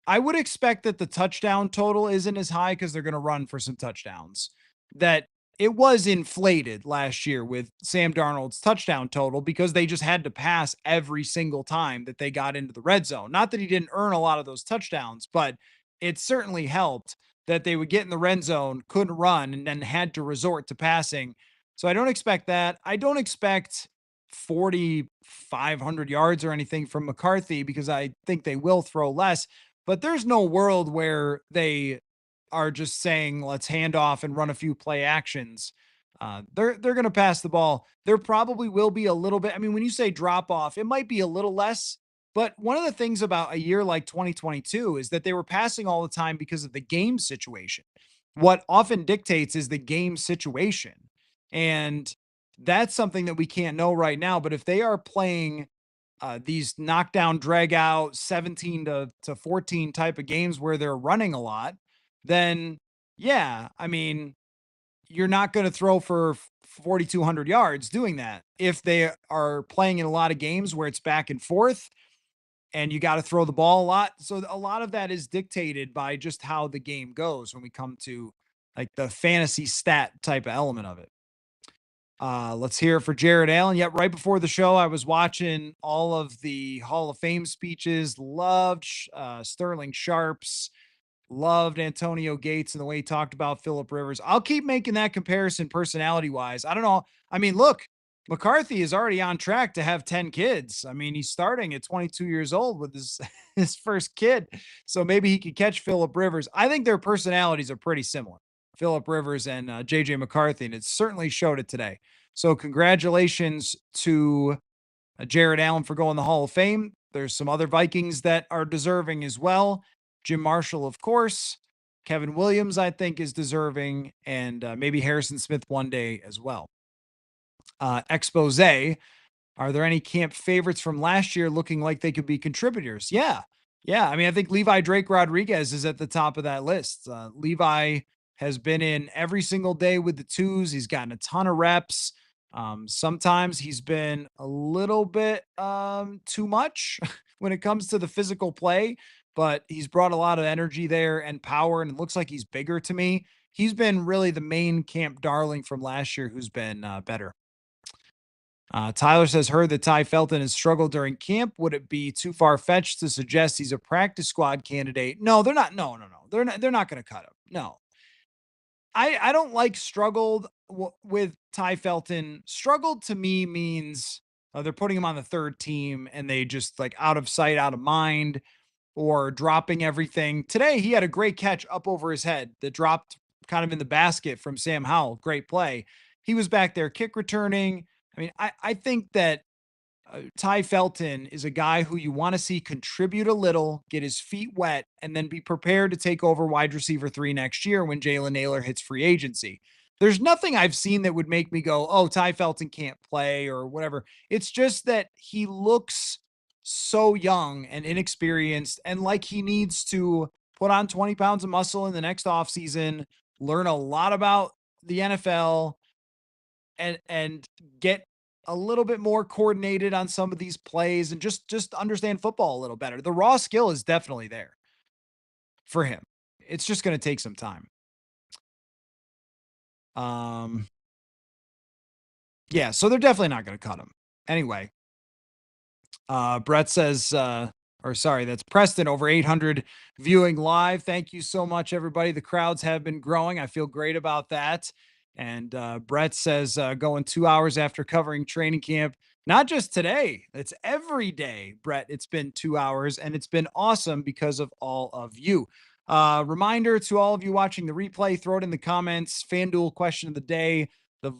I would expect that the touchdown total isn't as high because they're going to run for some touchdowns. That it was inflated last year with Sam Darnold's touchdown total because they just had to pass every single time that they got into the red zone. Not that he didn't earn a lot of those touchdowns, but it certainly helped that they would get in the red zone, couldn't run, and then had to resort to passing. So I don't expect that. I don't expect 4,500 yards or anything from McCarthy because I think they will throw less. but there's no world where they are just saying, let's hand off and run a few play actions. They're going to pass the ball. There probably will be a little bit. I mean, when you say drop off, it might be a little less. But one of the things about a year like 2022 is that they were passing all the time because of the game situation. What often dictates is the game situation. And that's something that we can't know right now. But if they are playing these knockdown, drag out 17 to 14 type of games where they're running a lot, then yeah, I mean, you're not going to throw for 4,200 yards doing that. If they are playing in a lot of games where it's back and forth and you got to throw the ball a lot. So a lot of that is dictated by just how the game goes when we come to like the fantasy stat type of element of it. Let's hear it for Jared Allen. Yep, right before the show, I was watching all of the Hall of Fame speeches. Loved Sterling Sharps. Loved Antonio Gates and the way he talked about Phillip Rivers. I'll keep making that comparison personality wise. I don't know. I mean, look, McCarthy is already on track to have 10 kids. I mean, he's starting at 22 years old with his his first kid. So maybe he could catch Phillip Rivers. I think their personalities are pretty similar. Phillip Rivers and JJ McCarthy, and it certainly showed it today. So congratulations to Jared Allen for going to the Hall of Fame. There's some other Vikings that are deserving as well. Jim Marshall, of course. Kevin Williams, I think, is deserving, and maybe Harrison Smith one day as well. Expose. Are there any camp favorites from last year looking like they could be contributors? Yeah. Yeah. I mean, I think Levi Drake Rodriguez is at the top of that list. Levi has been in every single day with the twos. He's gotten a ton of reps. Sometimes he's been a little bit too much when it comes to the physical play, but he's brought a lot of energy there and power, and it looks like he's bigger to me. He's been really the main camp darling from last year who's been better. Tyler says, heard that Ty Felton has struggled during camp. Would it be too far fetched to suggest he's a practice squad candidate? No, they're not. No. They're not going to cut him. No. I don't like struggled with Ty Felton. Struggled to me means they're putting him on the third team and they just like out of sight, out of mind, or dropping everything. Today, he had a great catch up over his head that dropped kind of in the basket from Sam Howell. Great play. He was back there kick returning. I mean, I think that Ty Felton is a guy who you want to see contribute a little, get his feet wet, and then be prepared to take over wide receiver 3 next year when Jalen Naylor hits free agency. There's nothing I've seen that would make me go, oh, Ty Felton can't play or whatever. It's just that he looks so young and inexperienced and like he needs to put on 20 pounds of muscle in the next offseason, learn a lot about the NFL, and get a little bit more coordinated on some of these plays and just understand football a little better. The raw skill is definitely there for him. It's just going to take some time. Yeah, so they're definitely not going to cut him. Anyway, Brett says, that's Preston, over 800 viewing live. Thank you so much, everybody. The crowds have been growing. I feel great about that. And Brett says, going 2 hours after covering training camp, not just today, it's every day, Brett. It's been 2 hours and it's been awesome because of all of you. Reminder to all of you watching the replay, throw it in the comments. FanDuel question of the day, the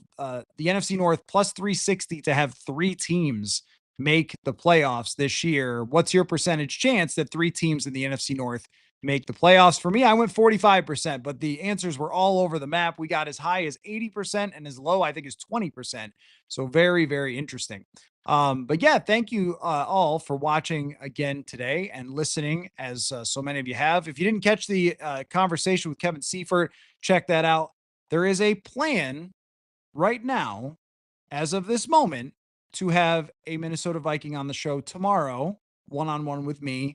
NFC North plus 360 to have 3 teams make the playoffs this year. What's your percentage chance that 3 teams in the NFC North make the playoffs? For me, I went 45%, but the answers were all over the map. We got as high as 80% and as low, I think, as 20%. So very, very interesting. But yeah, thank you all for watching again today and listening, as so many of you have. If you didn't catch the conversation with Kevin Seifert, check that out. There is a plan right now, as of this moment, to have a Minnesota Viking on the show tomorrow, one-on-one with me.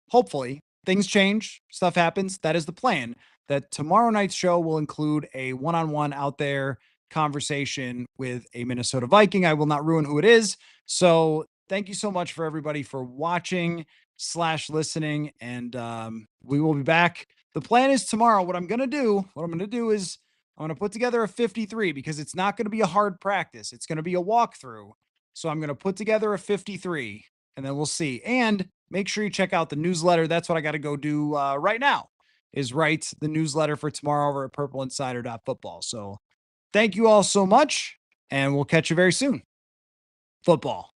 Hopefully, things change, stuff happens. That is the plan. That tomorrow night's show will include a one-on-one out there conversation with a Minnesota Viking. I will not ruin who it is. So thank you so much for everybody for watching / listening. And we will be back. The plan is tomorrow. What I'm going to do is I'm going to put together a 53 because it's not going to be a hard practice. It's going to be a walkthrough. So I'm going to put together a 53 and then we'll see. And make sure you check out the newsletter. That's what I got to go do right now, is write the newsletter for tomorrow over at purpleinsider.football. So thank you all so much, and we'll catch you very soon. Football.